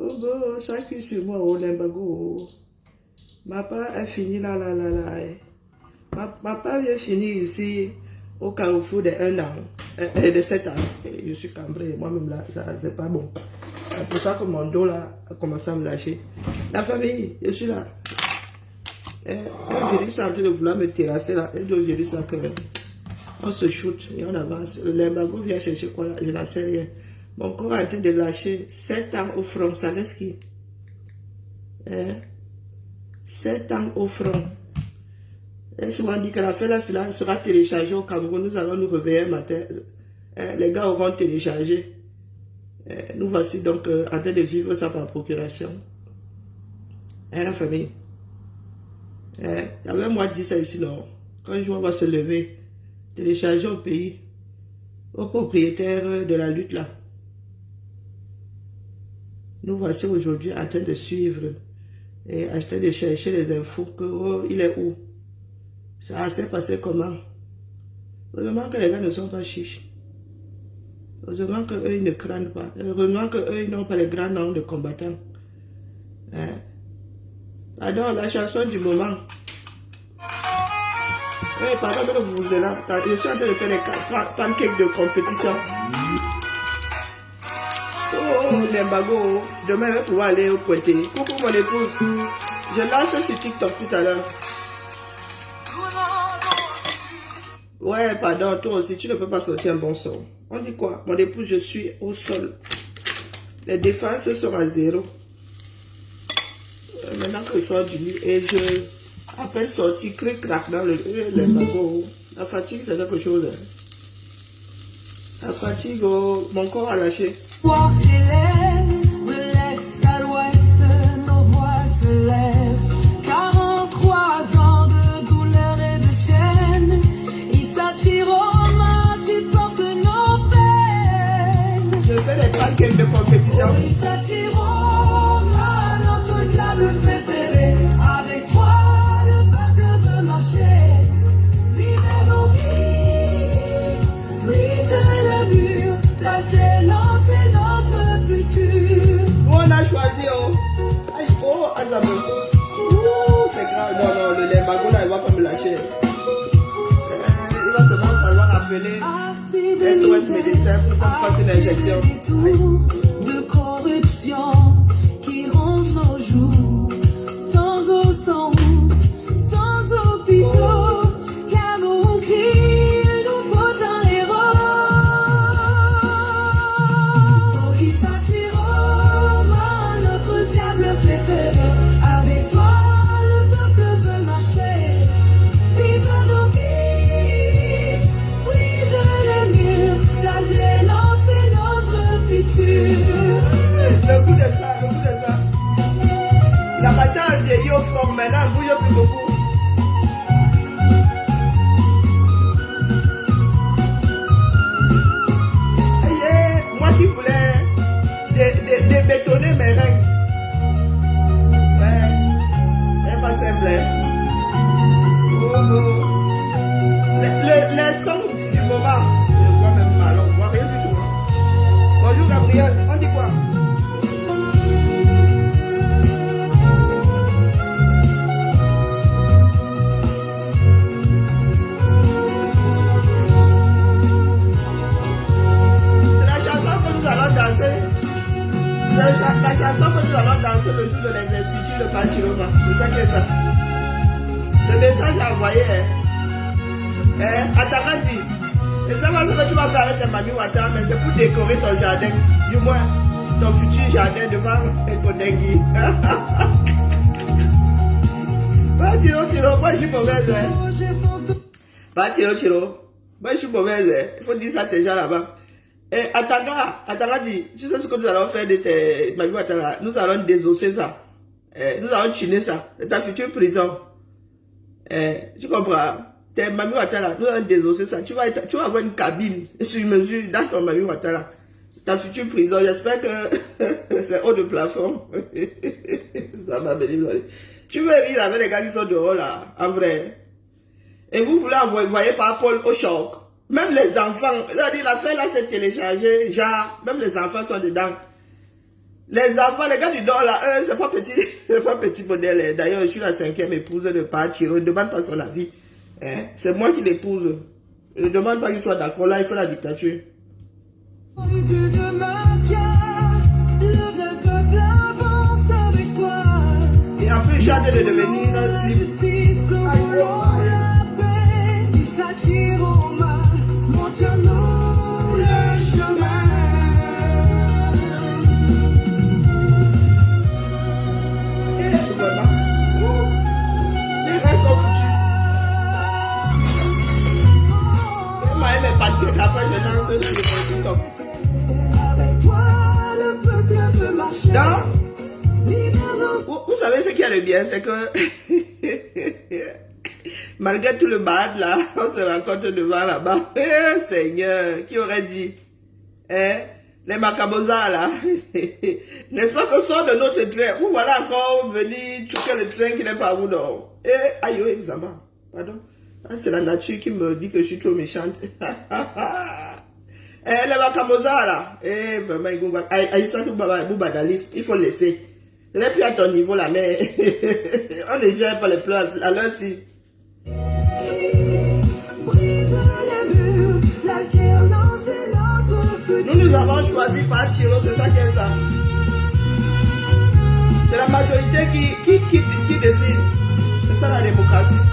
Oh, bon, ça qui sur moi, au Limbago. Ma part a fini là. Ma part vient finir ici, au carrefour de 1 an, de 7 ans. Et je suis cambré, moi-même là, ça c'est pas bon. C'est pour ça que mon dos là a commencé à me lâcher. La famille, je suis là. Un virus est en train de vouloir me terrasser là. Un autre virus là que on se shoot et on avance. Le Limbago vient chercher quoi là? Je n'en sais rien. Mon corps est en train de lâcher 7 ans au front. Ça laisse qui? 7 ans au front. Et souvent dit que l'affaire là sera téléchargée au Cameroun. Nous allons nous réveiller un matin. Les gars auront téléchargé. Nous voici donc en train de vivre ça par procuration. La famille. Avec moi dit ça ici, non. Quand je va se lever, télécharger au pays, aux propriétaires de la lutte là. Nous voici aujourd'hui en train de suivre et en train de chercher les infos que oh, il est où. Ça s'est passé comment? Heureusement que les gars ne sont pas chiches. Heureusement qu'eux ils ne craignent pas. Heureusement qu'eux ils n'ont pas les grands noms de combattants. Pardon, la chanson du moment. Pardon, mais vous êtes là. Je suis en train de faire des pancakes de compétition. Oh, Limbago. Demain, je vais pouvoir aller au pointé. Coucou mon épouse. Je lance sur TikTok tout à l'heure. Ouais, pardon, toi aussi, tu ne peux pas sortir un bon son. On dit quoi? Mon épouse, je suis au sol. Les défenses sont à 0. Maintenant que je sors du lit et je à peine sorti, cric-crac dans le Limbago. La fatigue, c'est quelque chose. La fatigue, oh, mon corps a lâché. Voir s'élève, de l'est à l'ouest, nos voix se lèvent. 43 ans de douleur et de chaîne, Issa Chiroma, tu portes nos peines. Je fais des pancakes de compétition. Issa Chiroma, notre diable préféré. Avec toi, le peuple veut marcher. Vivez nos vies, brise le mur, l'alternance est notre futur. Nous on a choisi, oh. Aïe, oh, Azamou. Ouh, c'est grave. Non, non, le Limbago là, il va pas me lâcher. Il va seulement falloir appeler SOS médecin pour qu'on fasse une injection. De corruption qui ronge nos jours, sans eau, sans route, sans hôpitaux, Cameroun crie, il nous faut un héros. Oh, Issa Chiroma, notre diable préféré, avec toi le peuple veut marcher, vive nos vies, brise les murs, la dénonce est notre futur. Le goût de ça, le goût de ça. La bataille vieillit au front, maintenant elle bouge plus beaucoup. Aïe, moi qui voulais débétonner mes règles. Ouais, c'est pas simple. Oh, oh. Les sons du moment, je vois même mal, on voit rien du tout. Bonjour Gabriel, on dit quoi? C'est la chanson que nous allons danser. C'est la chanson que nous allons danser le jour de l'investiture de Pachiroma. C'est ça qui est ça. Le message à envoyer Atarandi. Et ça va ce que tu vas faire avec tes Mami Wata, mais c'est pour décorer ton jardin. Du moins, ton futur jardin devant ton dengue. Pas Tiro, moi je suis mauvaise. Pas Tiro. Moi je suis mauvaise. Il faut dire ça à tes gens là-bas. Et Atanga dit, tu sais ce que nous allons faire de tes Mami Wata là? Nous allons désosser ça. Nous allons tuner ça. C'est ta future prison. Tu comprends? Tes Mami Wata là, nous allons désosser ça. Tu vas avoir une cabine sur mesure dans ton Mami Wata là. C'est ta future prison. J'espère que c'est haut de plafond. Ça va venir. Tu veux rire avec les gars qui sont dehors là, en vrai. Et vous voulez envoyer par Paul au choc. Même les enfants, c'est-à-dire l'affaire là c'est téléchargé, genre, même les enfants sont dedans. Les enfants, les gars du Nord, là, eux, c'est pas petit modèle. D'ailleurs, je suis la 5e épouse de Pachiro. Ne demande pas son avis. Hein? C'est moi qui l'épouse. Ne demande pas qu'il soit d'accord. Là, il faut la dictature. Et en plus, j'ai hâte de devenir ainsi. Après, je lance sur TikTok. Donc, vous savez ce qu'il y a de bien, c'est que malgré tout le bad là, on se rencontre devant là-bas. Eh, Seigneur, qui aurait dit, hein, les macabosas là, n'est-ce pas qu'on sort de notre train? Vous voilà encore venir choquer le train qui n'est pas vous donc. Eh, aïe, oui, vous en va. Pardon. Ah, c'est la nature qui me dit que je suis trop méchante. Eh, les macabosas là, eh, vraiment, il faut laisser. Ce n'est plus à ton niveau là, mais on ne gère pas les places. Alors si. Nous avons choisi par Chiro, c'est ça qui est ça. C'est la majorité qui décide. C'est ça la démocratie.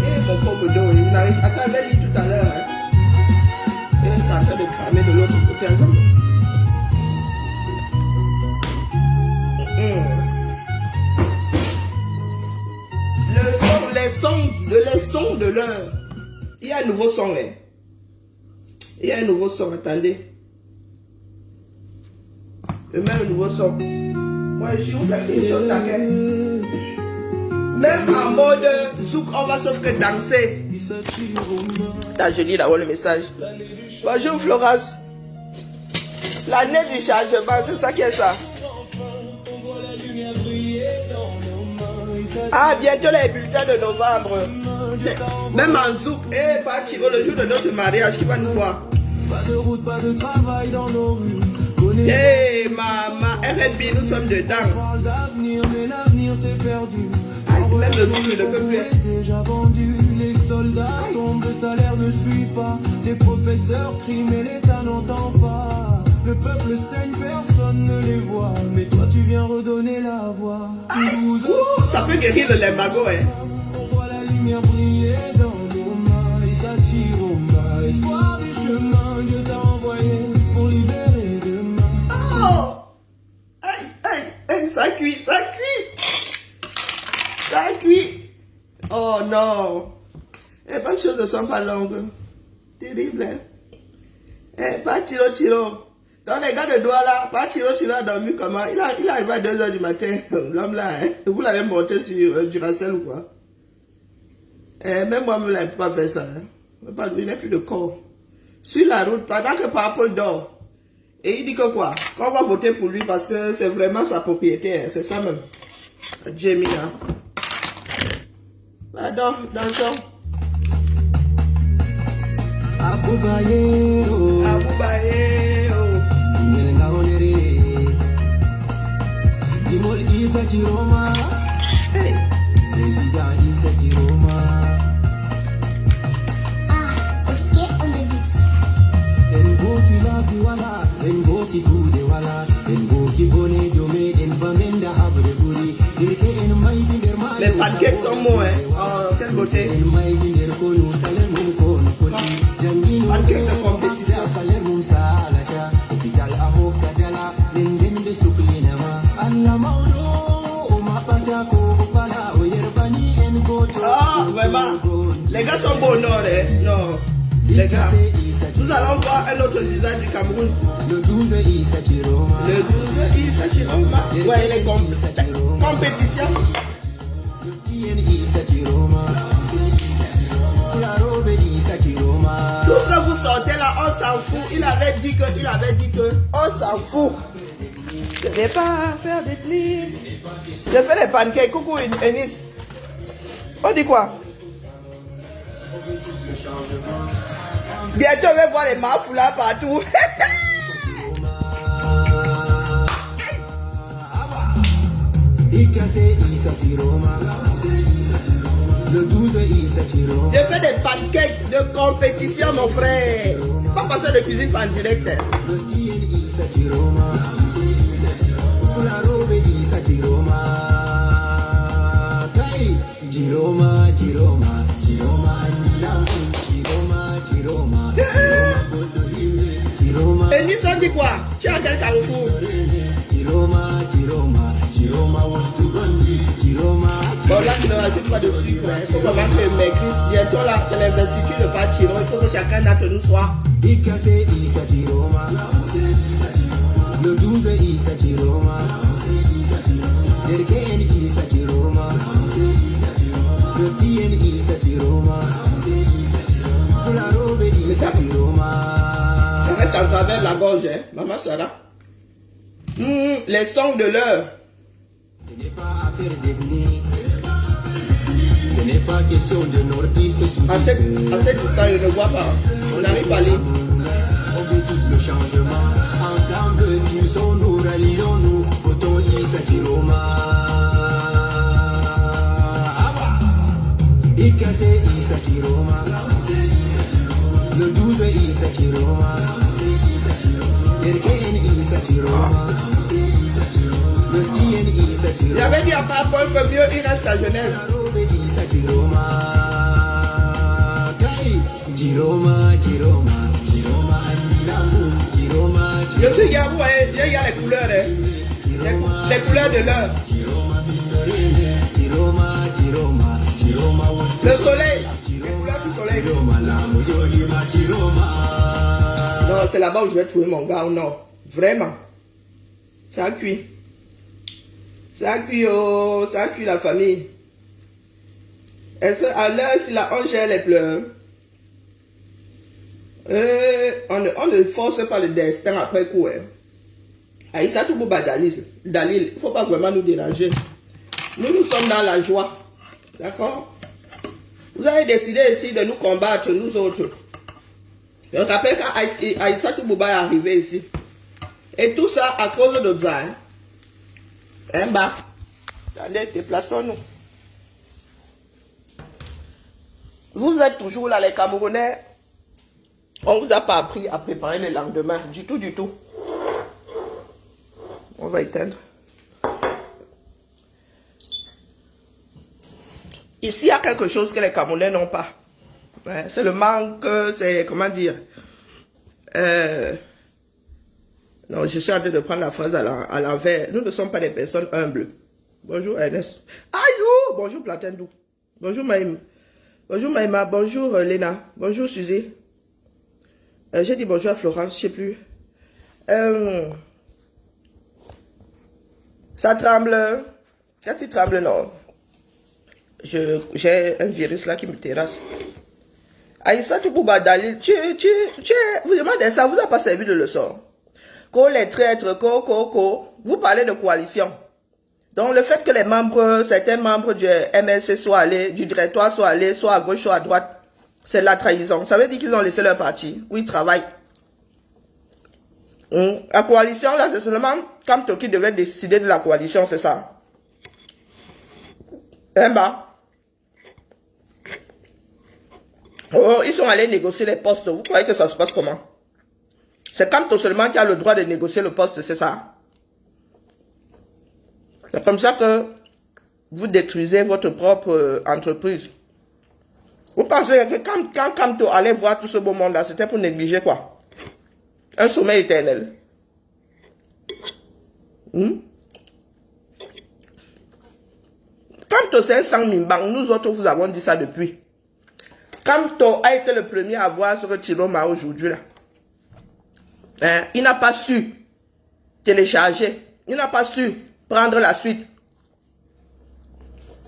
Et mon pauvre dos, il n'arrive à travers lui tout à l'heure. Hein. Et c'est en train de cramer de l'autre côté ensemble. Les sons de l'heure. Il y a un nouveau son. Hein. Il y a un nouveau son, attendez. Je mets un nouveau son. Moi, je suis où ça fait sur ta tête. Même en mode zouk, on va sauf que danser. Attends, je lis là-haut le message. Bonjour Florence. L'année du changement, c'est ça qui est ça. Ah, bientôt les bulletins de novembre. Même en zouk, pas Chiro, le jour de notre mariage, qui va nous voir. Pas de route, pas de travail dans nos rues. Hey, maman, RNB, nous sommes dedans. On parle d'avenir, mais l'avenir c'est perdu. Même le zouk, je ne peux plus. Déjà vendu, les soldats tombent, le salaire ne suit pas. Les professeurs crient, mais l'État n'entend pas. Le peuple saigne, personne ne les voit. Mais toi, tu viens redonner la voix. Ça peut guérir le limbago, hein. On voit la lumière briller dans nos mains. Et ça tire au bas. Espoir du chemin, Dieu t'a envoyé pour libérer demain. Oh! Aïe, aïe, aïe, ça cuit, ça cuit. Ça cuit. Oh non. Les bonnes choses ne sont pas longues. Terrible, hein. Pas Chiro. Donc les gars de Douala, pas Chiro a dormi comment? Il arrive à 2h du matin, l'homme là, hein? Vous l'avez monté sur Duracell ou quoi? Même moi, je ne peux pas faire ça. Hein? Il n'a plus de corps. Sur la route, pendant que Papa dort, et il dit que quoi? Qu'on va voter pour lui parce que c'est vraiment sa propriété, hein? C'est ça même. Jamie, hein? Pardon, dansons. Abubaye, Dimol Isa Jiroma, hey. Président Isa Jiroma. Oske on the beat. Ngoki la biwala, ngoki gude wala, ngoki bone diome, bamenda habre guri. Dirke en maïdi derma. Les pancakes sont mots, hein. Oh, quelle beauté. En maïdi derkono salemu kono koti. Jangino Pancakes de compétition. salemu salata. Opital ahoka dala, nenden de suklinama. Allah maudo, o mapata ko pala, o yerbani en goto. Ah, vraiment. Les gars sont beaux, non, hein? Non. Les gars. Nous allons voir un autre visage du Cameroun. Le 12 Isa Jiroma. Le 12 Isa Chiroma. Ouais, les compétitions. Tout ce que vous sortez là, on s'en fout. Il avait dit que, on s'en fout. Je ne vais pas faire des plis. Je fais les pancakes. Coucou Enis. On dit quoi? Bientôt on va voir les mafous là partout. J'ai fait des pancakes de compétition, mon frère. Pas passer de cuisine en direct. Et Nice, on dit quoi? Tu es à quel carrefour? Bon, là, tu ne rajoutes pas de sucre. Il faut vraiment que maigrisse. Bientôt, là, c'est l'investiture de Pachiro. Il faut que chacun d'entre nous soit. Le 12 Isa Chiroma, le Ken Isa Chiroma, le Tien Isa Chiroma, la robe Isa Chiroma. Ça reste en travers la gorge, hein, maman Sarah. Les sons de l'heure. Ce n'est pas affaire d'ethnie, ce n'est pas question de nordiste. À cette distance, je ne vois pas. On n'arrive pas à lire. On veut tous le changement. Ensemble, nous rallions-nous. Autant Isa Chiroma. Ikase Isa Chiroma. Le 12 Isa Chiroma. Erken Isa Chiroma. Le Tien Isa Chiroma. J'avais dit à Paul que mieux il reste à Genève. Isa Chiroma. Chiroma, Chiroma. Je suis gars, vous voyez, il y a les couleurs, hein. Les couleurs de l'heure. Le soleil, les couleurs du soleil. Non, c'est là-bas où je vais trouver mon gars ou non. Vraiment. Ça a cuit. Ça a cuit, oh, ça a cuit la famille. Est-ce qu'à l'heure, si la hanche elle pleure, on ne force pas le destin après coup. Hein. Aïssa Toubouba Dalil, il ne faut pas vraiment nous déranger. Nous sommes dans la joie. D'accord? Vous avez décidé ici de nous combattre, nous autres. Je me rappelle quand Aïssa Toubouba est arrivé ici. Et tout ça à cause de ça. Hein? Un bas. Allez, déplaçons-nous. Vous êtes toujours là, les Camerounais. On ne vous a pas appris à préparer le lendemain. Du tout, du tout. On va éteindre. Ici, il y a quelque chose que les Camerounais n'ont pas. Ouais, c'est le manque, c'est, comment dire. Non, je suis en train de prendre la phrase à l'envers. Nous ne sommes pas des personnes humbles. Bonjour Ernest. Aïe, oh, bonjour Platendou. Bonjour Maïm. Bonjour Maïma. Bonjour Léna. Bonjour Suzy. J'ai dit bonjour à Florence, je sais plus. Ça tremble. Qu'est-ce qui tremble, non? J'ai un virus là qui me terrasse. Aïssa Toubouba Dalil, vous demandez ça, vous n'a pas servi de leçon. Les traîtres, vous parlez de coalition. Donc le fait que les membres, certains membres du MLC soient allés, du directoire soient allés, soit à gauche, soit à droite, c'est de la trahison. Ça veut dire qu'ils ont laissé leur parti, où ils travaillent. La coalition, là, c'est seulement Kamto qui devait décider de la coalition, c'est ça. Oh, ils sont allés négocier les postes. Vous croyez que ça se passe comment? C'est Kamto seulement qui a le droit de négocier le poste, c'est ça. C'est comme ça que vous détruisez votre propre entreprise. Vous pensez que quand Kamto allait voir tout ce beau monde-là, c'était pour négliger quoi? Un sommeil éternel. Kamto, c'est un sang mimbang. Nous autres, vous avons dit ça depuis. Kamto a été le premier à voir ce que Chiroma aujourd'hui là. Hein? Il n'a pas su télécharger. Il n'a pas su prendre la suite.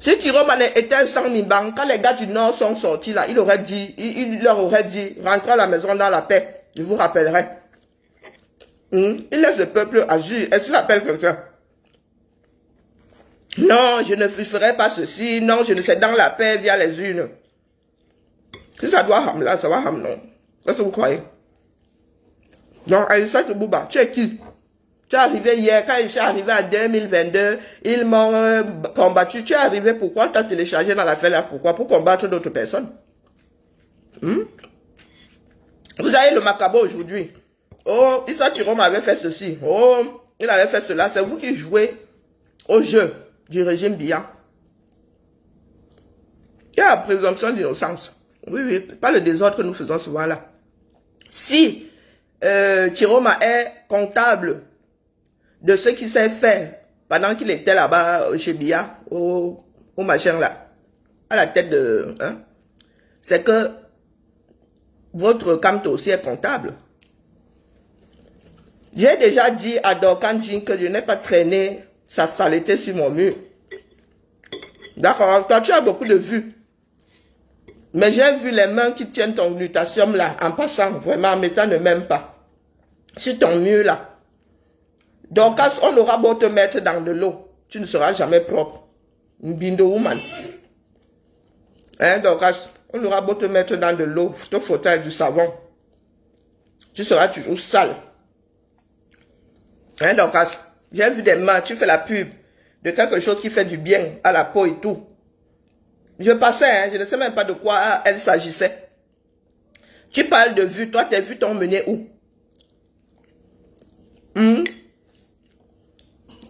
Si Chiroma était un sang mimbang, quand les gars du Nord sont sortis là, il leur aurait dit, rentrez à la maison dans la paix. Je vous rappellerai. Il laisse le peuple agir. Est-ce qu'il appelle quelqu'un? Non, je ne ferai pas ceci. Non, je ne sais dans la paix via les urnes. Si ça doit ramener là, ça va ramener. Qu'est-ce que vous croyez? Donc, Aïssa Toubouba, tu es qui? Tu es arrivé hier, quand je suis arrivé en 2022, ils m'ont combattu. Tu es arrivé pourquoi? Tu as téléchargé dans l'affaire là, pourquoi? Pour combattre d'autres personnes. Vous avez le macabre aujourd'hui. Oh, Issa Chirom avait fait ceci. Oh, il avait fait cela. C'est vous qui jouez au jeu du régime Biya. Il y a la présomption d'innocence. Oui, oui, pas le désordre que nous faisons souvent là. Si Chiroma est comptable de ce qui s'est fait pendant qu'il était là-bas chez Biya, au machin là, à la tête de... Hein, c'est que votre Kamto aussi est comptable. J'ai déjà dit à Dorkan Jin que je n'ai pas traîné sa saleté sur mon mur. D'accord, toi tu as beaucoup de vues. Mais j'ai vu les mains qui tiennent ton glutatium là, en passant, vraiment, en mettant ne même pas. Sur ton mur là. Donc, on aura beau te mettre dans de l'eau, tu ne seras jamais propre. Bindo woman. Hein, donc, on aura beau te mettre dans de l'eau, te fauteuil du savon. Tu seras toujours sale. Hein, donc, j'ai vu des mains, tu fais la pub de quelque chose qui fait du bien à la peau et tout. Je passais, hein, je ne sais même pas de quoi elle s'agissait. Tu parles de vues, toi tes vues t'ont mené où?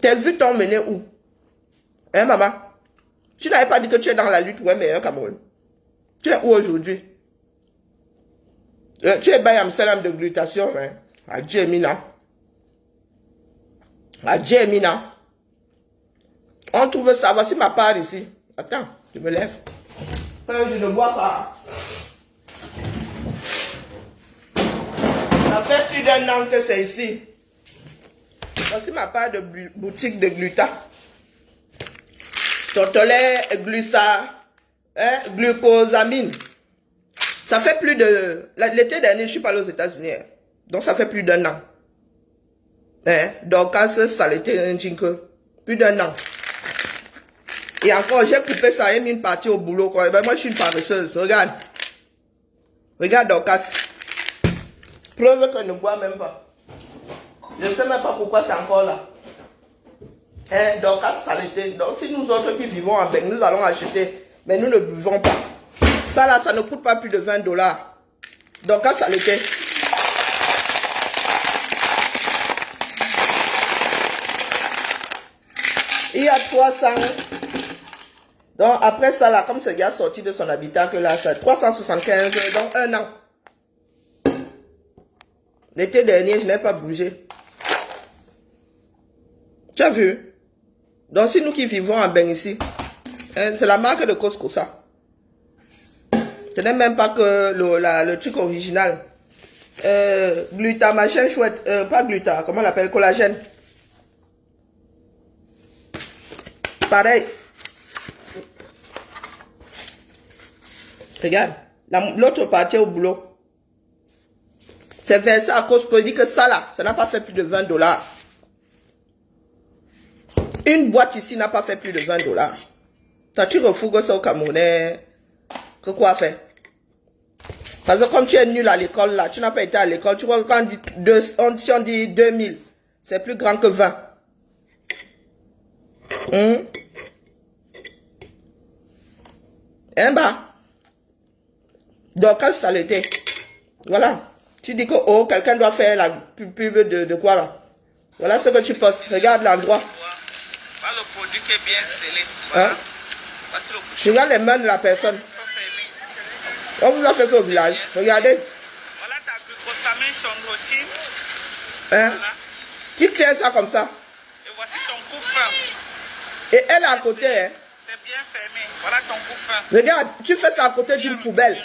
Tes vues t'ont mené où? Hein maman? Tu n'avais pas dit que tu es dans la lutte, ouais, meilleur Cameroun. Tu es où aujourd'hui? Tu es Bayam Salam de glutation, hein? Adieu Mina. Adieu Mina. On trouve ça, voici ma part ici. Attends. Je me lève. Je ne bois pas. Ça fait plus d'un an que c'est ici. Voici ma part de boutique de gluta. Totolet, glusa, hein, glucosamine. Ça fait plus de... L'été dernier, je suis pas allé aux États-Unis. Donc ça fait plus d'un an. Hein? Donc quand ça l'était un jingle. Plus d'un an. Et encore, j'ai coupé ça et mis une partie au boulot. Quoi. Ben, moi, je suis une paresseuse. Regarde. Regarde, Dorcas. Preuve que je ne bois même pas. Je ne sais même pas pourquoi c'est encore là. Hein, Dorcas, ça l'était. Donc, si nous autres qui vivons en Beng, nous allons acheter. Mais nous ne buvons pas. Ça là, ça ne coûte pas plus de $20. Dorcas, ça l'était. Il y a 300... Donc, après ça, là, comme c'est déjà sorti de son habitacle, là, c'est 375, donc 1 an. L'été dernier, je n'ai pas bougé. Tu as vu? Donc, si nous qui vivons en Beng ici, hein, c'est la marque de Costco, ça. Ce n'est même pas que le truc original. Gluta, machin chouette. Pas gluta, comment on l'appelle? Collagène. Pareil. Regarde, l'autre partie au boulot. C'est versé à cause que je dis que ça là, ça n'a pas fait plus de $20. Une boîte ici n'a pas fait plus de $20. Toi, tu refougues ça au Camerounais. Que quoi faire? Parce que comme tu es nul à l'école là, tu n'as pas été à l'école. Tu vois que quand si on dit 2000, c'est plus grand que 20. Hein bah? Donc, quelle saleté. Voilà. Tu dis que, oh, quelqu'un doit faire la pub de quoi là? Voilà ce que tu postes. Regarde l'endroit. Voilà le produit qui est bien scellé. Voilà. Hein? Voici le bouchon. Regarde les mains de la personne. On vous a fait ça au village. Regardez. Voilà ta glucosamine chondroïtine. Hein? Voilà. Qui tient ça comme ça? Et voici ton coup fin. Et elle est à côté. Hein? C'est bien fermé. Voilà ton coup fin. Regarde, tu fais ça à côté d'une poubelle.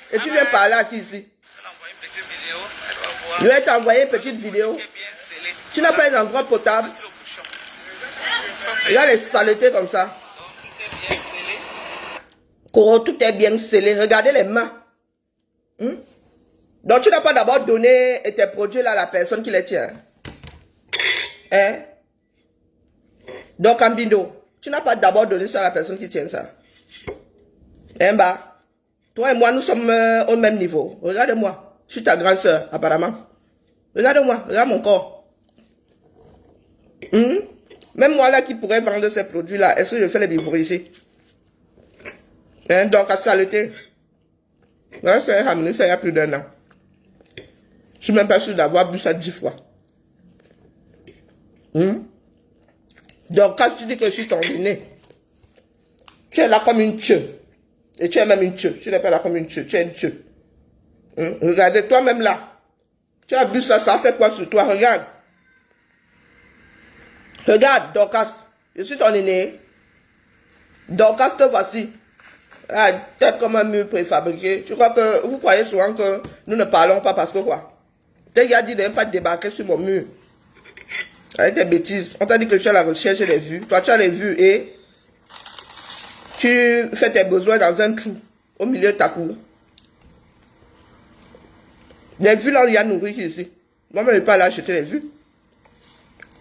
Et tu viens parler à qui ici? Je vais t'envoyer une petite vidéo. Elle va voir. Je vais t'envoyer une petite vidéo. Qui est bien scellé. Tu n'as pas un endroit potable. Voici le bouchon. Regarde les saletés comme ça. Donc, tout est bien scellé. Oh, tout est bien scellé. Regardez les mains. Donc, tu n'as pas d'abord donné tes produits là à la personne qui les tient. Hein? Donc, Ambindo, tu n'as pas d'abord donné ça à la personne qui tient ça. Hein, bah? Toi et moi, nous sommes au même niveau. Regarde-moi. Je suis ta grande soeur, apparemment. Regarde-moi. Regarde mon corps. Même moi là qui pourrais vendre ces produits-là, est-ce que je fais les bivouacs ici? Donc à saleté. Là, c'est ramené ça il y a plus d'1 an. Je suis même pas sûr d'avoir bu ça 10 fois. Donc quand tu dis que je suis ton aîné, tu es là comme une tcheu. Et tu es même une tcheu. Tu n'es pas là comme une tcheu, tu es une tcheu. Regardez, toi-même là. Tu as bu ça, ça a fait quoi sur toi? Regarde. Regarde, Dorcas. Je suis ton aîné. Dorcas, te voici. Ah, tête comme un mur préfabriqué. Tu crois que, vous croyez souvent que nous ne parlons pas parce que quoi? T'as dit de ne pas débarquer sur mon mur. Avec tes bêtises. On t'a dit que je suis à la recherche des vues. Toi, tu as les vues et tu fais tes besoins dans un trou au milieu de ta cour. Les vues là, il y a nourri ici. Moi-même, je ne vais pas aller acheter les vues.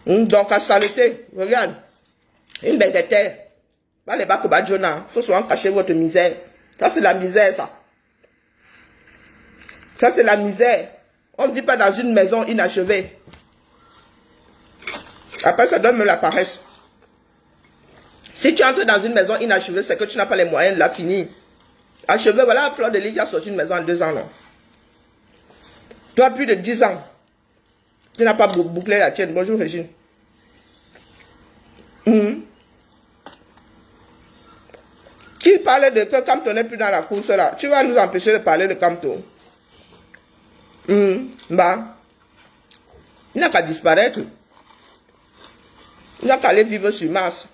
Donc, à saleté, regarde. Une bête de terre. Pas les bacs au Jonah. Il faut souvent cacher votre misère. Ça, c'est la misère, ça. Ça, c'est la misère. On ne vit pas dans une maison inachevée. Après, ça donne me la paresse. Si tu entres dans une maison inachevée, c'est que tu n'as pas les moyens de la finir. Achever, voilà, Fleur de Lys qui a sorti une maison en 2 ans, non? Toi, plus de 10 ans. Tu n'as pas bouclé la tienne. Bonjour, Régine. Qui parlait de que Camton n'est plus dans la course là? Tu vas nous empêcher de parler de Camton. Bah. Il n'a qu'à disparaître. Il n'a qu'à aller vivre sur Mars.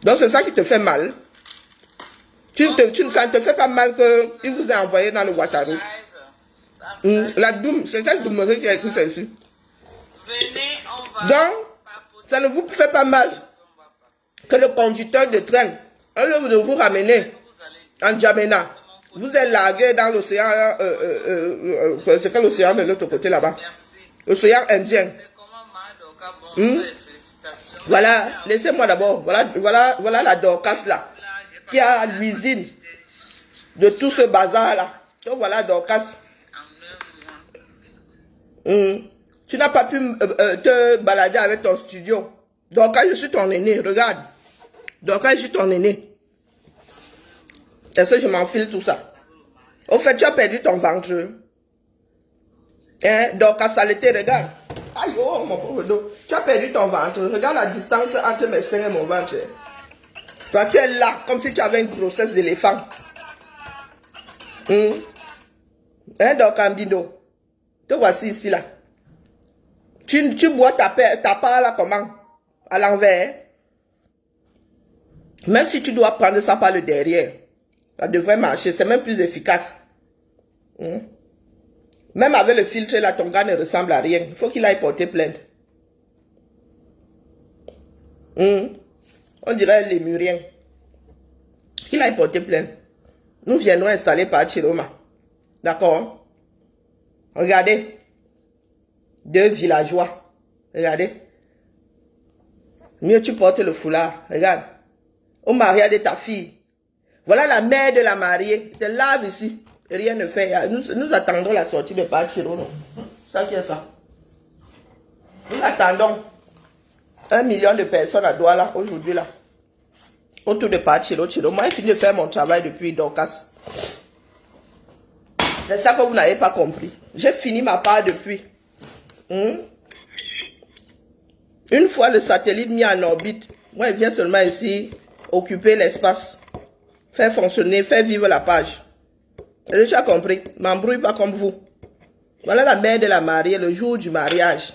Donc c'est ça qui te fait mal. Ça ne te fait pas mal qu'il vous a envoyé dans le Ouattaro. La Doum, c'est quelle Doumerie qui a écrit ça ici? Venez, on va. Donc, ça ne vous fait pas mal que le conducteur de train, au lieu de vous ramener en Djamena, vous êtes largué dans l'océan, c'est quel océan de l'autre côté là-bas? L'océan Indien. Voilà, laissez-moi d'abord, voilà la Dorcas là, qui a l'usine de tout ce bazar là. Donc voilà Dorcas. Tu n'as pas pu te balader avec ton studio. Dorcas, je suis ton aîné, regarde. Dorcas, je suis ton aîné. Est-ce que je m'enfile tout ça? Au fait, tu as perdu ton ventre. Dorcas, saleté, regarde. Aïe, oh, mon pauvre dos. Tu as perdu ton ventre. Regarde la distance entre mes seins et mon ventre. Toi, tu es là, comme si tu avais une grossesse d'éléphant. Dorcas Mbindo. Te voici ici, là. Tu bois ta part, là, comment? À l'envers. Même si tu dois prendre ça par le derrière, ça devrait marcher. C'est même plus efficace. Même avec le filtre, là, ton gars ne ressemble à rien. Il faut qu'il aille porter plainte. On dirait les Muriens. Qu'il aille porter plainte. Nous viendrons installer par Chiroma. D'accord? Regardez. 2 villageois. Regardez. Mieux tu portes le foulard. Regarde. Au mariage de ta fille. Voilà la mère de la mariée. Tu te laves ici. Et rien ne fait. Nous attendons la sortie de Pachiro. Ça qui est ça. Nous attendons 1 million de personnes à Douala aujourd'hui là. Autour de Pachiro. Moi, j'ai fini de faire mon travail depuis Dorcas. C'est ça que vous n'avez pas compris. J'ai fini ma part depuis. Une fois le satellite mis en orbite, moi, il vient seulement ici occuper l'espace, faire fonctionner, faire vivre la page. Est-ce que tu as compris? M'embrouille pas comme vous. Voilà la mère de la mariée le jour du mariage.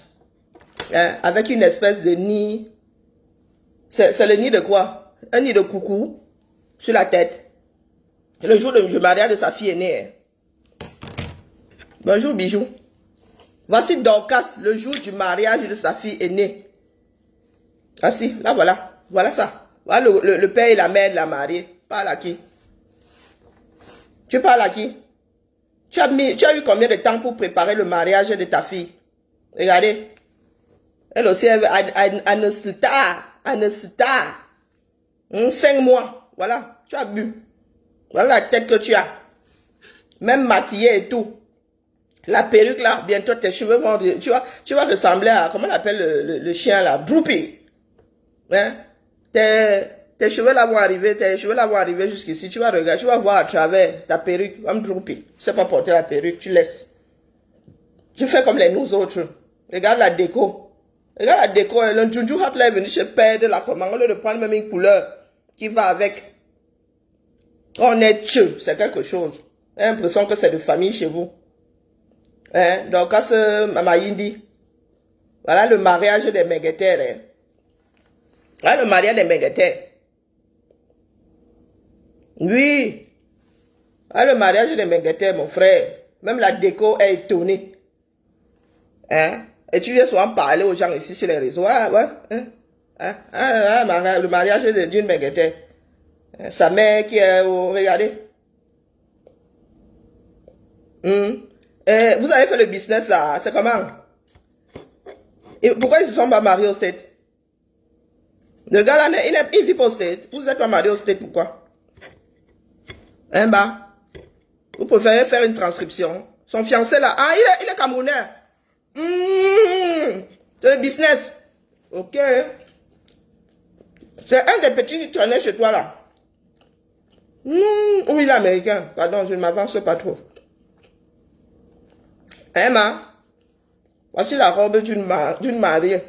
Avec une espèce de nid. C'est le nid de quoi? Un nid de coucou sur la tête. Et le jour du mariage de sa fille aînée. Bonjour, bijou. Voici Dorcas, le jour du mariage de sa fille aînée. Ah si, là voilà. Voilà ça. Voilà le père et la mère de la mariée. Parle à qui? Tu parles à qui? Tu as eu combien de temps pour préparer le mariage de ta fille? Regardez. Elle aussi, Anastata. 5 mois. Voilà. Tu as bu. Voilà la tête que tu as. Même maquillée et tout. La perruque là, bientôt tes cheveux vont... Tu vas ressembler à... Comment on appelle le chien là? Droopy. Hein? Tes cheveux là vont arriver, jusqu'ici. Tu vas regarder, tu vas voir à travers ta perruque. Comme Droopy. Tu sais pas porter la perruque, tu laisses. Tu fais comme nous autres. Regarde la déco. Regarde la déco. Le Junju Hot là est venu se perdre la commande. Au lieu de prendre même une couleur qui va avec. On est tchou, c'est quelque chose. J'ai l'impression que c'est de famille chez vous. Hein? Donc, quand ce Mama Yindi, voilà le mariage des Menguetères. Hein? Voilà le mariage des Menguetères. Oui. Voilà le mariage des Menguetères, mon frère. Même la déco est étonnée. Hein? Et tu viens souvent parler aux gens ici sur les réseaux. Ah, ouais. Hein? Le mariage d'une Menguetère. Sa mère qui est... regardez. Vous avez fait le business là, c'est comment? Et pourquoi ils ne se sont pas mariés au State? Le gars là, il vit pas au State. Vous êtes pas mariés au State, pourquoi? Hein, bah? Vous préférez faire une transcription. Son fiancé là, ah, il est Camerounais. C'est le business. Ok. C'est un des petits qui traînait chez toi là. Oui, il est américain. Pardon, je ne m'avance pas trop. Hein, ma? Voici la robe d'une mariée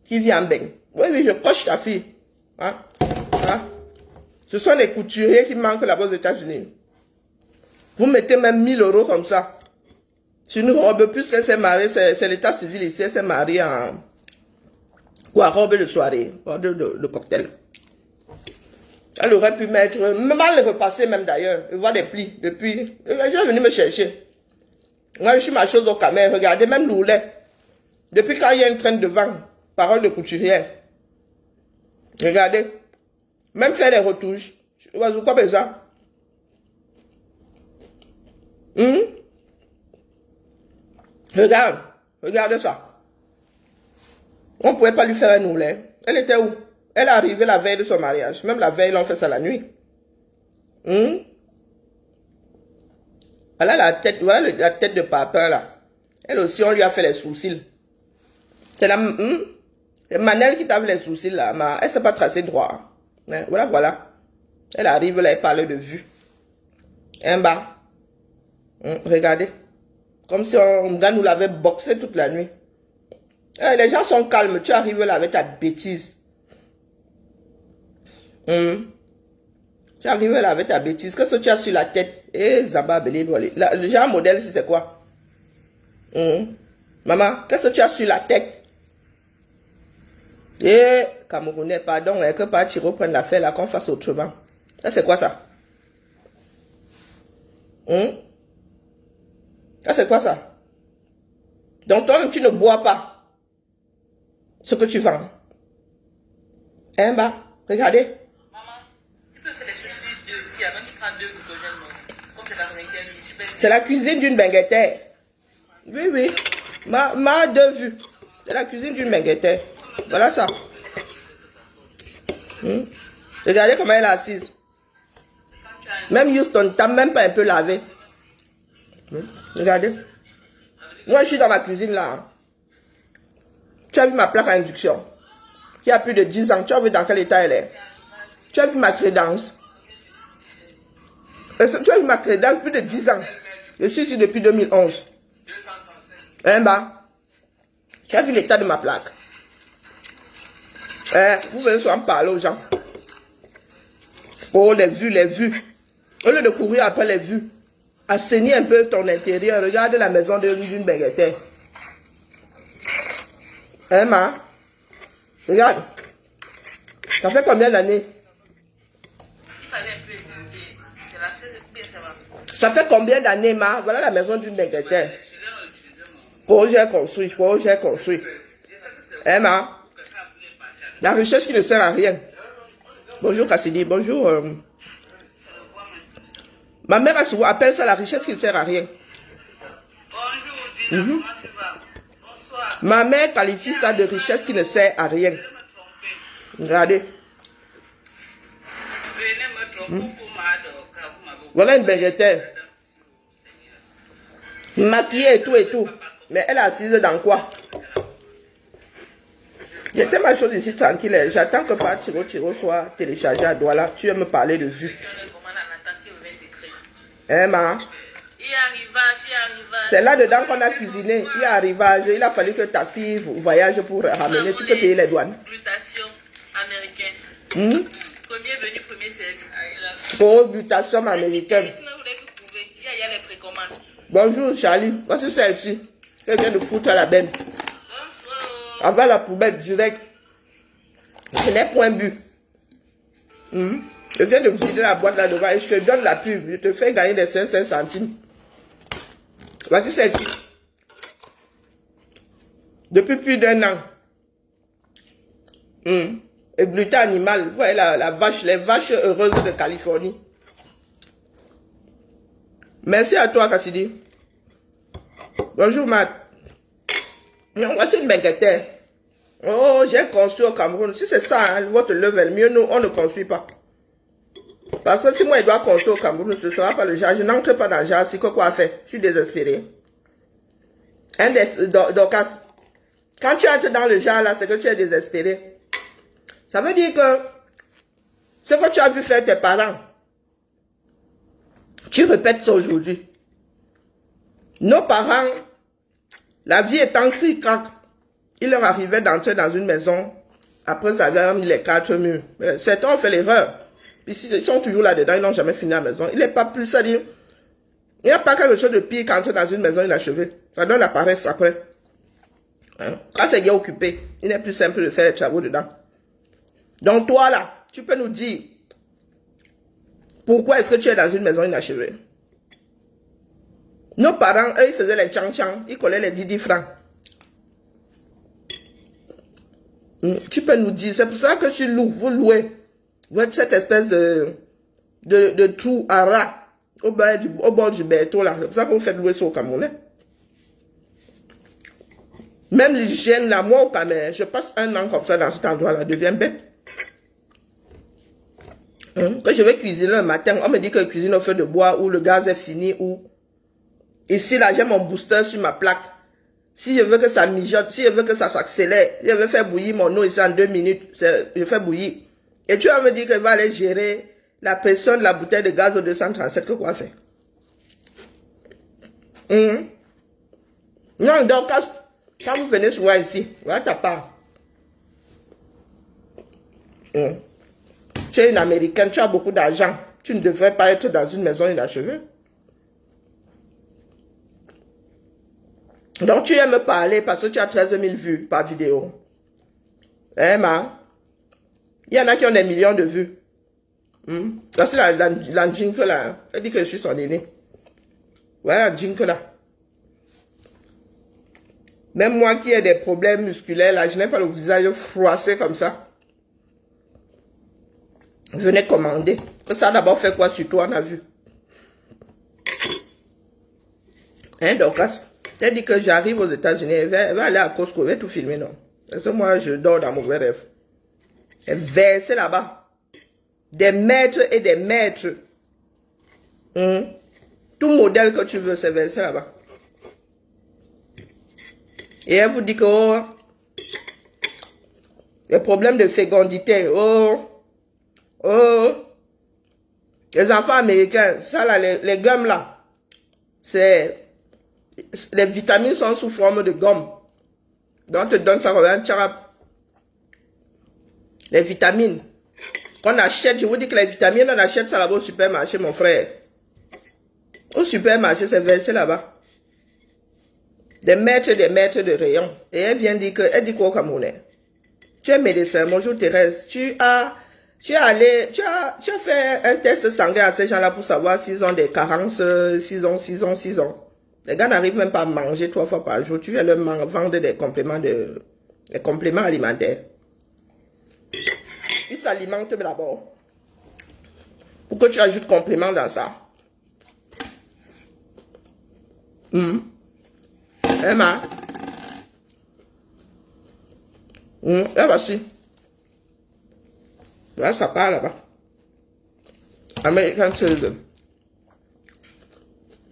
qui vient en bain. Oui, je coche ta fille. Hein? Hein? Ce sont les couturiers qui manquent là-bas aux États-Unis. Vous mettez même 1000 € comme ça. C'est une robe, puisqu'elle s'est mariée, c'est l'état civil ici, elle s'est mariée en quoi, robe de soirée, robe de cocktail. Elle aurait pu mettre, mal repasser même d'ailleurs, voir des plis, depuis, je suis venu me chercher. Moi, je suis ma chose au caméra, regardez, même l'oulet. Depuis quand il y a une traîne devant, parole de couturière. Regardez, même faire les retouches, vous quoi ça? Regarde, regardez ça. On ne pouvait pas lui faire un oulet. Elle était où? Elle est arrivée la veille de son mariage. Même la veille, on fait ça la nuit. Voilà la tête, voilà la tête de papa là. Elle aussi, on lui a fait les sourcils. C'est la Manel qui t'a fait les sourcils là. Mais elle ne s'est pas tracée droit. Hein, voilà, voilà. Elle arrive là, elle parle de vue. Un bas. Regardez. Comme si on nous l'avait boxé toute la nuit. Les gens sont calmes. Tu arrives là avec ta bêtise. Tu arrives là avec ta bêtise. Qu'est-ce que tu as sur la tête? Zamba Belé. Le genre modèle, c'est quoi? Maman, qu'est-ce que tu as sur la tête? Camerounais, pardon, que pas tu reprennes l'affaire là, qu'on fasse autrement. Ça, c'est quoi ça? Ça, c'est quoi ça? Donc, toi-même, tu ne bois pas ce que tu vends. Hein, bah, regardez. Maman, tu peux faire des choses qui avant tu prends 2 glucogènes, non? Comme c'est la vingtaine, tu peux... C'est la cuisine d'une benguetère. Oui, oui. Ma deux vues. C'est la cuisine d'une benguetère. Voilà ça. Regardez comment elle est assise. Même Houston, t'as même pas un peu lavé. Regardez. Moi, je suis dans ma cuisine là. Tu as vu ma plaque à induction qui a plus de 10 ans. Tu as vu dans quel état elle est? Tu as vu ma crédence? Tu as vu ma crédence plus de 10 ans. Je suis ici depuis 2011. Hein, bah? Tu as vu l'état de ma plaque? Vous venez souvent parler aux gens. Oh, les vues, les vues. Au lieu de courir après les vues, assainis un peu ton intérieur. Regarde la maison d'une benguetère. Hein, ma? Regarde. Ça fait combien d'années? Il fallait un peu élever. C'est la chose bien, ça va. Ça fait combien d'années, ma? Voilà la maison d'une benguetère. Pour j'ai construit, j'ai construit. Hein, ma? La richesse qui ne sert à rien. Bonjour Cassidy, bonjour. Ma mère a souvent appelle ça la richesse qui ne sert à rien. Bonjour, Gina, comment tu vas? Bonsoir. Ma mère qualifie ça de richesse qui ne sert à rien. Je vais me tromper. Regardez. Venez me tromper pour ma doc. Voilà une benguetère. Maquillée et tout et tout. Mais elle est assise dans quoi? J'étais ma chose ici tranquille. J'attends que par Chiro soit téléchargé à Douala. Tu veux me parler de vue. Hein, ma? C'est là-dedans qu'on a cuisiné. Il y a arrivage. Il a fallu que ta fille voyage pour ramener. Tu peux payer les douanes. Mutation américaine. Premier venu, premier servi. Oh, mutation américaine. Il y a les précommandes. Bonjour Charlie. Voici celle-ci. Elle vient de foutre à la benne. Avant la poubelle direct. Je n'ai point bu. Je viens de vider la boîte là-devant et je te donne la pub. Je te fais gagner des 5 centimes. Voici celle-ci. Depuis plus d'1 an. Et gluten animal. Vous voyez la vache, les vaches heureuses de Californie. Merci à toi, Cassidy. Bonjour, Matt. Voici une baguette. Oh, j'ai construit au Cameroun. Si c'est ça, hein, votre level, mieux nous, on ne construit pas. Parce que si moi, je dois construire au Cameroun, ce ne sera pas le genre. Je n'entre pas dans le genre. C'est quoi faire? Je suis désespéré. Dorcas, quand tu entres dans le genre là, c'est que tu es désespéré. Ça veut dire que ce que tu as vu faire tes parents, tu répètes ça aujourd'hui. Nos parents, la vie étant cric-crac, il leur arrivait d'entrer dans une maison après avoir mis les 4 murs. Certains ont fait l'erreur. Puis ils sont toujours là-dedans, ils n'ont jamais fini la maison. Il n'est pas plus, c'est-à-dire, il n'y a pas quelque chose de pire qu'entrer dans une maison inachevée. Ça donne la paresse après. Hein? Quand c'est bien occupé, il est plus simple de faire les travaux dedans. Donc toi là, tu peux nous dire pourquoi est-ce que tu es dans une maison inachevée? Nos parents, eux, ils faisaient les tchang-tchang, ils collaient les 10 francs. Tu peux nous dire, c'est pour ça que tu loues, vous louez cette espèce de trou à rat au bord du béton là. C'est pour ça que vous faites louer ça au Camerounais. Même l'hygiène là, moi au Cameroun, je passe 1 an comme ça dans cet endroit là, devient bête. Que je vais cuisiner le matin, on me dit que je cuisine au feu de bois ou le gaz est fini ou ici là j'ai mon booster sur ma plaque. Si je veux que ça mijote, si je veux que ça s'accélère, je vais faire bouillir mon eau ici en 2 minutes, je fais bouillir. Et tu vas me dire que je vais aller gérer la pression de la bouteille de gaz au 237, que quoi faire? Non, donc quand vous venez souvent ici, voilà ta part. Tu es une Américaine, tu as beaucoup d'argent. Tu ne devrais pas être dans une maison inachevée. Donc tu aimes me parler parce que tu as 13 000 vues par vidéo. Hein, ma? Il y en a qui ont des millions de vues. Parce que la jingle là, elle dit que je suis son aîné. Voilà la jingle là. Même moi qui ai des problèmes musculaires là, je n'ai pas le visage froissé comme ça. Venez commander. Ça a d'abord fait quoi sur toi, on a vu. Hein, Dorcas? T'as dit que j'arrive aux États-Unis, elle va aller à Costco, elle va tout filmer, non? Parce que moi, je dors dans mon rêve. Elle verse là-bas. Des maîtres et des maîtres. Tout modèle que tu veux, c'est versé là-bas. Et elle vous dit que, oh, les problèmes de fécondité, les enfants américains, ça là, les gommes là, c'est, les vitamines sont sous forme de gomme. Donc on te donne ça comme un tcharap. Les vitamines qu'on achète, je vous dis que les vitamines, on achète ça là-bas au supermarché, mon frère. Au supermarché, c'est versé là-bas. Des maîtres de rayon. Et elle vient dire que, elle dit quoi au Camerounais? Tu es médecin, bonjour Thérèse, tu as fait un test sanguin à ces gens-là pour savoir s'ils ont des carences, s'ils ont. Les gars n'arrivent même pas à manger 3 fois par jour. Tu viens leur vendre des compléments alimentaires. Ils s'alimentent d'abord. Pour que tu ajoutes compléments dans ça. Emma. Là, voici. Là, ça part là-bas. American Citizen.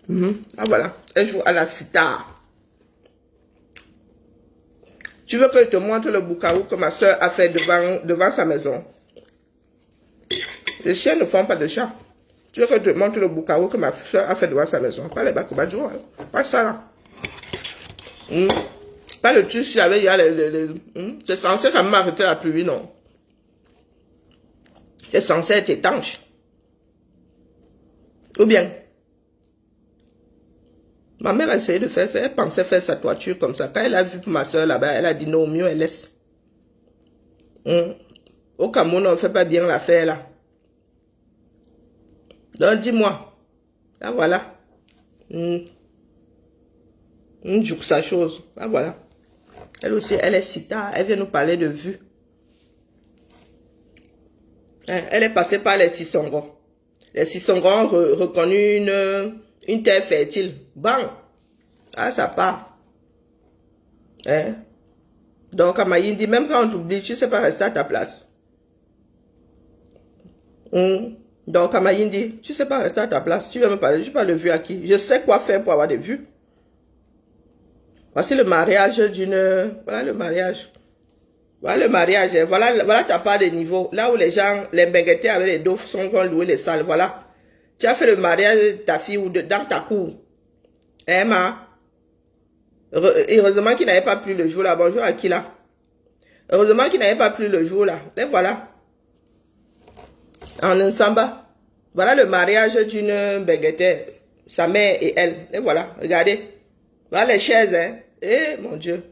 Ah voilà, elle joue à la sitar. Tu veux que je te montre le boucaou que ma soeur a fait devant sa maison? Les chiens ne font pas de chat. Tu veux que je te montre le boucaou que ma soeur a fait devant sa maison? Pas les bakobadjo, hein. Pas ça là. Pas le tissu avec c'est censé quand même arrêter la pluie, non? C'est censé être étanche. Ou bien, ma mère a essayé de faire ça, elle pensait faire sa toiture comme ça. Quand elle a vu ma soeur là-bas, elle a dit non, mieux elle laisse. Au Cameroun, on ne fait pas bien l'affaire là. Donc dis-moi, là voilà. Joue sa chose, là voilà. Elle aussi, elle est sita, elle vient nous parler de vue. Elle est passée par les Sissongons. Les Sissongons ont reconnu une terre fertile. Bang! Ah, ça part. Hein? Donc, à Mayindi, même quand on t'oublie, tu ne sais pas rester à ta place. Donc, à Mayindi, tu ne sais pas rester à ta place. Tu veux me parler, je parle de vue à qui? Je sais quoi faire pour avoir des vues. Voici le mariage d'une... Voilà le mariage. Voilà le mariage. Voilà ta part de niveau. Là où les gens, les benguetés avec les dos vont louer les salles. Voilà. Tu as fait le mariage de ta fille ou dans ta cour. Hein, ma? Heureusement qu'il n'avait pas plu le jour là. Bonjour à qui là? Heureusement qu'il n'avait pas plu le jour là. Et voilà. En Nsamba. Voilà le mariage d'une bengueté. Sa mère et elle. Et voilà. Regardez. Voilà les chaises, hein. Eh, mon Dieu.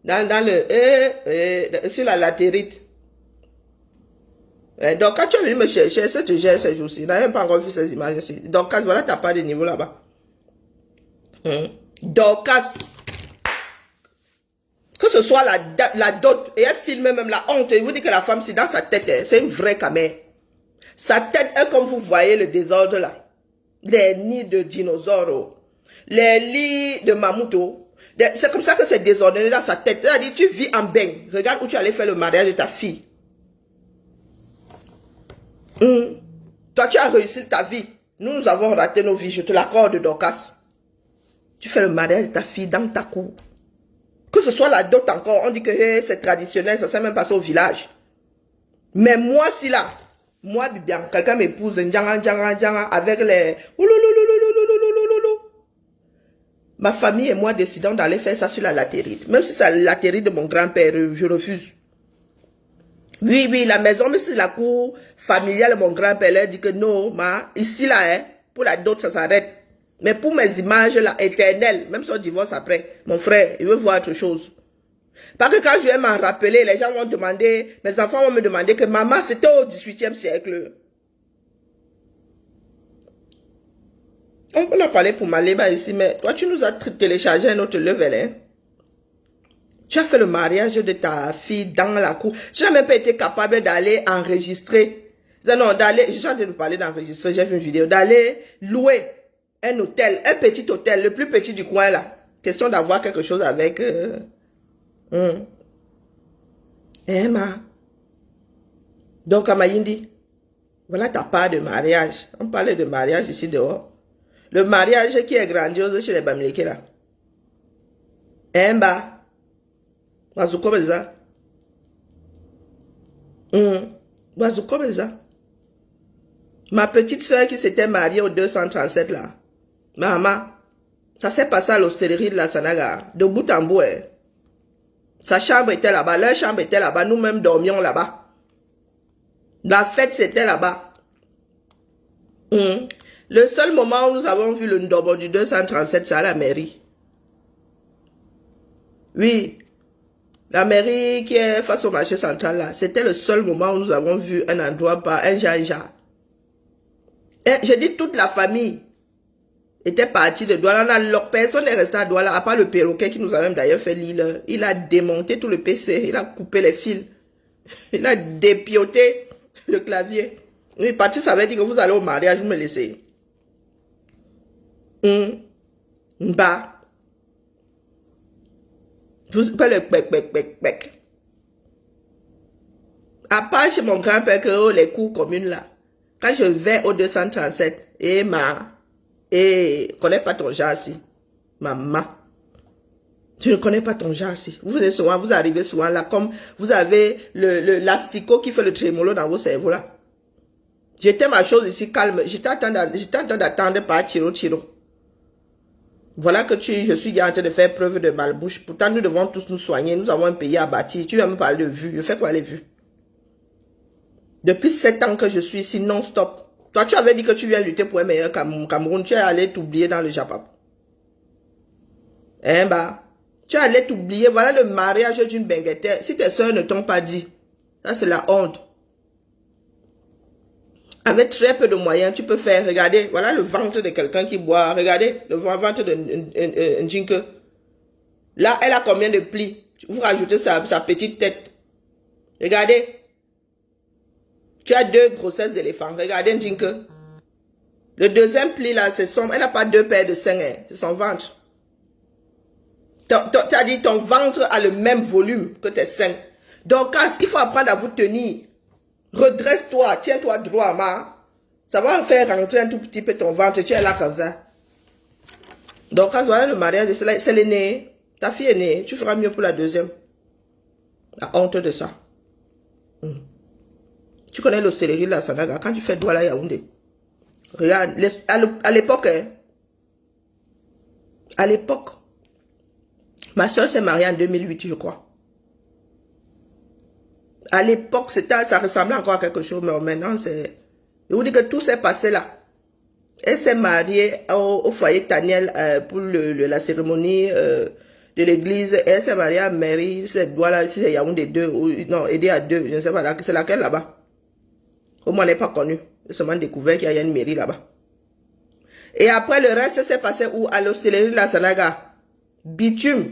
Dans le... sur la latérite. Donc, quand tu es venu me chercher, c'est te gère ces jours-ci. Je n'ai même pas encore vu ces images ici. Donc, voilà, tu n'as pas de niveau là-bas. Dorcas. Que ce soit la dot, et elle filme même la honte. Il vous dit que la femme, c'est dans sa tête, c'est une vraie camère. Sa tête est comme vous voyez le désordre là. Les nids de dinosaures. Les lits de mammouth. C'est comme ça que c'est désordonné dans sa tête. C'est-à-dire, tu vis en bain. Regarde où tu allais faire le mariage de ta fille. Toi, tu as réussi ta vie. Nous avons raté nos vies. Je te l'accorde, Dorcas. Tu fais le mariage de ta fille dans ta cour. Que ce soit la dot encore. On dit que c'est traditionnel. Ça ne s'est même passé au village. Mais moi, si là, moi, bien, quelqu'un m'épouse, avec les... Ma famille et moi décidons d'aller faire ça sur la latérite. Même si c'est la latérite de mon grand-père, je refuse. Oui, la maison, mais c'est la cour familiale de mon grand-père, elle dit que non, ici là, hein, pour la dot, ça s'arrête. Mais pour mes images là, éternelles, même si on divorce après, mon frère, il veut voir autre chose. Parce que quand je vais m'en rappeler, les gens vont demander, mes enfants vont me demander que maman, c'était au 18e siècle. On a parlé pour Maléba ici, mais toi, tu nous as téléchargé un autre level, hein. Tu as fait le mariage de ta fille dans la cour. Tu n'as même pas été capable d'aller enregistrer. Non, d'aller, je suis en train de parler d'enregistrer, j'ai fait une vidéo, d'aller louer un hôtel, un petit hôtel, le plus petit du coin, là. Question d'avoir quelque chose avec... Emma. Donc, à Mayindi, voilà ta part de mariage. On parlait de mariage ici dehors. Le mariage qui est grandiose chez les Bamileke là. Emba. Wazuko beza. Wazuko beza. Ma petite soeur qui s'était mariée au 237 là. Maman. Ça s'est passé à l'hostellerie de la Sanaga. De bout en bout. Sa chambre était là-bas. Leur chambre était là-bas. Nous-mêmes dormions là-bas. La fête c'était là-bas. Le seul moment où nous avons vu le Ndobo du 237, c'est à la mairie. Oui. La mairie qui est face au marché central là, c'était le seul moment où nous avons vu un endroit par un Jean-Jean. Et je dis toute la famille était partie de Douala. Personne n'est resté à Douala, à part le perroquet qui nous a même d'ailleurs fait l'île. Il a démonté tout le PC, il a coupé les fils. Il a dépioté le clavier. Oui, Patrice avait dit que vous allez au mariage, vous me laissez. Bah. Vous pas le bec. À part chez mon grand-père que les cours communes là. Quand je vais au 237, Et je ne connais pas ton genre ici. Maman. Je ne connais pas ton genre ici. Vous venez souvent, vous arrivez souvent là, comme vous avez l'asticot qui fait le trémolo dans vos cerveaux là. J'étais ma chose ici calme. J'étais en train d'attendre par Chiro. Voilà que je suis en train de faire preuve de balbouche. Pourtant, nous devons tous nous soigner. Nous avons un pays à bâtir. Tu vas me parler de vues. Je fais quoi les vues? Depuis 7 ans que je suis ici non-stop. Toi, tu avais dit que tu viens lutter pour un meilleur Cameroun. Tu es allé t'oublier dans le Japon. Hein, bah. Tu es allé t'oublier. Voilà le mariage d'une benguette. Si tes soeurs ne t'ont pas dit. Ça, c'est la honte. Avec très peu de moyens, tu peux faire, regardez, voilà le ventre de quelqu'un qui boit, regardez, le ventre de Jinke. Là, elle a combien de plis? Vous rajoutez sa petite tête. Regardez. Tu as 2 grossesses d'éléphant. Regardez Jinke. Le deuxième pli là, c'est son, elle n'a pas 2 paires de seins, hein, c'est son ventre. Tu as dit ton ventre a le même volume que tes seins. Donc, il faut apprendre à vous tenir. Redresse-toi, tiens-toi droit, ma. Ça va faire rentrer un tout petit peu ton ventre, tu es là comme ça. Donc, voilà le mariage, c'est l'aîné. Ta fille est née, tu feras mieux pour la deuxième. La honte de ça. Tu connais l'hostellerie de la Sanaga, quand tu fais Douala Yaoundé. Regarde, à l'époque, hein, à l'époque, ma soeur s'est mariée en 2008, je crois. À l'époque, ça ressemblait encore à quelque chose, mais maintenant, c'est... Je vous dis que tout s'est passé là. Elle s'est mariée au foyer Taniel pour la cérémonie de l'église. Elle s'est mariée à Mary, cette doigt-là, si c'est Yaoundé 2, ou non, aidé à 2, je ne sais pas, c'est laquelle là-bas. Comme on n'est pas connu, j'ai seulement découvert qu'il y a une mairie là-bas. Et après, le reste s'est passé où? À l'hostellerie de la Sanaga. Bitume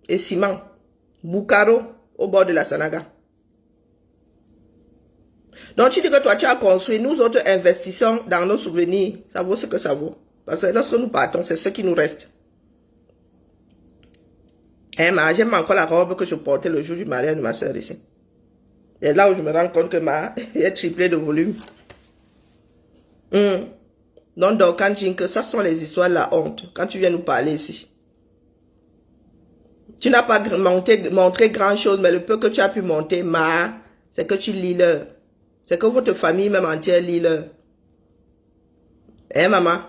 et ciment. Boukaro, au bord de la Sanaga. Donc tu dis que toi tu as construit, nous autres investissons dans nos souvenirs, ça vaut ce que ça vaut. Parce que lorsque nous partons, c'est ce qui nous reste. J'aime encore la robe que je portais le jour du mariage de ma soeur ici. Et là où je me rends compte que est triplé de volume. Donc quand tu dis que ça sont les histoires de la honte, quand tu viens nous parler ici. Tu n'as pas montré grand chose, mais le peu que tu as pu monter, c'est que tu lis l'heure. C'est que votre famille même entière lit l'heure. Maman?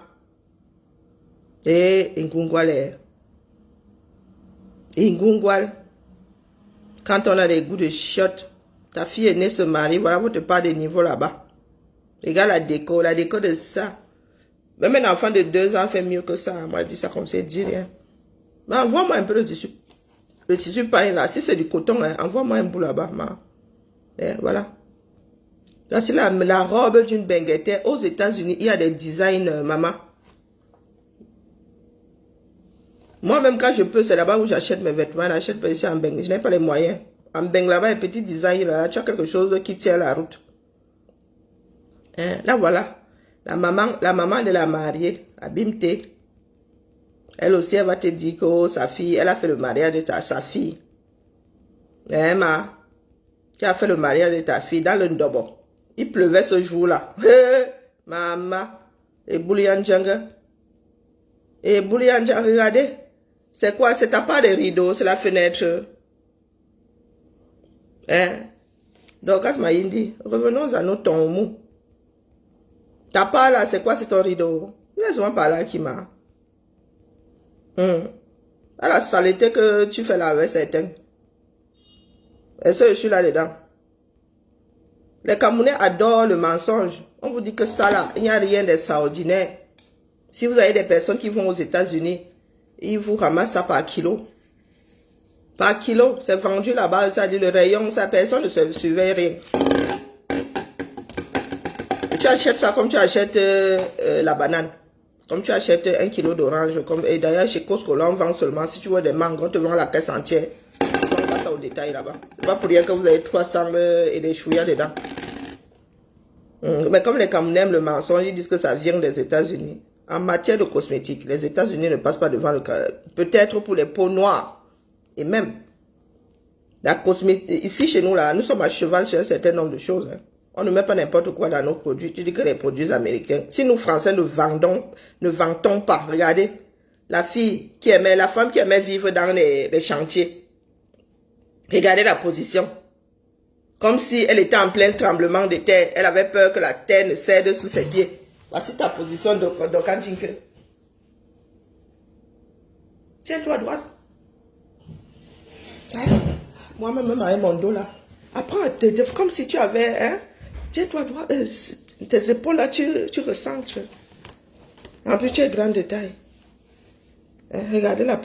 Ngungwal. Ngungwal. Quand on a des goûts de chiottes, ta fille est née se marier, voilà votre part de niveau là-bas. Regarde la déco de ça. Même un enfant de 2 ans fait mieux que ça. Moi, je dis ça comme ça, je dis rien. Mais envoie-moi un peu le tissu. Le tissu pareil là. Si c'est du coton, hein, envoie-moi un bout là-bas. Voilà. Là, c'est la robe d'une benguette. Aux États-Unis, il y a des designs, maman. Moi-même, quand je peux, c'est là-bas où j'achète mes vêtements. J'achète pas ici en Beng. Je n'ai pas les moyens. En Beng, là-bas, il y a un petit design. Là, tu as quelque chose qui tient la route. Là, voilà. La maman de la mariée, Abimte. Elle aussi, elle va te dire que oh, sa fille, elle a fait le mariage de sa fille. Tu as fait le mariage de ta fille dans le Ndobo. Il pleuvait ce jour-là. Maman. Et Boulianjanga. Et Boulianjanga, regardez. C'est quoi? C'est ta part de rideau, c'est la fenêtre. Donc, Asma Indi, revenons à nos tons mous. Ta part là, c'est quoi? C'est ton rideau. Il y a souvent par là qui m'a. À la saleté que tu fais là avec certains. Est-ce que je suis là-dedans? Les Camerounais adorent le mensonge. On vous dit que ça là, il n'y a rien d'extraordinaire. Si vous avez des personnes qui vont aux États-Unis, ils vous ramassent ça par kilo. Par kilo, c'est vendu là-bas, ça dit le rayon, ça personne ne se surveille rien. Tu achètes ça comme tu achètes la banane. Comme tu achètes 1 kilo d'orange. Et d'ailleurs, chez Costco, là, on vend seulement, si tu veux des mangues, on te vend la caisse entière. On passe ça au détail là-bas. C'est pas pour rien que vous avez 300 et des chouillas dedans. Mais comme les Camerounais aiment le mensonge, ils disent que ça vient des États-Unis. En matière de cosmétiques, les États-Unis ne passent pas devant le cas. Peut-être pour les peaux noires. Et même, la cosmétique, ici chez nous, là, nous sommes à cheval sur un certain nombre de choses. On ne met pas n'importe quoi dans nos produits. Tu dis que les produits américains. Si nous, Français, ne vantons pas. Regardez, la femme qui aimait vivre dans les chantiers. Regardez la position. Comme si elle était en plein tremblement de terre. Elle avait peur que la terre ne cède sous ses pieds. Voici ta position de Kantinke. Tiens-toi à droite. Hein? Moi-même, avec mon dos là. Apprends à te comme si tu avais... Hein? Tiens-toi à droite. Tes épaules là, tu ressens. En plus, tu es grande de taille. Regardez la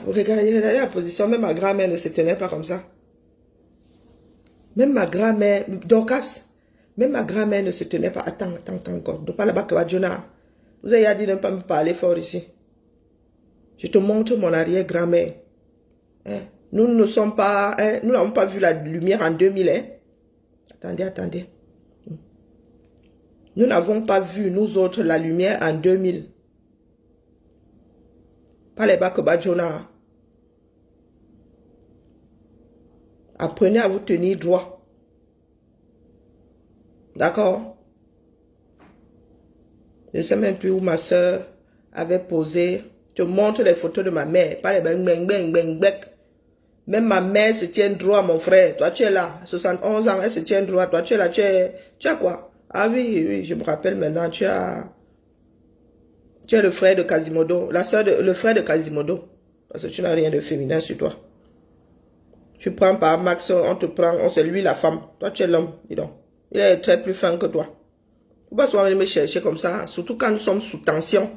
position. Même ma grand-mère ne se tenait pas comme ça. Même ma grand-mère, Dorcas, même ma grand-mère ne se tenait pas. Attends encore. De pas là-bas que va Jonah. Vous avez dit de ne pas me parler fort ici. Je te montre mon arrière-grand-mère. Hein? Nous ne sommes pas, hein? Nous n'avons pas vu la lumière en 2000. Hein? Attendez. Nous n'avons pas vu, nous autres, la lumière en 2000. Pas les bas que va Jonah. Apprenez à vous tenir droit. D'accord? Je ne sais même plus où ma soeur avait posé. Je te montre les photos de ma mère. Pas les bang. Même ma mère se tient droit, mon frère. Toi, tu es là. 71 ans, elle se tient droit. Toi, tu es là. Tu as quoi? Ah oui, je me rappelle maintenant. Tu es le frère de Quasimodo. Le frère de Quasimodo. Parce que tu n'as rien de féminin sur toi. Tu prends par Max, on te prend, c'est lui la femme. Toi, tu es l'homme, dis donc. Il est très plus fin que toi. Faut pas souvent venir me chercher comme ça, hein. Surtout quand nous sommes sous tension.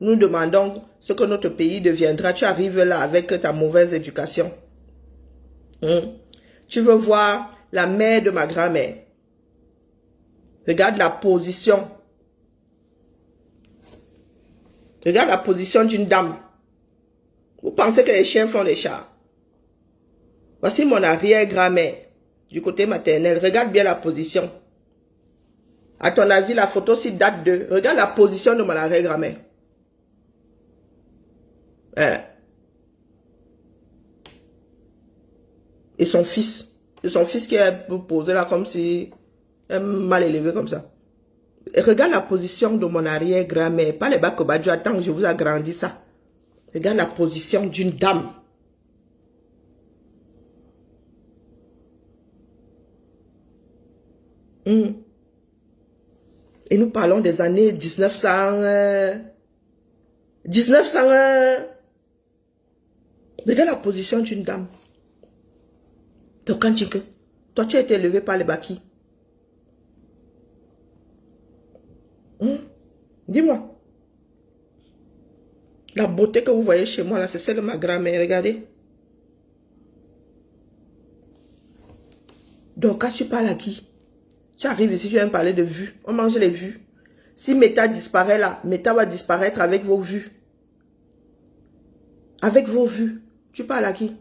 Nous demandons ce que notre pays deviendra. Tu arrives là avec ta mauvaise éducation. Tu veux voir la mère de ma grand-mère. Regarde la position. Regarde la position d'une dame. Vous pensez que les chiens font les chats? Voici mon arrière-grand-mère du côté maternel. Regarde bien la position. À ton avis, la photo ci date de... Regarde la position de mon arrière-grand-mère. Hein? Et son fils. C'est son fils qui est posé là comme si... mal élevé comme ça. Et regarde la position de mon arrière-grand-mère. Pas les bas que Badjo. Attends que je vous agrandis ça. Regarde la position d'une dame. Et nous parlons des années 1900... Regarde la position d'une dame. Donc quand toi tu as été élevé par les Baki. Dis-moi. La beauté que vous voyez chez moi là, c'est celle de ma grand-mère. Regardez. Donc quand tu parles à qui? Tu arrives ici, tu viens me parler de vues. On mange les vues. Si Meta disparaît là, Meta va disparaître avec vos vues. Avec vos vues. Tu parles à qui?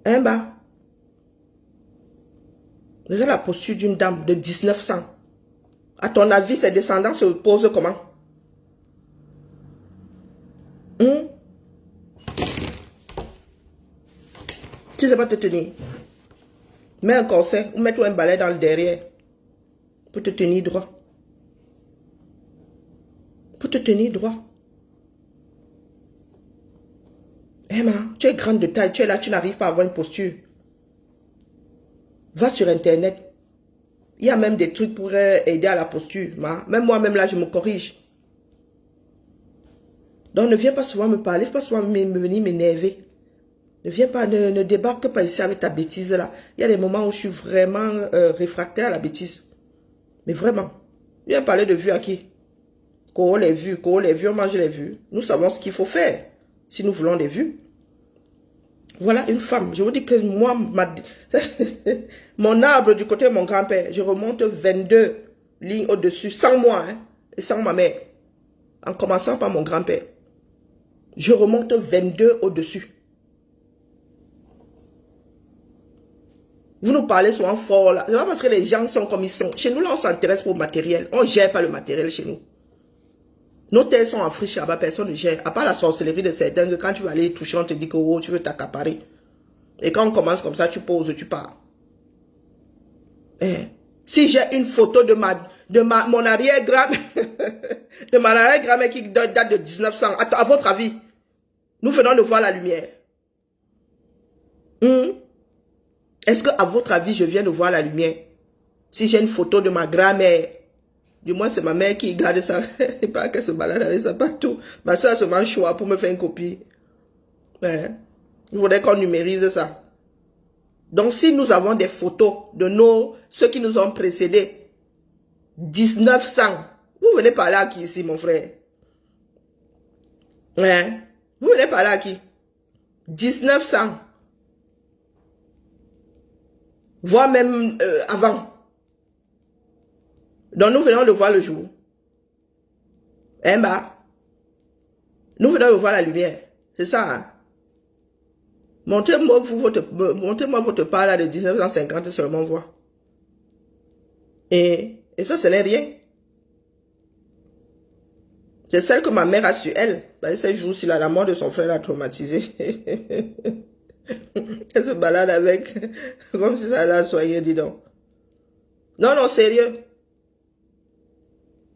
Hein, bah? Regarde la posture d'une dame de 1900. À ton avis, ses descendants se posent comment? Tu ne sais pas te tenir. Mets un corset ou mets-toi un balai dans le derrière. Pour te tenir droit. Pour te tenir droit. Emma, tu es grande de taille. Tu es là, tu n'arrives pas à avoir une posture. Va sur Internet. Il y a même des trucs pour aider à la posture. Même moi-même là, je me corrige. Donc ne viens pas souvent me parler. Ne viens pas souvent venir m'énerver. Ne viens pas, ne débarque pas ici avec ta bêtise là. Il y a des moments où je suis vraiment réfractaire à la bêtise. Mais vraiment. Viens parler de vues à qui? Qu'on les vues, on mange les vues. Nous savons ce qu'il faut faire. Si nous voulons des vues. Voilà une femme. Je vous dis que moi, mon arbre du côté de mon grand-père, je remonte 22 lignes au-dessus, sans moi, hein, et sans ma mère. En commençant par mon grand-père. Je remonte 22 au-dessus. Vous nous parlez souvent fort là. C'est pas parce que les gens sont comme ils sont. Chez nous là, on s'intéresse pour le matériel. On ne gère pas le matériel chez nous. Nos terres sont en friche là-bas, personne ne gère. À part la sorcellerie de certains, que quand tu vas aller toucher, on te dit que oh, tu veux t'accaparer. Et quand on commence comme ça, tu poses, tu pars. Si j'ai une photo de mon arrière-grand-mère, de mon arrière-grand-mère qui date de 1900, à votre avis, nous venons de voir la lumière. Est-ce que, à votre avis, je viens de voir la lumière? Si j'ai une photo de ma grand-mère, du moins c'est ma mère qui garde ça, et pas qu'elle se balade avec ça partout. Ma soeur se mange choix pour me faire une copie. Il faudrait qu'on numérise ça. Donc si nous avons des photos de ceux qui nous ont précédés, 1900, vous venez parler à qui ici, mon frère? Vous venez parler à qui? 1900. Voire même avant. Donc nous venons de voir le jour. Nous venons de voir la lumière. C'est ça. Hein? Montez-moi votre part là de 1950 seulement voir. Et ça, ce n'est rien. C'est celle que ma mère a su elle. Ces jours-ci, la mort de son frère l'a traumatisée. Elle se balade avec, comme si ça l'a soigné, dis donc. Non, non, sérieux.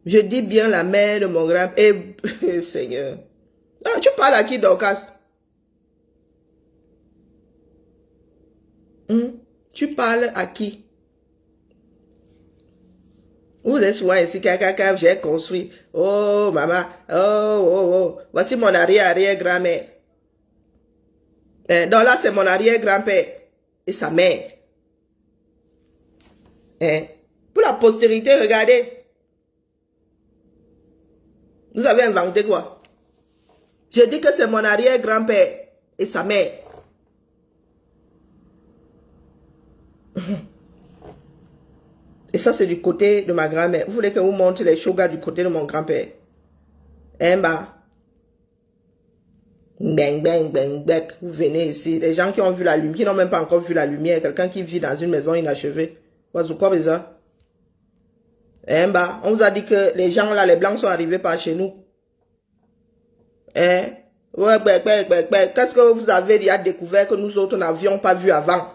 Je dis bien la mère de mon grand... Seigneur. Ah, tu parles à qui, Dorcas? Tu parles à qui? Vous êtes souvent ici, j'ai construit. Oh, maman. Oh. Voici mon arrière-grand-mère. Donc là, c'est mon arrière-grand-père et sa mère. Pour la postérité, regardez. Vous avez inventé quoi? Je dis que c'est mon arrière-grand-père et sa mère. Et ça, c'est du côté de ma grand-mère. Vous voulez que je vous montre les shogas du côté de mon grand-père? Vous venez ici. Les gens qui ont vu la lumière, qui n'ont même pas encore vu la lumière. Quelqu'un qui vit dans une maison inachevée. On vous a dit que les gens là, les blancs sont arrivés par chez nous. Qu'est-ce que vous avez déjà découvert que nous autres n'avions pas vu avant?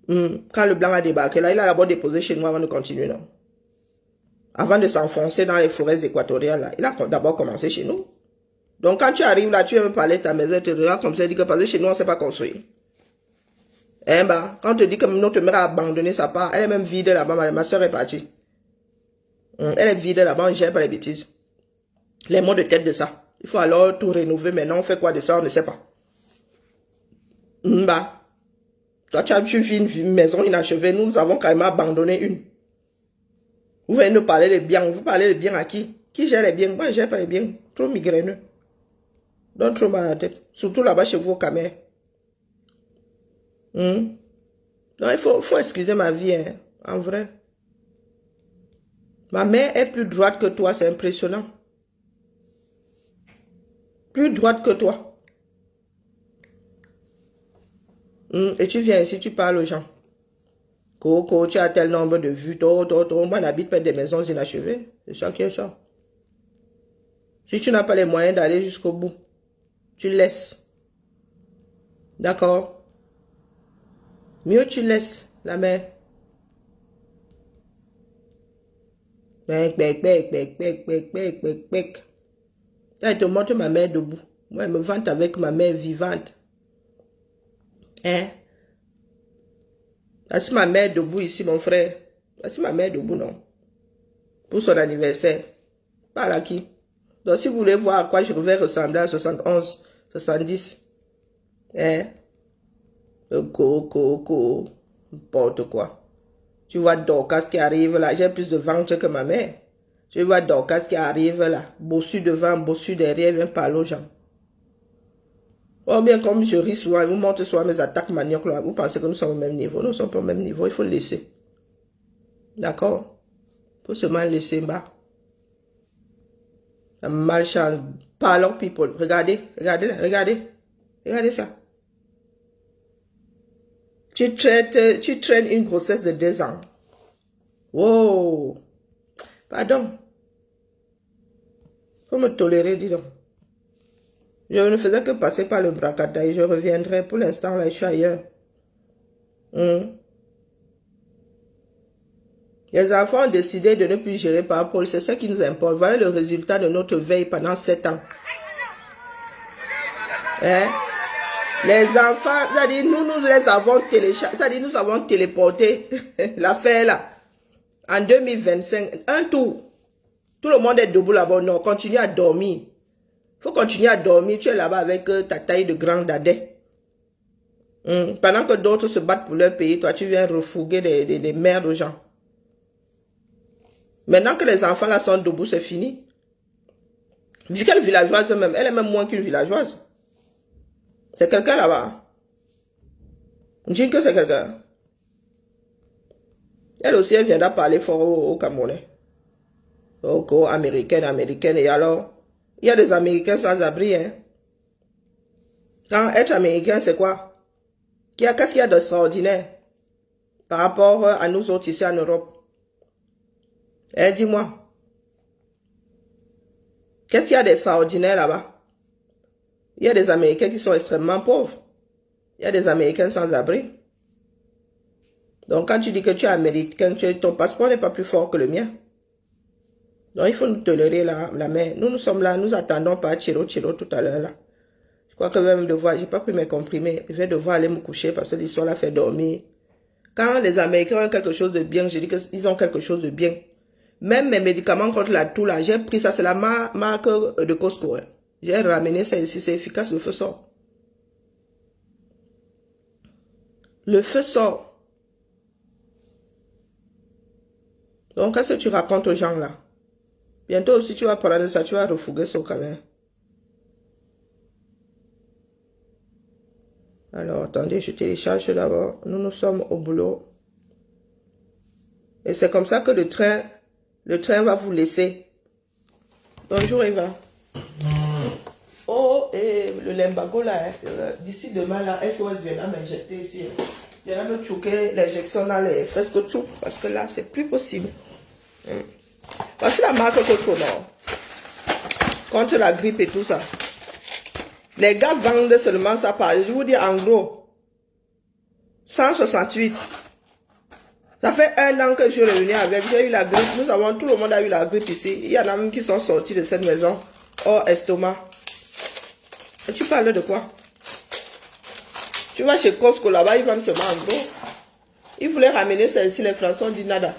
Quand le blanc a débarqué là, il a d'abord déposé chez nous avant de continuer, non? Avant de s'enfoncer dans les forêts équatoriales là, il a d'abord commencé chez nous. Donc quand tu arrives là, tu veux me parler de ta maison, tu te regardes comme ça, tu dis que parce que chez nous on ne sait pas construire. Quand on te dit que notre mère a abandonné sa part, elle est même vide là-bas, ma soeur est partie. Elle est vide là-bas, on ne gère pas les bêtises. Les mots de tête de ça. Il faut alors tout rénover, maintenant on fait quoi de ça, on ne sait pas. Toi tu vis une maison inachevée, nous avons carrément abandonné une. Vous venez nous parler de biens, vous parlez de biens à qui? Qui gère les biens? Moi je ne gère pas les biens, trop migraineux. Donne trop mal à la tête. Surtout là-bas chez vous au Cameroun. Non, il faut excuser ma vie, hein, en vrai. Ma mère est plus droite que toi, c'est impressionnant. Plus droite que toi. Et tu viens ici, tu parles aux gens. Coco, tu as tel nombre de vues, moi n'habite pas des maisons inachevées. C'est ça qui est ça. Si tu n'as pas les moyens d'aller jusqu'au bout, tu laisses. D'accord? Mieux tu laisses la mère. Ça, elle te montre ma mère debout. Moi, elle me vante avec ma mère vivante. Voici ma mère debout ici, mon frère. Voici ma mère debout, non? Pour son anniversaire. Par à qui? Donc, si vous voulez voir à quoi je vais ressembler à 71, 70. N'importe quoi. Tu vois Dorcas qui arrive là. J'ai plus de ventre que ma mère. Tu vois Dorcas qui arrive là. Bossu devant, bossu derrière, vient parler aux gens. Oh bien, comme je ris souvent, vous montrez souvent mes attaques maniaques là. Vous pensez que nous sommes au même niveau. Nous ne sommes pas au même niveau. Il faut le laisser. D'accord? Il faut seulement le laisser bas. La malchance. Parlons people. Regardez, regardez, regardez. Regardez ça. Tu traînes une grossesse de 2 ans. Wow. Pardon. Faut me tolérer, dis donc. Je ne faisais que passer par le bracadaï. Je reviendrai. Pour l'instant, là, je suis ailleurs. Les enfants ont décidé de ne plus gérer par Paul. C'est ce qui nous importe. Voilà le résultat de notre veille pendant 7 ans. Hein? Les enfants, c'est-à-dire nous les avons téléchargés, c'est-à-dire nous avons téléporté l'affaire là. En 2025, un tour. Tout le monde est debout là-bas. Non, continue à dormir. Il faut continuer à dormir. Tu es là-bas avec ta taille de grand dadais. Pendant que d'autres se battent pour leur pays, toi tu viens refourguer des merdes aux gens. Maintenant que les enfants là sont debout, c'est fini. Vu qu'elle est villageoise même, elle est même moins qu'une villageoise. C'est quelqu'un là-bas. Je dis que c'est quelqu'un. Elle aussi, elle viendra parler fort aux Camerounais. Aux Américaines. Et alors, il y a des Américains sans abri. Hein. Quand être Américain, c'est quoi? Qu'est-ce qu'il y a d'extraordinaire par rapport à nous autres ici en Europe? Dis-moi. Qu'est-ce qu'il y a d'extraordinaire là-bas? Il y a des Américains qui sont extrêmement pauvres. Il y a des Américains sans abri. Donc, quand tu dis que tu es Américain, ton passeport n'est pas plus fort que le mien. Donc, il faut nous tolérer la main. Nous sommes là, nous attendons pas Chiro tout à l'heure là. Je crois que même devoir, j'ai pas pris mes comprimés. Je vais devoir aller me coucher parce que l'histoire l'a fait dormir. Quand les Américains ont quelque chose de bien, je dis qu'ils ont quelque chose de bien. Même mes médicaments contre la toux là, j'ai pris ça, c'est la marque de Costco. Hein. J'ai ramené ça ici, c'est efficace, le feu sort. Le feu sort. Donc, qu'est-ce que tu racontes aux gens là? Bientôt aussi, tu vas prendre ça, tu vas refourguer ça quand même. Alors, attendez, je télécharge d'abord. Nous sommes au boulot. Et c'est comme ça que le train va vous laisser. Bonjour Eva. Oh, et le limbago là, d'ici demain là, SOS viendra m'injecter ici. Viendra me choquer l'injection dans les fesses que tout. Parce que là, c'est plus possible. Parce que la marque Costco, contre la grippe et tout ça. Les gars vendent seulement ça par, je vous dis en gros, 168. Ça fait 1 an que je suis revenu avec, j'ai eu la grippe. Tout le monde a eu la grippe ici. Il y en a même qui sont sortis de cette maison hors estomac. Et tu parles de quoi? Tu vas chez Costco là-bas, ils vendent seulement en gros. Ils voulaient ramener ça ici, les Français ont dit nada.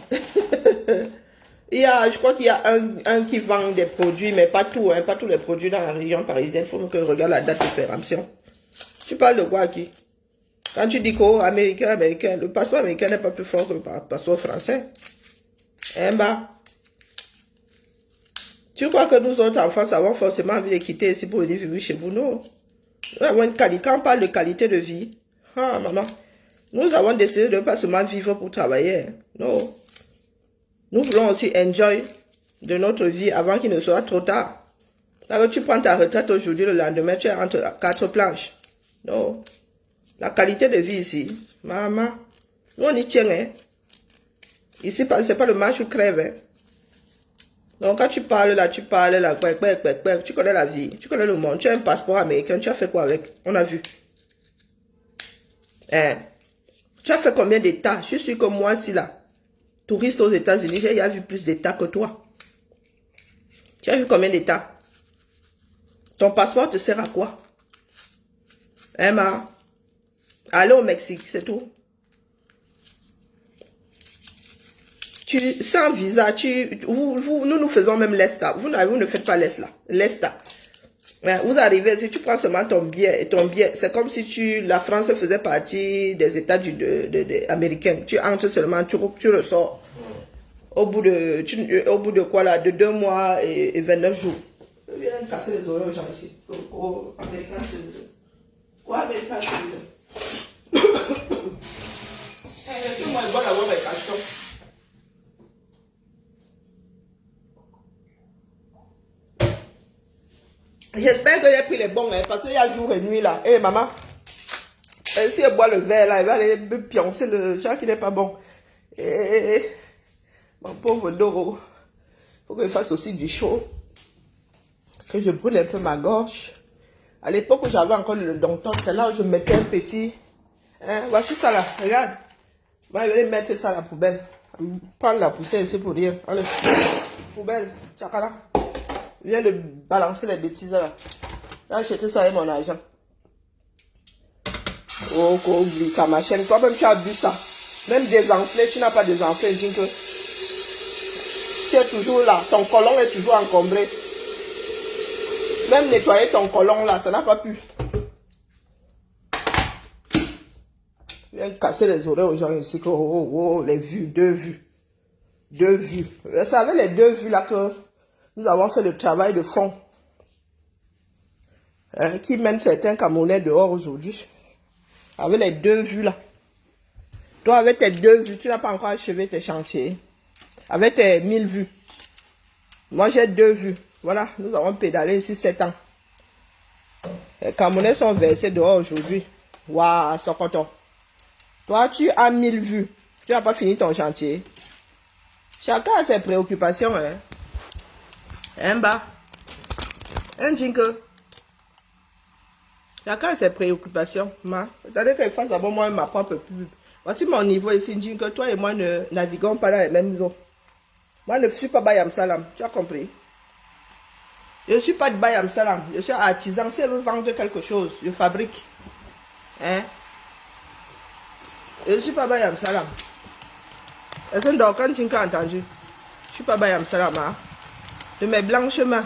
Je crois qu'il y a un qui vend des produits, mais pas tout, hein, pas tous les produits dans la région parisienne. Il faut que je regarde la date de péremption. Tu parles de quoi qui? Quand tu dis qu'américain, le passeport américain n'est pas plus fort que le passeport français. Hein, bah. Tu crois que nous autres en France avons forcément envie de quitter ici pour venir vivre chez vous? Non. Nous avons une qualité. Quand on parle de qualité de vie, maman, nous avons décidé de ne pas seulement vivre pour travailler. Non. Nous voulons aussi enjoy de notre vie avant qu'il ne soit trop tard. Alors tu prends ta retraite aujourd'hui, le lendemain, tu es entre 4 planches. Non. La qualité de vie ici, maman, nous on y tient. Hein. Ici, c'est pas le match ou crève. Hein. Donc quand tu parles là, tu connais la vie, tu connais le monde, tu as un passeport américain, tu as fait quoi avec? On a vu. Hein? Tu as fait combien d'états? Je suis comme moi, si là. Touriste aux États-Unis, j'ai vu plus d'états que toi. Tu as vu combien d'états? Ton passeport te sert à quoi? Hein, ma? Aller au Mexique, c'est tout. Sans visa, nous faisons même l'ESTA. Vous ne faites pas l'ESTA. Vous arrivez, si tu prends seulement ton billet, c'est comme si la France faisait partie des États américains. Tu entres seulement, tu ressors. Au bout de quoi là? De 2 mois et 29 jours. Je viens de casser les oreilles aux gens ici. Américains, c'est quoi Américains, c'est moi, je dois avoir mes cachetons. J'espère que j'ai pris les bons, hein, parce qu'il y a jour et nuit là. Hé, maman, si elle boit le verre là, elle va aller me pioncer le chat qui n'est pas bon. Mon pauvre Doro, faut que je fasse aussi du chaud. Que je brûle un peu ma gorge. À l'époque où j'avais encore le docteur, c'est là où je mettais un petit. Hein, voici ça là, regarde. Je vais aller mettre ça à la poubelle. Prends la poussière ici pour rien. Allez. Poubelle. Tchakala. Viens de balancer les bêtises là. J'ai acheté ça avec mon argent. Oh, qu'on oublie ta machine. Toi-même, tu as vu ça. Même désenflé, tu n'as pas désenflé. Tu es toujours là. Ton colon est toujours encombré. Même nettoyer ton colon là, ça n'a pas pu. Viens casser les oreilles aux gens ici. Que, les vues, 2 vues. 2 vues. C'est avec les 2 vues là que nous avons fait le travail de fond. Qui mène certains Camerounais dehors aujourd'hui. Avec les 2 vues là. Toi, avec tes 2 vues, tu n'as pas encore achevé tes chantiers. Avec tes 1000 vues. Moi, j'ai 2 vues. Voilà, nous avons pédalé ici 7 ans. Les Camerounais sont versés dehors aujourd'hui. Waouh, Sokoto. Toi, tu as 1000 vues. Tu n'as pas fini ton chantier. Chacun a ses préoccupations, hein. Un bas. Un jingle. Chacun a ses préoccupations. Attendez qu'il fasse d'abord moi ma propre pub. Voici mon niveau ici, jingle. Toi et moi ne naviguons pas dans les mêmes eaux. Moi ne suis pas Bayam Salam. Tu as compris? Je ne suis pas de Bayam Salam. Je suis artisan. Si je veux vendre quelque chose, je fabrique. Hein? Je ne suis pas Bayam Salam. Est-ce que donc quand tu as entendu? Je ne suis pas Bayam Salam. Hein? De mes blanches mains.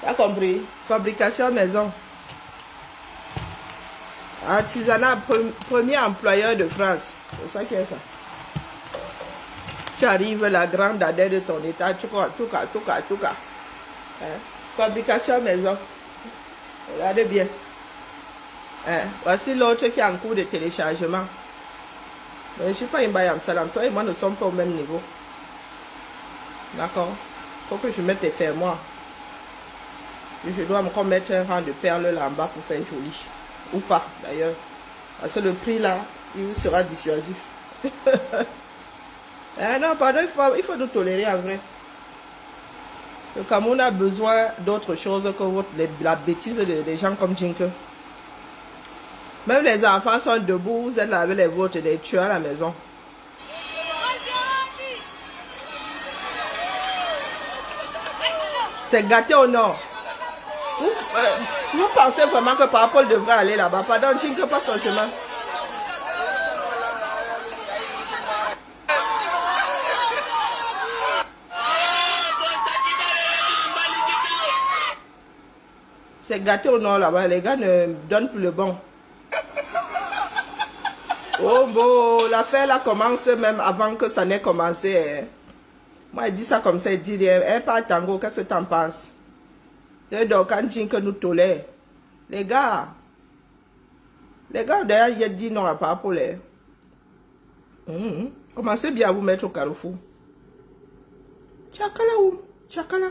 Tu as compris? Fabrication maison. Artisanat, premier employeur de France. C'est ça qui est ça. Tu arrives, la grande adhère de ton état. Tchouka. Hein? Fabrication maison. Regardez bien. Hein? Voici l'autre qui est en cours de téléchargement. Mais je ne suis pas une Bayam Salam. Toi et moi ne sommes pas au même niveau. D'accord? Il faut que je mette les fermoirs. Je dois encore mettre un rang de perles là en bas pour faire joli. Ou pas d'ailleurs. Parce que le prix là, il vous sera dissuasif. Non, pardon, il faut nous tolérer en vrai. Le Cameroun a besoin d'autre chose que la bêtise des gens comme Jinke. Même les enfants sont debout, vous êtes là avec les vôtres, des tueurs à la maison. C'est gâté au nord. Vous pensez vraiment que Paul devrait aller là-bas? Pardon, Jinke passe son chemin. C'est gâté au nord là-bas. Les gars ne donnent plus le bon. Oh bon, l'affaire là commence même avant que ça n'ait commencé. Hein. Moi, il dit ça comme ça, il dit rien. Eh, pas Tango, qu'est-ce que tu en penses? Donc, quand Jinke nous tolère. Les gars, d'ailleurs, il a dit non à Paul. Commencez bien à vous mettre au carrefour. Tchakala où? Tchakala.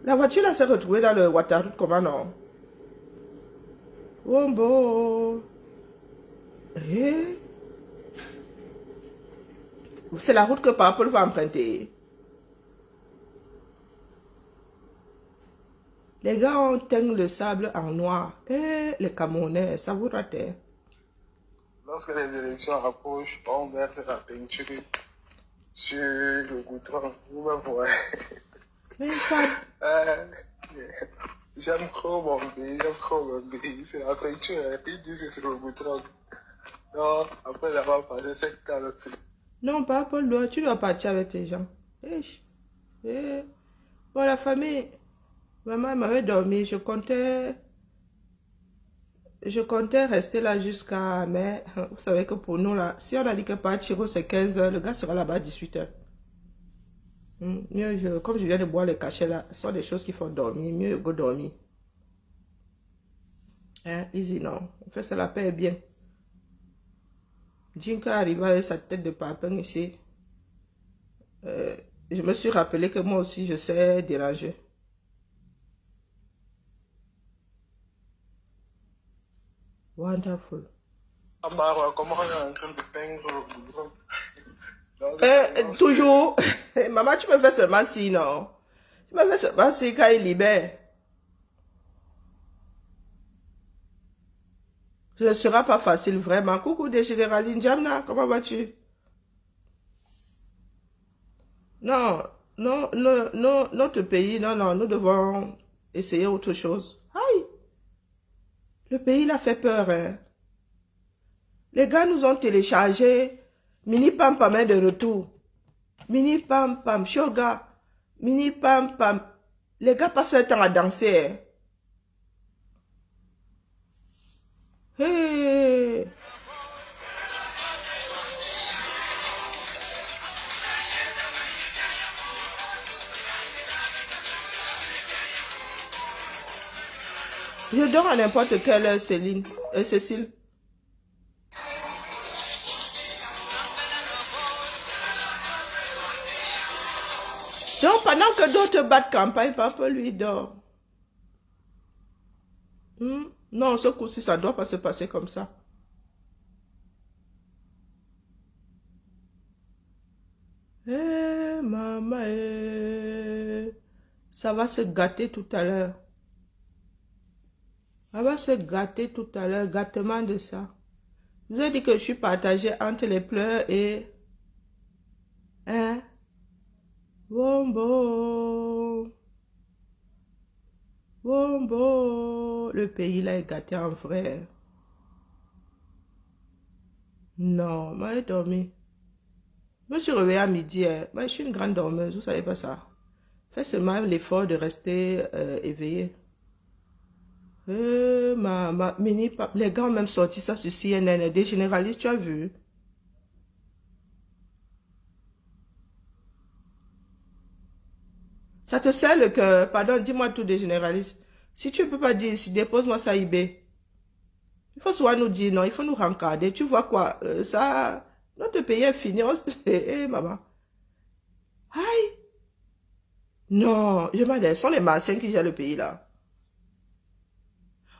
La voiture là s'est retrouvée dans le Waterloo, comment non? Oh bon. C'est la route que Paul va emprunter. Les gars ont teint le sable en noir. Les Camerounais, ça vous rate. Lorsque les élections approchent, on verse la peinture sur le goudron. Vous-même voyez. Mais ça... J'aime trop mon pays, c'est la peinture, ils disent que c'est le goudron. Non, après avoir passé 7 ans aussi. Non, pas Paul, tu dois partir avec tes gens. Bon, la famille, maman m'avait dormi, je comptais rester là jusqu'à... Mais vous savez que pour nous là, si on a dit que Pachiro c'est 15 h, le gars sera là-bas à 18 h. Mieux, comme je viens de boire les cachets là, ce sont des choses qui font dormir, mieux go dormir. Easy non, en fait ça la paix est bien. Jinka arrive avec sa tête de papin ici. Je me suis rappelé que moi aussi je sais déranger. Wonderful. Comment on est en train de peindre le goudron? Toujours. Maman, tu me fais seulement si, non? Tu me fais seulement si quand il libère. Ce ne sera pas facile, vraiment. Coucou des Généraline Jamna, comment vas-tu? Non, non, non, non, notre pays, non, non, nous devons essayer autre chose. Aïe, le pays l'a fait peur, hein. Les gars nous ont téléchargé Mini Pam Pam est de retour. Mini Pam Pam, Shoga, Mini Pam Pam. Les gars passent le temps à danser, hein. Hey. Je dors à n'importe quelle heure, Céline, Cécile. Donc, pendant que d'autres battent campagne, papa lui dort. Non, ce coup-ci, ça ne doit pas se passer comme ça. Eh, maman, ça va se gâter tout à l'heure. Ça va se gâter tout à l'heure, gâtement de ça. Je vous ai dit que je suis partagée entre les pleurs et... Hein? Bombo. Bombo. Le pays là est gâté en vrai. Non, moi j'ai dormi. Je me suis réveillée à midi. Moi, je suis une grande dormeuse, vous savez pas ça. Fais seulement l'effort de rester éveillée. Mini Pam, les gars ont même sorti ça sur CNN, des généralistes, tu as vu? Ça te sert le cœur. Pardon, dis-moi tout des généralistes. Si tu ne peux pas dire ici, dépose-moi ça eBay. Il faut souvent nous dire non, il faut nous rencarder. Tu vois quoi? Ça, notre pays est fini. Maman. Aïe. Non, je m'en dis, ce sont les Martiens qui gèrent le pays là.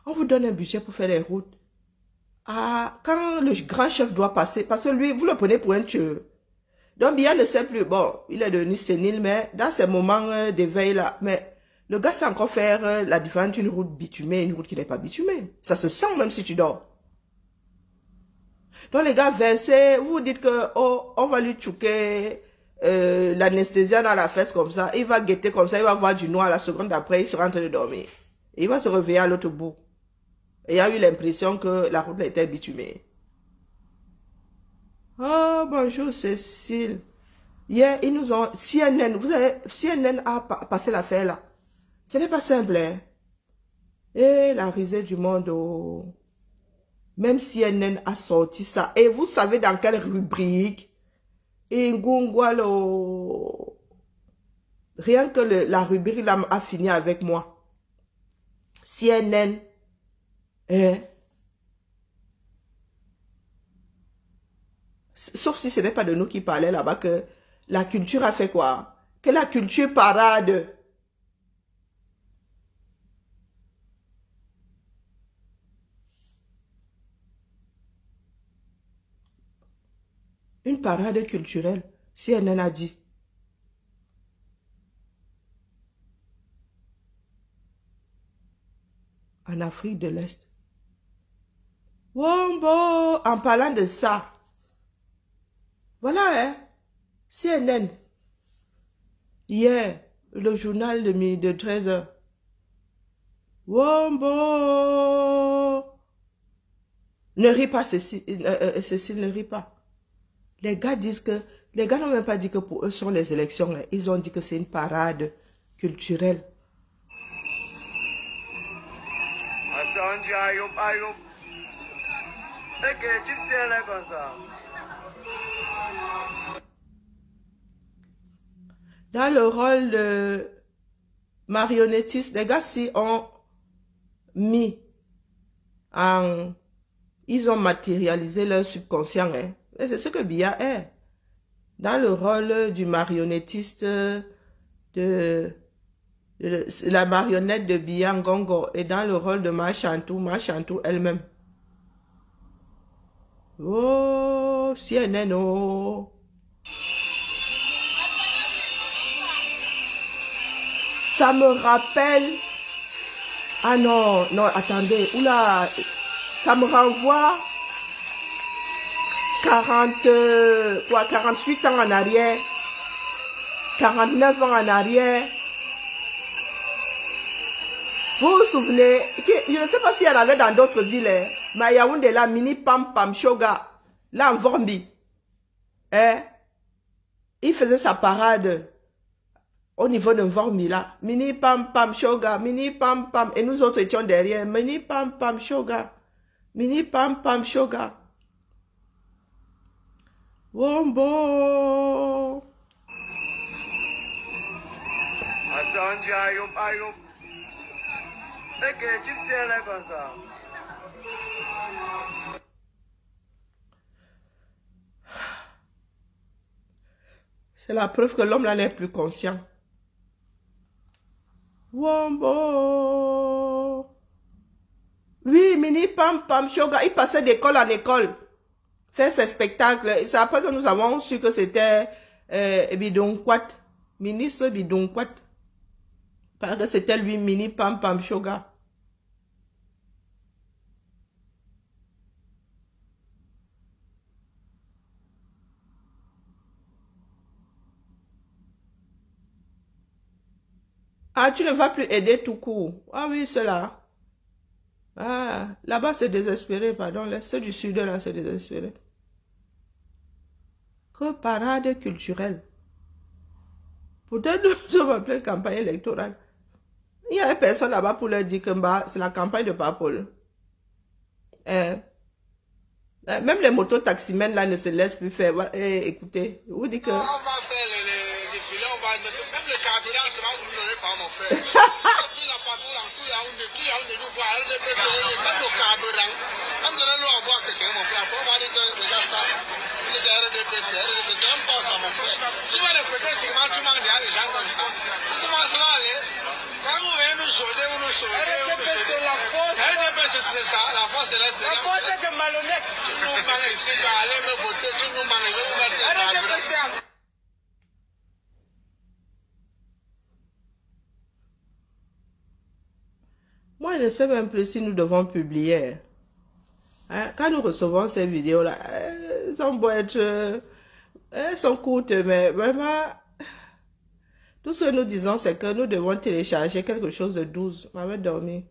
On vous donne un budget pour faire les routes. Ah, quand le grand chef doit passer, parce que lui, vous le prenez pour un tueur. Donc, Biya ne sait plus. Bon, il est devenu sénile, mais dans ces moments d'éveil là, mais le gars sait encore faire la différence entre une route bitumée et une route qui n'est pas bitumée. Ça se sent même si tu dors. Donc, les gars, versez, vous dites que, oh, on va lui tchouquer l'anesthésia dans la fesse comme ça. Il va guetter comme ça, il va voir du noir la seconde d'après, il sera en train de dormir. Et il va se réveiller à l'autre bout. Et il a eu l'impression que la route était bitumée. Oh, bonjour Cécile. Hier, ils nous ont... CNN, vous savez, CNN a passé l'affaire là. Ce n'est pas simple, hein. Et la risée du monde, oh. Même CNN a sorti ça. Et vous savez dans quelle rubrique? Ingungwalo. Rien que la rubrique là a fini avec moi. CNN. Hein? Sauf si ce n'est pas de nous qui parlaient là-bas, que la culture a fait quoi? Que la culture parade. Une parade culturelle, si elle en a dit. En Afrique de l'Est. Wombo, en parlant de ça. Voilà, hein. CNN. Hier, le journal de 13h. Wombo. Ne ris pas, Cécile, ne ris pas. Les gars disent que... Les gars n'ont même pas dit que pour eux sont les élections. Hein. Ils ont dit que c'est une parade culturelle. Dans le rôle de marionnettiste, les gars si ont mis en... Ils ont matérialisé leur subconscient. Hein. C'est ce que Biya est. Dans le rôle du marionnettiste de la marionnette de Biya Ngongo et dans le rôle de Ma Chantou elle-même. Oh, CNN, oh. Ça me rappelle... Ah non, non, attendez. Oula, ça me renvoie 48 ans en arrière. 49 ans en arrière. Vous vous souvenez, je ne sais pas s'il y en avait dans d'autres villes, hein, mais à Yaoundé, là, Mini Pam Pam Shoga, là en Vormbi, hein, il faisait sa parade au niveau de Vormbi, là. Mini Pam Pam Shoga, Mini Pam Pam, et nous autres étions derrière, Mini Pam Pam Shoga, Mini Pam Pam Shoga. Wombo. C'est la preuve que l'homme là n'est plus conscient. Wombo. Oui, Mini Pam Pam Shoga, il passait d'école en école, faire ses spectacles. C'est après que nous avons su que c'était Bidonkwat, ministre Bidonkwat. Parce que c'était lui, Mini Pam Pam Shoga. Ah, tu ne vas plus aider tout court. Ah oui, cela. Ah, là-bas, c'est désespéré, pardon. Ceux du sud, là, c'est désespéré. Que parade culturelle. Peut-être nous sommes en pleine campagne électorale. Il n'y avait personne là-bas pour leur dire que c'est la campagne de Papol. Même les motos-taximènes là ne se laissent plus faire. Écoutez, je vous dis que... On va faire les défilés, on va mettre même le carburant, c'est pas vous l'aurez pas mon frère. Puis la patrouille en tout, il y a nous voir, même le carburant. Comme de l'eau à boire quelqu'un, mon frère, on va dire que les gens passent. Le RDPC, on passe à mon frère. Tu vas répéter, c'est comment tu manges les gens comme ça. Comment ça va aller? Quand vous venez nous sauver, vous nous sauvez. RDPC, la force. RDPC, c'est ça, la force, c'est la force est de malhonnête. Tu nous manges ici, allez me voter, tu nous manges, vous mettez le carburant. Moi, je ne sais même plus si nous devons publier. Hein? Quand nous recevons ces vidéos-là, elles sont beaux être... elles sont courtes, mais vraiment... Tout ce que nous disons, c'est que nous devons télécharger quelque chose de 12. On va dormir.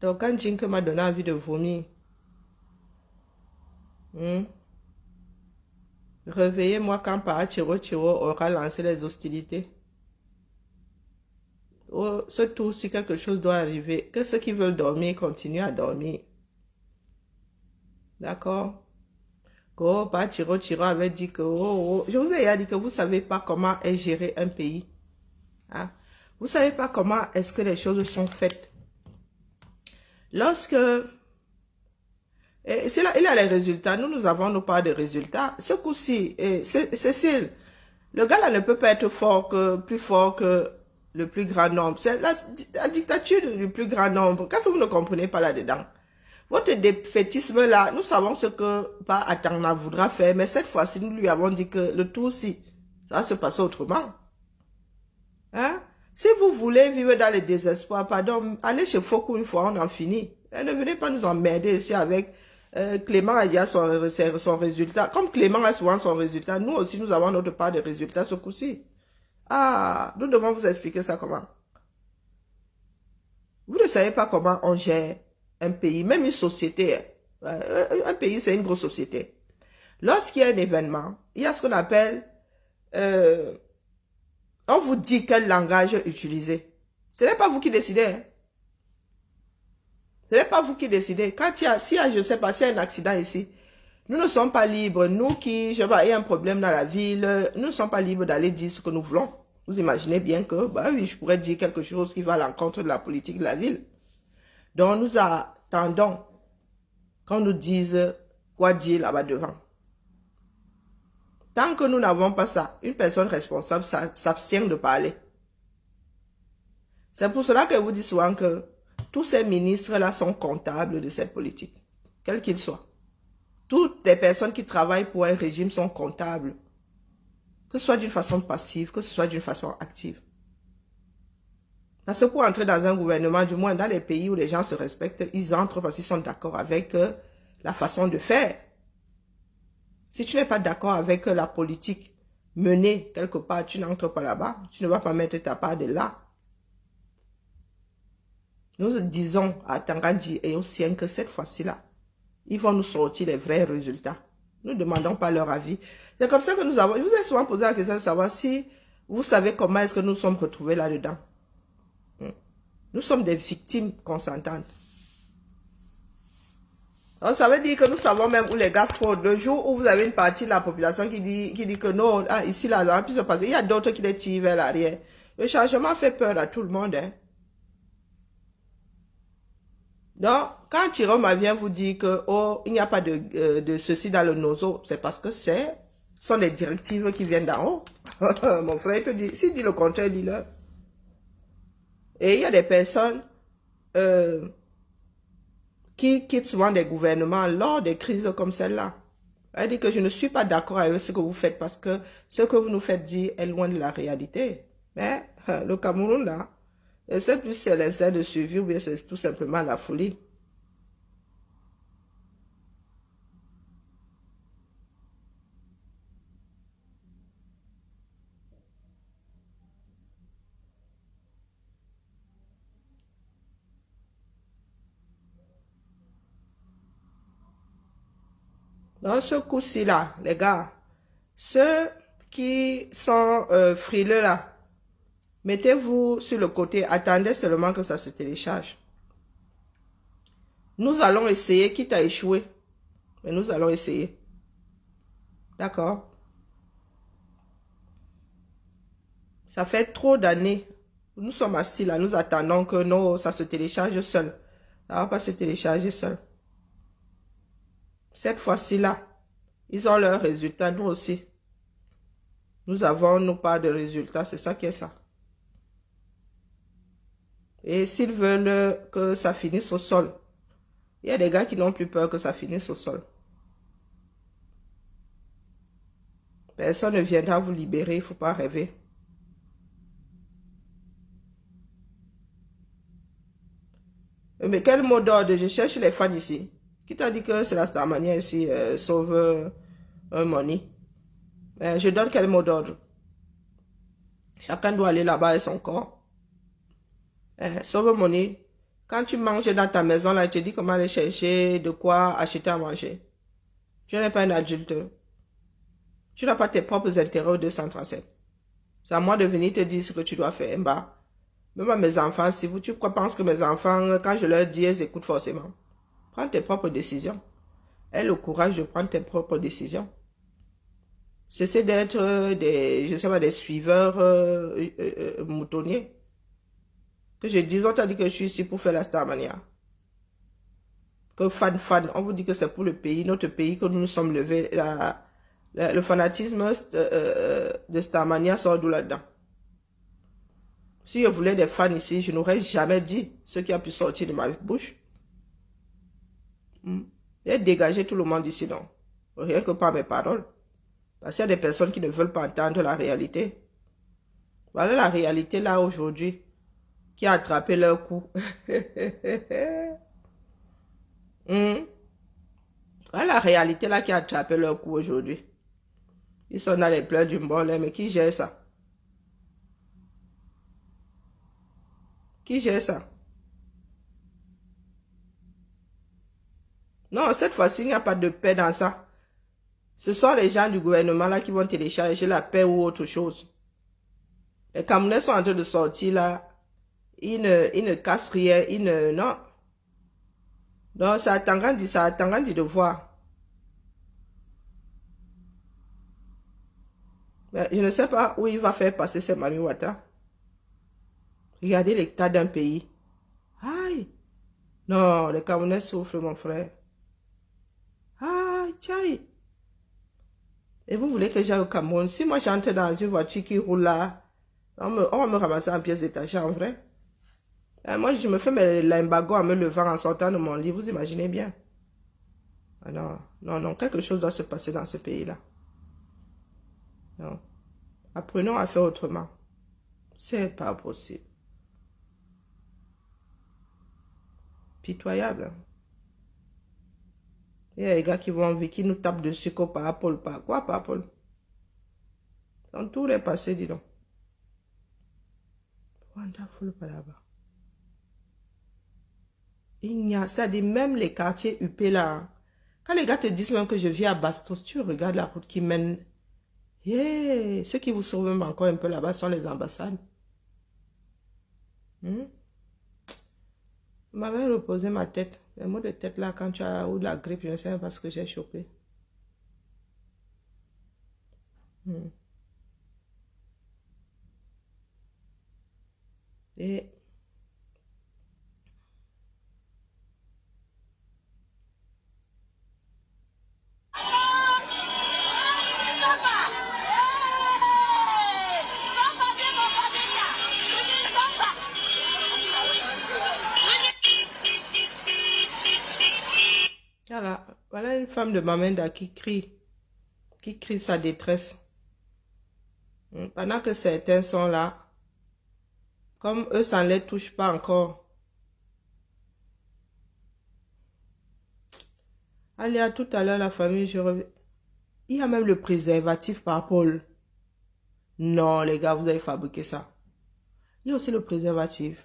Donc, quand Jinke m'a donné envie de vomir, réveillez-moi quand Parachiro aura lancé les hostilités. Oh, ce tour, si quelque chose doit arriver, que ceux qui veulent dormir continuent à dormir. D'accord? Oh, Parachiro avait dit que, je vous ai dit que vous ne savez pas comment est géré un pays. Hein? Vous ne savez pas comment est-ce que les choses sont faites. Lorsque... c'est là, il a les résultats. Nous avons nos parts de résultats. Ce coup-ci, Cécile, le gars là ne peut pas être plus fort que le plus grand nombre. C'est la dictature du plus grand nombre. Qu'est-ce que vous ne comprenez pas là-dedans? Votre défaitisme là, nous savons ce que Atanga voudra faire, mais cette fois-ci, nous lui avons dit que le tour-ci, ça va se passer autrement. Hein? Si vous voulez vivre dans le désespoir, pardon, allez chez Fokou une fois, on en finit. Ne venez pas nous emmerder ici avec Clément a son résultat. Comme Clément a souvent son résultat, nous aussi, nous avons notre part de résultats ce coup-ci. Ah, nous devons vous expliquer ça comment. Vous ne savez pas comment on gère un pays, même une société. Un pays, c'est une grosse société. Lorsqu'il y a un événement, il y a ce qu'on appelle... on vous dit quel langage utiliser. Ce n'est pas vous qui décidez. Hein. Ce n'est pas vous qui décidez. Quand je sais pas, s'il y a un accident ici, nous ne sommes pas libres. Nous qui, il y a un problème dans la ville, nous ne sommes pas libres d'aller dire ce que nous voulons. Vous imaginez bien que, oui, je pourrais dire quelque chose qui va à l'encontre de la politique de la ville. Donc, nous attendons qu'on nous dise quoi dire là-bas devant. Tant que nous n'avons pas ça, une personne responsable s'abstient de parler. C'est pour cela que je vous dis souvent que tous ces ministres-là sont comptables de cette politique, quels qu'ils soient. Toutes les personnes qui travaillent pour un régime sont comptables, que ce soit d'une façon passive, que ce soit d'une façon active. Parce que pour entrer dans un gouvernement, du moins dans les pays où les gens se respectent, ils entrent parce qu'ils sont d'accord avec la façon de faire. Si tu n'es pas d'accord avec la politique mener quelque part, tu n'entres pas là-bas. Tu ne vas pas mettre ta part de là. Nous disons à Tangandji et aux siens que cette fois-ci-là, ils vont nous sortir les vrais résultats. Nous ne demandons pas leur avis. C'est comme ça que nous avons... Je vous ai souvent posé la question de savoir si vous savez comment est-ce que nous sommes retrouvés là-dedans. Nous sommes des victimes consentantes. Alors, ça veut dire que nous savons même où les gars fraudent. Le jour où vous avez une partie de la population qui dit que non, ah, ici, là, ça va plus se passer. Il y a d'autres qui les tirent vers l'arrière. Le changement fait peur à tout le monde. Hein. Donc, quand Chiroma vient vous dire que oh, il n'y a pas de ceci dans le nozo, c'est parce que ce sont des directives qui viennent d'en haut. Mon frère, il peut dire, s'il dit le contraire, dis-le. Et il y a des personnes qui quittent souvent des gouvernements lors des crises comme celle-là. Elle dit que je ne suis pas d'accord avec ce que vous faites parce que ce que vous nous faites dire est loin de la réalité. Mais le Cameroun, là, je ne sais plus si c'est l'essai de suivi ou bien c'est tout simplement la folie. Dans ce coup-ci là, les gars, ceux qui sont frileux là, mettez-vous sur le côté, attendez seulement que ça se télécharge. Nous allons essayer, quitte à échouer, mais nous allons essayer. D'accord? Ça fait trop d'années. Nous sommes assis là, nous attendons que non, ça se télécharge seul. Ça ne va pas se télécharger seul. Cette fois-ci là, ils ont leurs résultats, nous aussi. Nous avons nos parts de résultats, c'est ça qui est ça. Et s'ils veulent que ça finisse au sol, il y a des gars qui n'ont plus peur que ça finisse au sol. Personne ne viendra vous libérer, il ne faut pas rêver. Mais quel mot d'ordre? Je cherche les fans ici. Qui t'a dit que c'est la Star Mania ici sauve un money? Je donne quel mot d'ordre? Chacun doit aller là-bas et son corps. Sauve money. Quand tu manges dans ta maison, là, tu te dis comment aller chercher de quoi acheter à manger. Tu n'es pas un adulte. Tu n'as pas tes propres intérêts au 237. C'est à moi de venir te dire ce que tu dois faire. Bah, même à mes enfants, si tu penses que mes enfants, quand je leur dis, ils écoutent forcément. Prends tes propres décisions. Aie le courage de prendre tes propres décisions. Cessez d'être des suiveurs moutonniers. Que je dise, on t'a dit que je suis ici pour faire la Star Mania. Que fan, on vous dit que c'est pour le pays, notre pays, que nous nous sommes levés. Le fanatisme de Star Mania sort d'où là-dedans? Si je voulais des fans ici, je n'aurais jamais dit ce qui a pu sortir de ma bouche. J'ai dégagé tout le monde ici, non. Rien que par mes paroles. Parce qu'il y a des personnes qui ne veulent pas entendre la réalité. Voilà la réalité là aujourd'hui. Qui a attrapé leur coup. Voilà la réalité là qui a attrapé leur coup aujourd'hui. Ils sont dans les pleurs du bol, mais qui gère ça? Qui gère ça? Non, cette fois-ci, il n'y a pas de paix dans ça. Ce sont les gens du gouvernement là qui vont télécharger la paix ou autre chose. Les Camerounais sont en train de sortir là. Ils ne cassent rien. Non. Donc, ça attend Tangandji de voir. Mais je ne sais pas où il va faire passer ces Mami Wata. Regardez l'état d'un pays. Aïe. Non, les Camerounais souffrent, mon frère. Aïe, tchaï. Et vous voulez que j'aille au Cameroun? Si moi j'entre dans une voiture qui roule là, on va me ramasser en pièces détachées, en vrai. Et moi, je me fais l'embargo en me levant, en sortant de mon lit. Vous imaginez bien? Ah non, non, non. Quelque chose doit se passer dans ce pays-là. Non. Apprenons à faire autrement. C'est pas possible. Pitoyable. Il y a des gars qui nous tapent dessus par Paul. Quoi, par Paul? Dans tous les passés, dis donc. Wonderful Palaba. Il y a, ça dit même les quartiers UP là. Quand les gars te disent même que je vis à Bastos, tu regardes la route qui mène. Yeah. Ceux qui vous sauvent même encore un peu là-bas sont les ambassades. Vous m'avez reposé ma tête. Les maux de tête là, quand tu as ou de la grippe, je ne sais même pas ce que j'ai chopé. Et voilà une femme de Bamenda qui crie sa détresse. Pendant que certains sont là, comme eux, ça ne les touche pas encore. Allez, à tout à l'heure, la famille, je reviens. Il y a même le préservatif par Paul. Non, les gars, vous avez fabriqué ça. Il y a aussi le préservatif.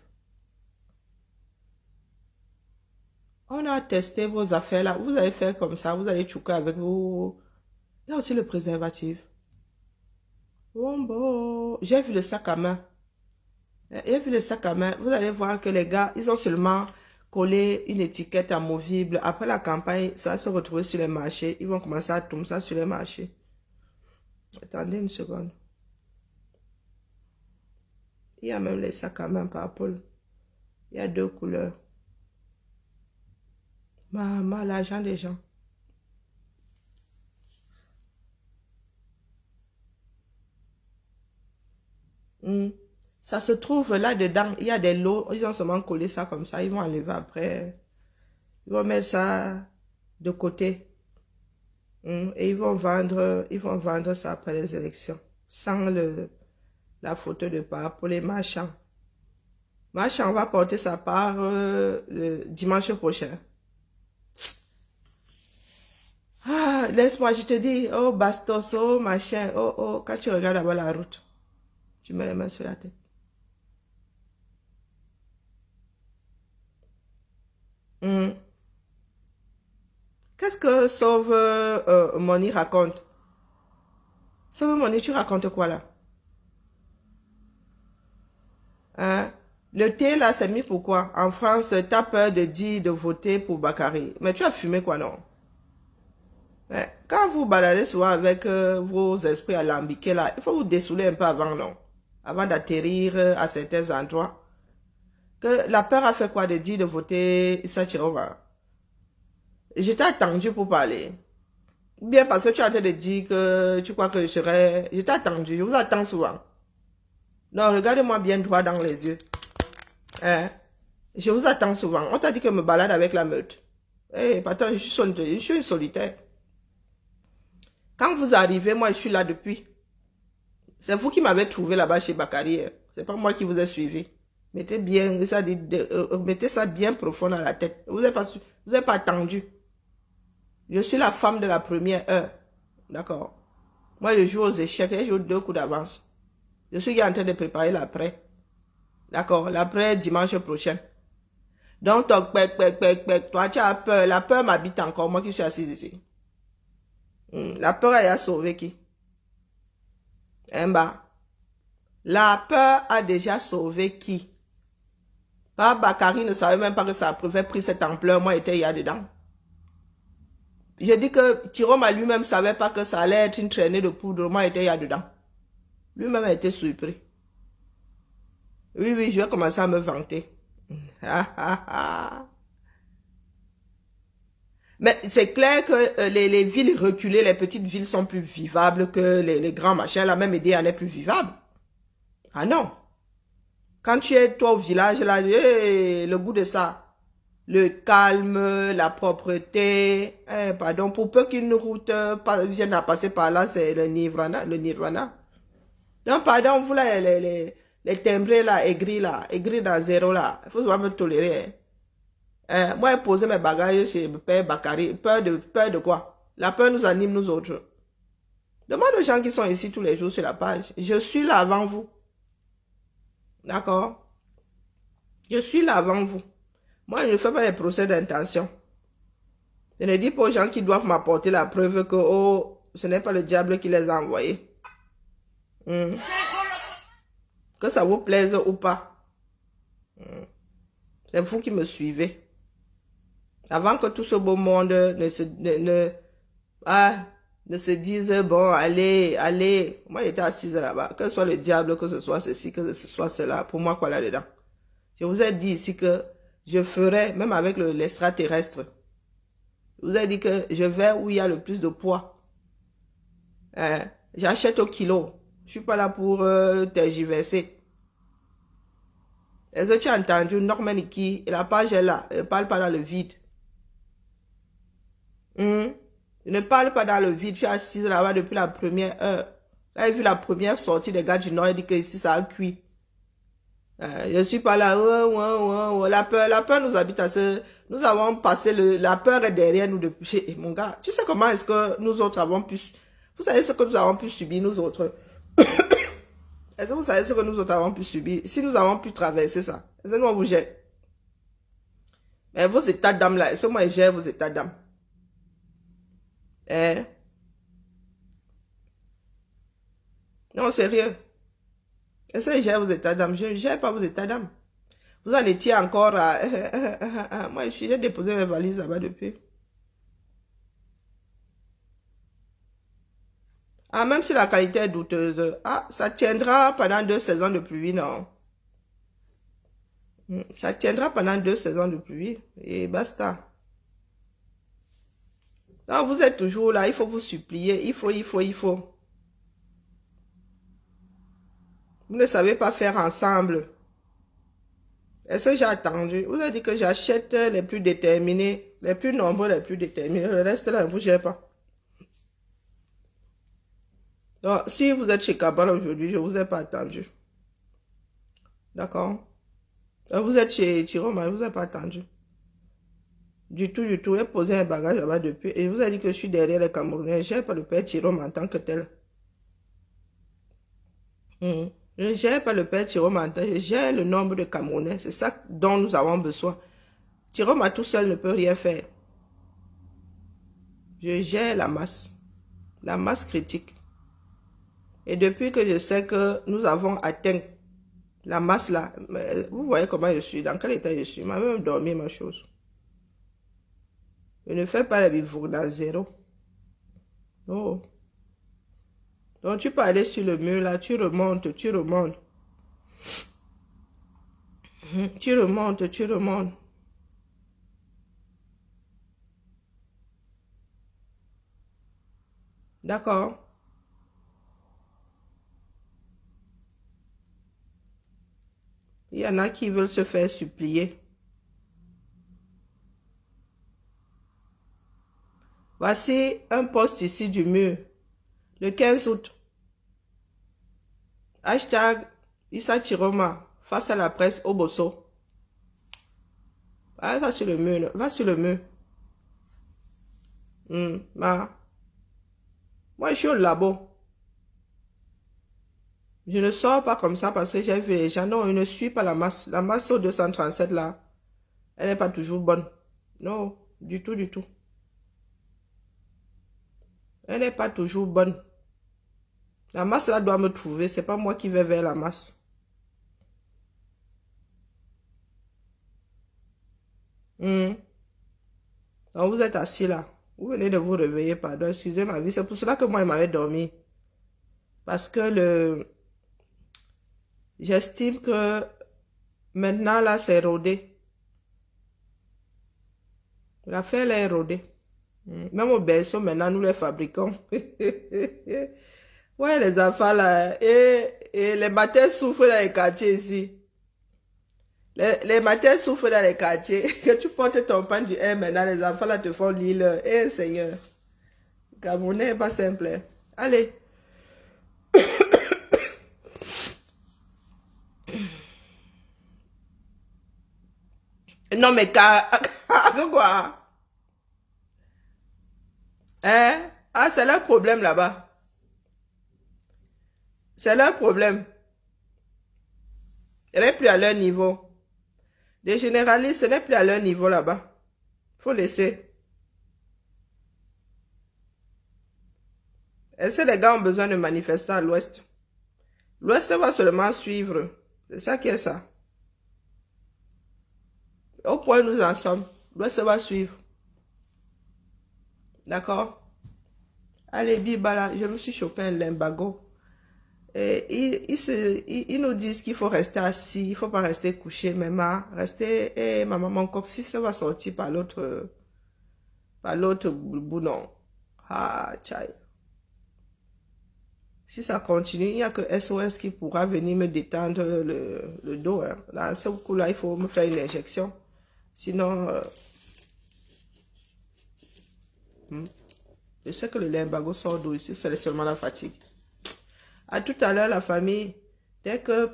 On a testé vos affaires là. Vous allez faire comme ça. Vous allez chouker avec vous. Il y a aussi le préservatif. Bon. J'ai vu le sac à main. J'ai vu le sac à main. Vous allez voir que les gars, ils ont seulement collé une étiquette amovible. Après la campagne, ça va se retrouver sur les marchés. Ils vont commencer à tomber ça sur les marchés. Attendez une seconde. Il y a même les sacs à main par Paul. Il y a 2 couleurs. Maman, l'argent des gens. Ça se trouve là-dedans. Il y a des lots. Ils ont seulement collé ça comme ça. Ils vont enlever après. Ils vont mettre ça de côté. Et ils vont vendre ça après les élections. Sans la photo de part pour les marchands. Marchand va porter sa part le dimanche prochain. Ah, laisse-moi, je te dis, oh Bastos, oh machin, oh, quand tu regardes là-bas la route, tu mets les mains sur la tête. Qu'est-ce que Sauve Moni raconte? Sauve Moni, tu racontes quoi là? Hein? Le thé là, c'est mis pourquoi? En France, tu as peur de dire de voter pour Bakary. Mais tu as fumé quoi non? Quand vous baladez souvent avec vos esprits alambiqués là, il faut vous dessouler un peu avant, non? Avant d'atterrir à certains endroits. Que la peur a fait quoi de dire de voter Issa Chiroma? J'étais attendu pour parler. Bien parce que tu as en train de dire que tu crois que je serais... J'étais attendu, je vous attends souvent. Non, regardez-moi bien droit dans les yeux. Je vous attends souvent. On t'a dit que je me balade avec la meute. Attends, je suis une solitaire. Quand vous arrivez, moi, je suis là depuis. C'est vous qui m'avez trouvé là-bas chez Bakary. C'est pas moi qui vous ai suivi. Mettez ça bien profond dans la tête. Vous n'avez pas attendu. Je suis la femme de la première heure. D'accord. Moi, je joue aux échecs et je joue 2 coups d'avance. Je suis en train de préparer l'après. D'accord. L'après dimanche prochain. Donc, toi, tu as peur. La peur m'habite encore. Moi qui suis assise ici. La peur, elle a sauvé qui? La peur a déjà sauvé qui? Bakary ne savait même pas que ça avait pris cette ampleur. Moi, j'étais là dedans. Je dis que Thierry lui-même ne savait pas que ça allait être une traînée de poudre. Moi, j'étais là dedans. Lui-même a été surpris. Oui, je vais commencer à me vanter. Mais c'est clair que les villes reculées, les petites villes sont plus vivables que les grands machins. La même idée, elle est plus vivable. Ah non. Quand tu es toi au village, là, le goût de ça. Le calme, la propreté. Pardon, pour peu qu'une route vienne à passer par là, c'est le nirvana. Non, pardon, vous là, les timbrés là, aigris dans 0 là. Il faut me tolérer. Moi, j'ai posé mes bagages chez Père Bakary. Peur de quoi? La peur nous anime, nous autres. Demande aux gens qui sont ici tous les jours sur la page. Je suis là avant vous. D'accord? Je suis là avant vous. Moi, je ne fais pas les procès d'intention. Je ne dis pas aux gens qui doivent m'apporter la preuve que oh, ce n'est pas le diable qui les a envoyés. Que ça vous plaise ou pas. C'est vous qui me suivez. Avant que tout ce beau monde ne se dise, bon, allez. Moi, j'étais assise là-bas. Que ce soit le diable, que ce soit ceci, que ce soit cela. Pour moi, quoi là-dedans? Je vous ai dit ici que je ferai, même avec l'extraterrestre. Je vous ai dit que je vais où il y a le plus de poids. J'achète au kilo. Je suis pas là pour tergiverser. Est-ce que tu as entendu Norman Iki? La page est là. Elle ne parle pas dans le vide. Je ne parle pas dans le vide. Je suis assise là-bas depuis la première heure. Là, j'ai vu la première sortie des gars du Nord. Il dit que ici, ça a cuit. Je ne suis pas là. La peur nous habite à ce... Nous avons passé la peur est derrière nous depuis... Mon gars, tu sais comment est-ce que nous autres avons pu... Vous savez ce que nous avons pu subir, nous autres? Est-ce que vous savez ce que nous autres avons pu subir? Si nous avons pu traverser ça, est-ce que nous on vous gère? Mais vos états d'âme là, est-ce que moi je gère vos états d'âme? Non, sérieux. Est-ce que je gère vos états d'âme? Je ne gère pas vos états d'âme. Vous en étiez encore à... Moi, j'ai déposé mes valises là-bas depuis. Ah, même si la qualité est douteuse. Ah, ça tiendra pendant 2 saisons de pluie, non? Ça tiendra pendant 2 saisons de pluie. Et basta. Non, vous êtes toujours là. Il faut vous supplier. Il faut. Vous ne savez pas faire ensemble. Est-ce que j'ai attendu? Vous avez dit que j'achète les plus déterminés. Les plus nombreux, les plus déterminés. Le reste là, ne vous gère pas. Donc, si vous êtes chez Kabbalah aujourd'hui, je ne vous ai pas attendu. D'accord? Vous êtes chez Chiroma, je ne vous ai pas attendu. Du tout. J'ai posé un bagage là-bas depuis. Et je vous ai dit que je suis derrière les Camerounais. Je n'ai pas le père Chiroma en tant que tel. Je ne gère pas le père Chiroma en tant que tel. Je gère le nombre de Camerounais. C'est ça dont nous avons besoin. Chiroma tout seul ne peut rien faire. Je gère la masse. La masse critique. Et depuis que je sais que nous avons atteint la masse là, vous voyez comment je suis, dans quel état je suis, je m'a même dormi ma chose. Je ne fais pas la bivouac dans zéro. Non. Donc tu peux aller sur le mur là, tu remontes. Tu remontes. D'accord? Il y en a qui veulent se faire supplier. Voici un post ici du mur. Le 15 août. Hashtag Issa Chiroma face à la presse au Bosso. Ah, va sur le mur. Va sur le mur. Moi, je suis au labo. Je ne sors pas comme ça parce que j'ai vu les gens. Non, je ne suis pas la masse. La masse au 237 là, elle n'est pas toujours bonne. Non, du tout. Elle n'est pas toujours bonne. La masse là doit me trouver. C'est pas moi qui vais vers la masse. Donc vous êtes assis là. Vous venez de vous réveiller, pardon. Excusez ma vie. C'est pour cela que moi, il m'avait dormi. Parce que j'estime que maintenant, là, c'est rodé. L'affaire, elle est rodée. Même au berceau, maintenant, nous les fabriquons. Ouais, les enfants, là. Et les matins souffrent dans les quartiers ici. Les matins souffrent dans les quartiers. Que tu portes ton pain du air, maintenant, les enfants, là, te font lire. Eh, Seigneur. Camerounais n'est pas simple. Hein. Allez. Non, mais quoi? Hein? Ah, c'est leur problème là-bas. C'est leur problème. Elle n'est plus à leur niveau. Les généralistes, ce n'est plus à leur niveau là-bas. Faut laisser. Et ces les gars ont besoin de manifestants à l'ouest. L'ouest va seulement suivre. C'est ça qui est ça. Au point où nous en sommes, l'ouest va suivre. D'accord? Allez, Bibala, je me suis chopé un limbago. Et ils nous disent qu'il faut rester assis, il ne faut pas rester couché, mais rester, maman, mon coccyx ça va sortir par l'autre boulon. Ah, tchai. Si ça continue, il n'y a que SOS qui pourra venir me détendre le dos. Hein. Là, ce coup-là, il faut me faire une injection. Sinon, je sais que le limbago sort d'où ici, c'est seulement la fatigue. À tout à l'heure, la famille, dès que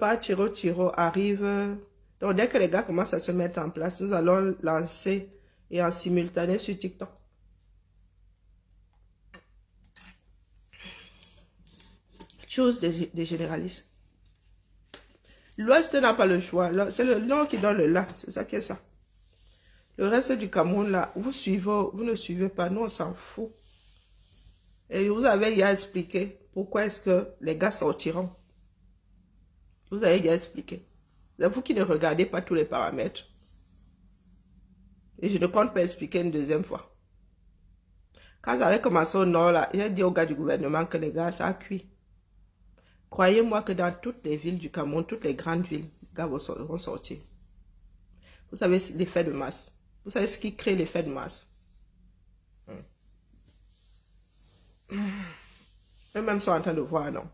Tiro arrive, donc dès que les gars commencent à se mettre en place, nous allons lancer et en simultané sur TikTok. Chose des généralistes. L'Ouest n'a pas le choix. C'est le Nord qui donne le là. C'est ça qui est ça. Le reste du Cameroun, là, vous ne suivez pas. Nous, on s'en fout. Et vous avez déjà expliqué pourquoi est-ce que les gars sortiront. Vous avez déjà expliqué. C'est vous qui ne regardez pas tous les paramètres. Et je ne compte pas expliquer une deuxième fois. Quand j'avais commencé au Nord, là, j'ai dit aux gars du gouvernement que les gars, ça a cuit. Croyez-moi que dans toutes les villes du Cameroun, toutes les grandes villes, les gars vont sortir. Vous savez l'effet de masse. Vous savez ce qui crée l'effet de masse. Eux-mêmes sont en train de voir, non.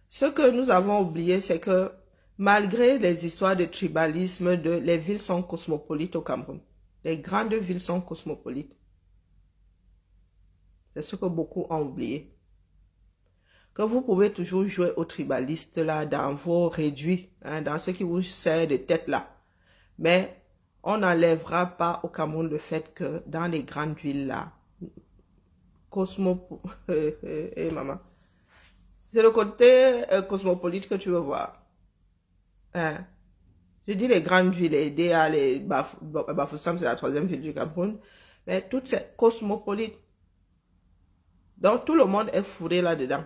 Ce que nous avons oublié, c'est que malgré les histoires de tribalisme, les villes sont cosmopolites au Cameroun. Les grandes villes sont cosmopolites. C'est ce que beaucoup ont oublié. Que vous pouvez toujours jouer aux tribalistes là, dans vos réduits, hein, dans ce qui vous sert de tête là. Mais on n'enlèvera pas au Cameroun le fait que dans les grandes villes là, maman. C'est le côté cosmopolite que tu veux voir. Hein? Je dis les grandes villes, les DA, les Bafoussam, c'est la 3e ville du Cameroun. Mais toutes ces cosmopolites. Donc tout le monde est fourré là-dedans.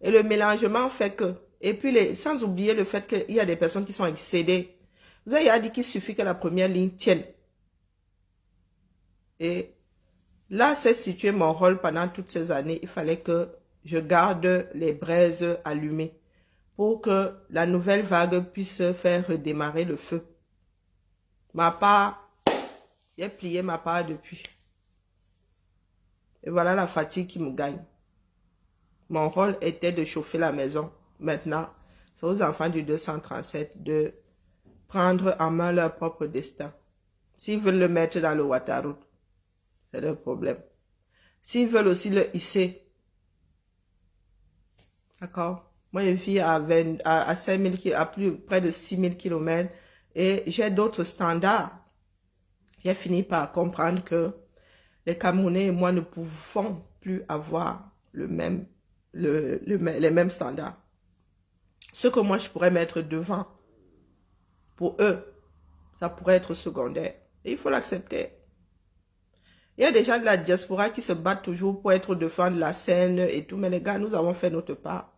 Et le mélangement fait que... Et puis sans oublier le fait qu'il y a des personnes qui sont excédées. Vous avez dit qu'il suffit que la première ligne tienne. Et là, c'est situé mon rôle pendant toutes ces années. Il fallait que je garde les braises allumées pour que la nouvelle vague puisse faire redémarrer le feu. Ma part, j'ai plié ma part depuis. Et voilà la fatigue qui me gagne. Mon rôle était de chauffer la maison. Maintenant, c'est aux enfants du 237 de prendre en main leur propre destin. S'ils veulent le mettre dans le Waterloo, c'est leur problème. S'ils veulent aussi le hisser, d'accord? Moi, je vis à 5000 à près de 6000 km et j'ai d'autres standards. J'ai fini par comprendre que les Camerounais et moi ne pouvons plus avoir les mêmes standards. Ce que moi, je pourrais mettre devant, pour eux, ça pourrait être secondaire. Et il faut l'accepter. Il y a des gens de la diaspora qui se battent toujours pour être défendre la scène et tout. Mais les gars, nous avons fait notre part.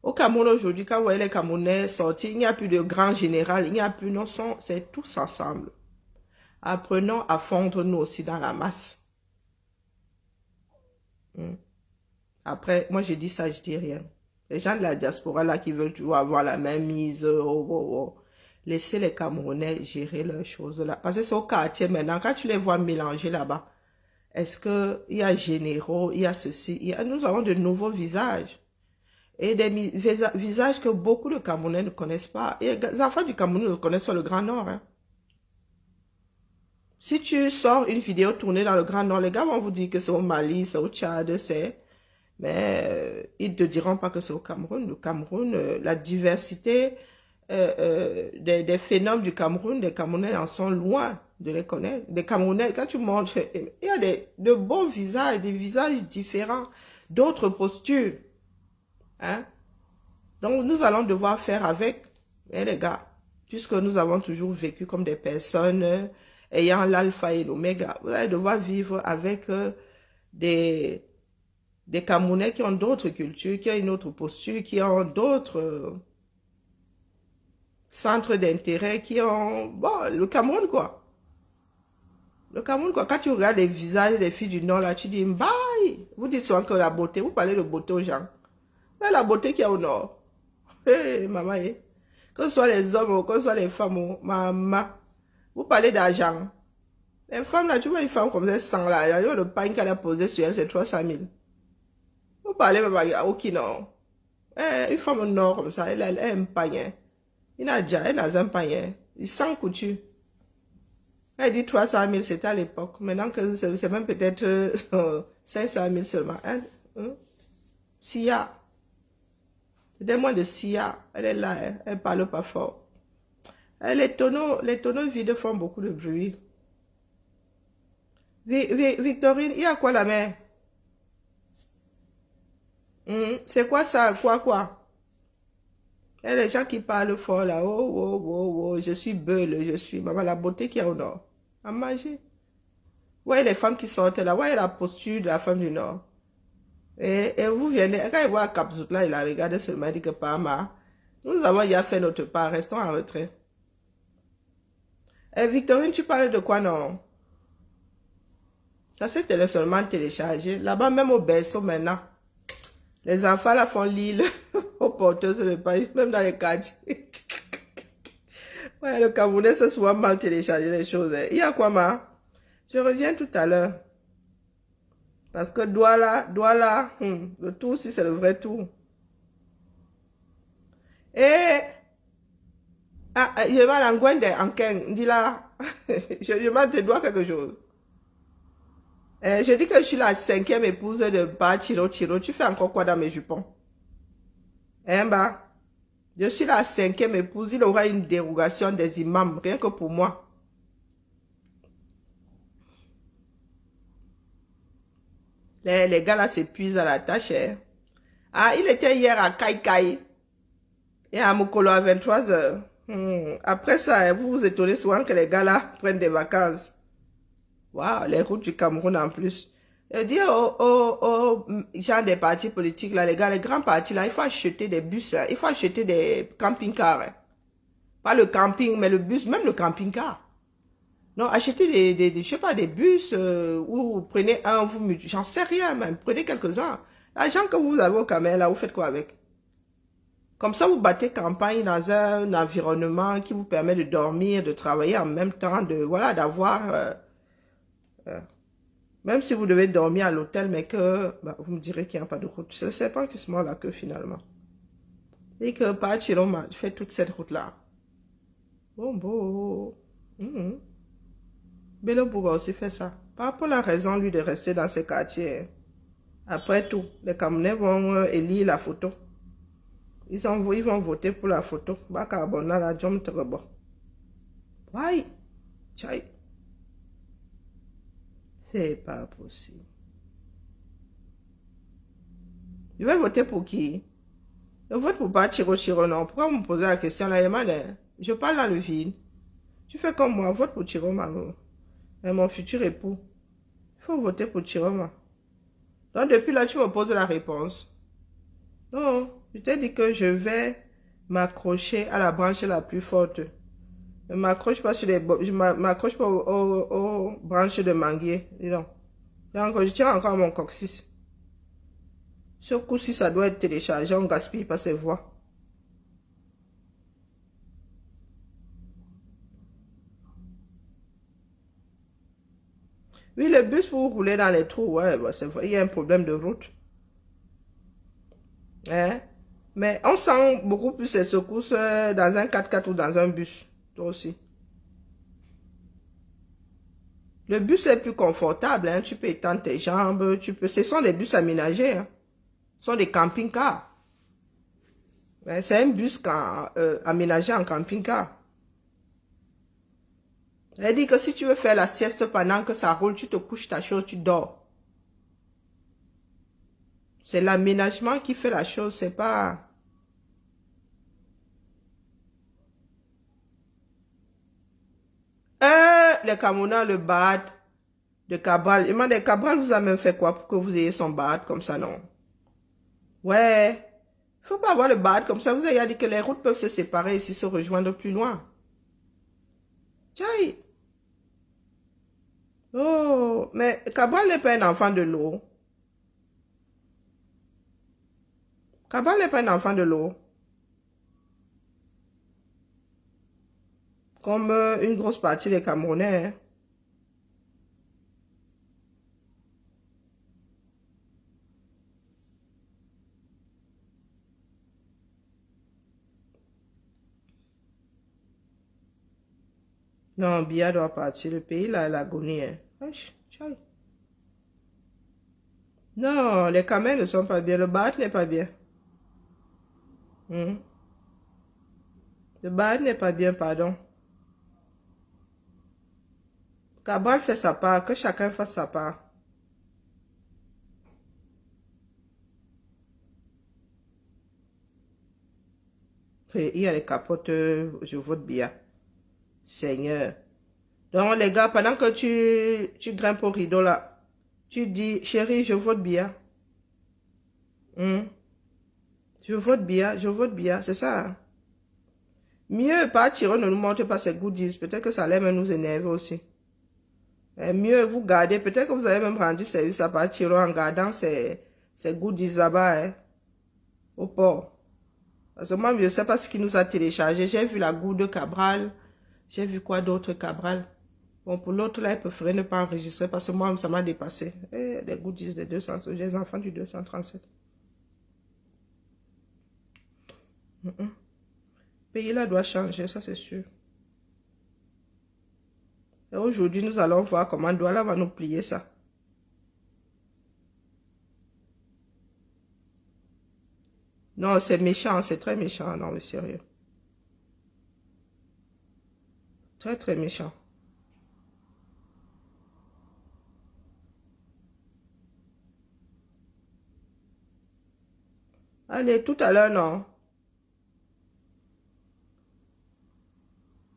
Au Cameroun aujourd'hui, quand vous voyez les Camerounais sortir, il n'y a plus de grand général, il n'y a plus, non, c'est tous ensemble. Apprenons à fondre nous aussi dans la masse. Après, moi je dis ça, je dis rien. Les gens de la diaspora là qui veulent toujours avoir la même mise, laissez les Camerounais gérer leurs choses là. Parce que c'est au quartier maintenant, quand tu les vois mélanger là-bas, est-ce qu'il y a généraux, il y a ceci, nous avons de nouveaux visages. Et des visages que beaucoup de Camerounais ne connaissent pas. Et les enfants du Cameroun ne connaissent pas le Grand Nord. Hein. Si tu sors une vidéo tournée dans le Grand Nord, les gars vont vous dire que c'est au Mali, c'est au Tchad, c'est... Mais ils ne te diront pas que c'est au Cameroun. Le Cameroun, la diversité des phénomènes du Cameroun, les Camerounais en sont loin de les connaître. Les Camerounais, quand tu montres, il y a de beaux visages, des visages différents, d'autres postures. Hein? Donc, nous allons devoir faire avec, les gars, puisque nous avons toujours vécu comme des personnes ayant l'alpha et l'oméga. Vous allez devoir vivre avec des Camerounais qui ont d'autres cultures, qui ont une autre posture, qui ont d'autres centres d'intérêt, qui ont... Bon, le Cameroun, quoi. Le Cameroun, quoi. Quand tu regardes les visages des filles du Nord, là, tu dis, bye. Vous dites souvent que la beauté, vous parlez de beauté aux gens. C'est la beauté qu'il y a au Nord. Hé, maman, que ce soit les hommes, que ce soit les femmes, maman, vous parlez d'argent. Les femmes, là, tu vois une femme comme ça, sans l'argent, le pain qu'elle a posé sur elle, c'est 300 000. Vous parlez, maman, au Nord. Une femme au Nord, comme ça, elle a un panier. Elle a un panier. Il sans couture. Elle dit 300 000, c'était à l'époque. Maintenant, c'est même peut-être 500 000 seulement. Sia. C'est moins de Sia. Elle est là, hein. Elle parle pas fort. Les tonneaux vides font beaucoup de bruit. Victorine, il y a quoi la mère? C'est quoi ça? Quoi? Il y a les gens qui parlent fort là. Oh, je suis beule, je suis... Maman, la beauté qu'il y a au Nord. À manger. Ouais, les femmes qui sortent là. Ouais, la posture de la femme du Nord. Et vous venez, quand il voit Capzout là, il a regardé seulement, il dit que pas mal. Nous avons déjà fait notre part, restons en retrait. Victorine, tu parles de quoi, non? Ça s'est seulement téléchargé. Là-bas, même au berceau maintenant. Les enfants là font l'île aux porteuses de paille, même dans les quartiers. Ouais, le Camerounais, c'est souvent mal téléchargé les choses. Il y a quoi, ma? Je reviens tout à l'heure. Parce que Douala, le tout, si c'est le vrai tout. Et, je vais à l'angouende en Ken, dis là, je m'en te dois quelque chose. Je dis que je suis la 5e épouse de Ba Chiro. Tu fais encore quoi dans mes jupons? Hein, Ba? Je suis la 5e épouse. Il aura une dérogation des imams, rien que pour moi. Les gars là s'épuisent à la tâche. Hein. Ah, il était hier à Kai et à Mokolo à 23 h. Après ça, vous vous étonnez souvent que les gars là prennent des vacances. Waouh, les routes du Cameroun en plus. Je dis aux gens des partis politiques, là, les gars, les grands partis, là, il faut acheter des bus, hein, il faut acheter des camping-cars. Hein. Pas le camping, mais le bus, même le camping-car. Non, achetez je sais pas, des bus, ou prenez un, j'en sais rien, même, prenez quelques-uns. L'argent que vous avez au Cameroun, là, vous faites quoi avec? Comme ça, vous battez campagne dans un environnement qui vous permet de dormir, de travailler en même temps, voilà, d'avoir... même si vous devez dormir à l'hôtel, mais que vous me direz qu'il n'y a pas de route. C'est le serpent qui se mord la queue finalement. Et que par Chiroma, je fais toute cette route-là. Bon. Bello Bouba aussi fait ça. Pas pour la raison, lui, de rester dans ces quartiers. Après tout, les Camerounais vont élire la photo. Ils vont voter pour la photo. Bakabona la jom terebo. Why? Chai. C'est pas possible. Je vais voter pour qui? Je vote pour pas Chiro, non. Pourquoi vous me posez la question là, Emmanuel? Je parle dans le vide. Tu fais comme moi, vote pour Chiroma. Mon futur époux. Il faut voter pour Chiroma. Donc depuis là, tu me poses la réponse. Non, je t'ai dit que je vais m'accrocher à la branche la plus forte. Je m'accroche pas sur je m'accroche pas aux branches de manguier. Dis donc. Je tiens encore mon coccyx. Ce coup-ci, ça doit être téléchargé. On gaspille pas ses voix. Oui, le bus pour rouler dans les trous, ouais, c'est vrai, il y a un problème de route. Hein? Mais on sent beaucoup plus les secousses dans un 4x4 ou dans un bus. Toi aussi. Le bus est plus confortable, hein? Tu peux étendre tes jambes, ce sont des bus aménagés, hein? Ce sont des camping-cars. C'est un bus aménagé en camping-car. Elle dit que si tu veux faire la sieste pendant que ça roule, tu te couches ta chose, tu dors. C'est l'aménagement qui fait la chose, c'est pas... Les Camerounais, le bad de Cabral. Il m'a dit, Cabral vous a même fait quoi pour que vous ayez son bad comme ça, non? Ouais. Il faut pas avoir le bad comme ça. Vous avez dit que les routes peuvent se séparer et se rejoindre plus loin. Tchaï. Oh, mais Cabral n'est pas un enfant de l'eau. Cabral n'est pas un enfant de l'eau. Comme une grosse partie des Camerounais. Hein. Non, Biya doit partir. Le pays, là, l'agonie. Hein. Non, les Camerounais ne sont pas bien. Le Bat n'est pas bien. Le Bat n'est pas bien, pardon. Cabral fait sa part. Que chacun fasse sa part. Et il y a les capotes. Je vote Biya. Seigneur. Donc, les gars, pendant que tu grimpes au rideau, là, tu dis, chérie, je vote Biya. Je vote Biya, c'est ça. Hein? Mieux, pas Tiro ne nous montre pas ses goodies. Peut-être que ça allait même nous énerver aussi. Et mieux, vous gardez. Peut-être que vous avez même rendu service à pas Tiro en gardant ses goodies là-bas, hein, au port. Parce que moi, je ne sais pas ce qui nous a téléchargé. J'ai vu la goutte de Cabral. J'ai vu quoi d'autre Cabral. Bon, pour l'autre, là, il préférait ne pas enregistrer parce que moi, ça m'a dépassé. Eh, les goodies de 200, j'ai les enfants du 237. Le pays là doit changer, ça c'est sûr. Et aujourd'hui, nous allons voir comment Douala va nous plier ça. Non, c'est méchant, c'est très méchant, non mais sérieux. Très très méchant. Allez, tout à l'heure, non.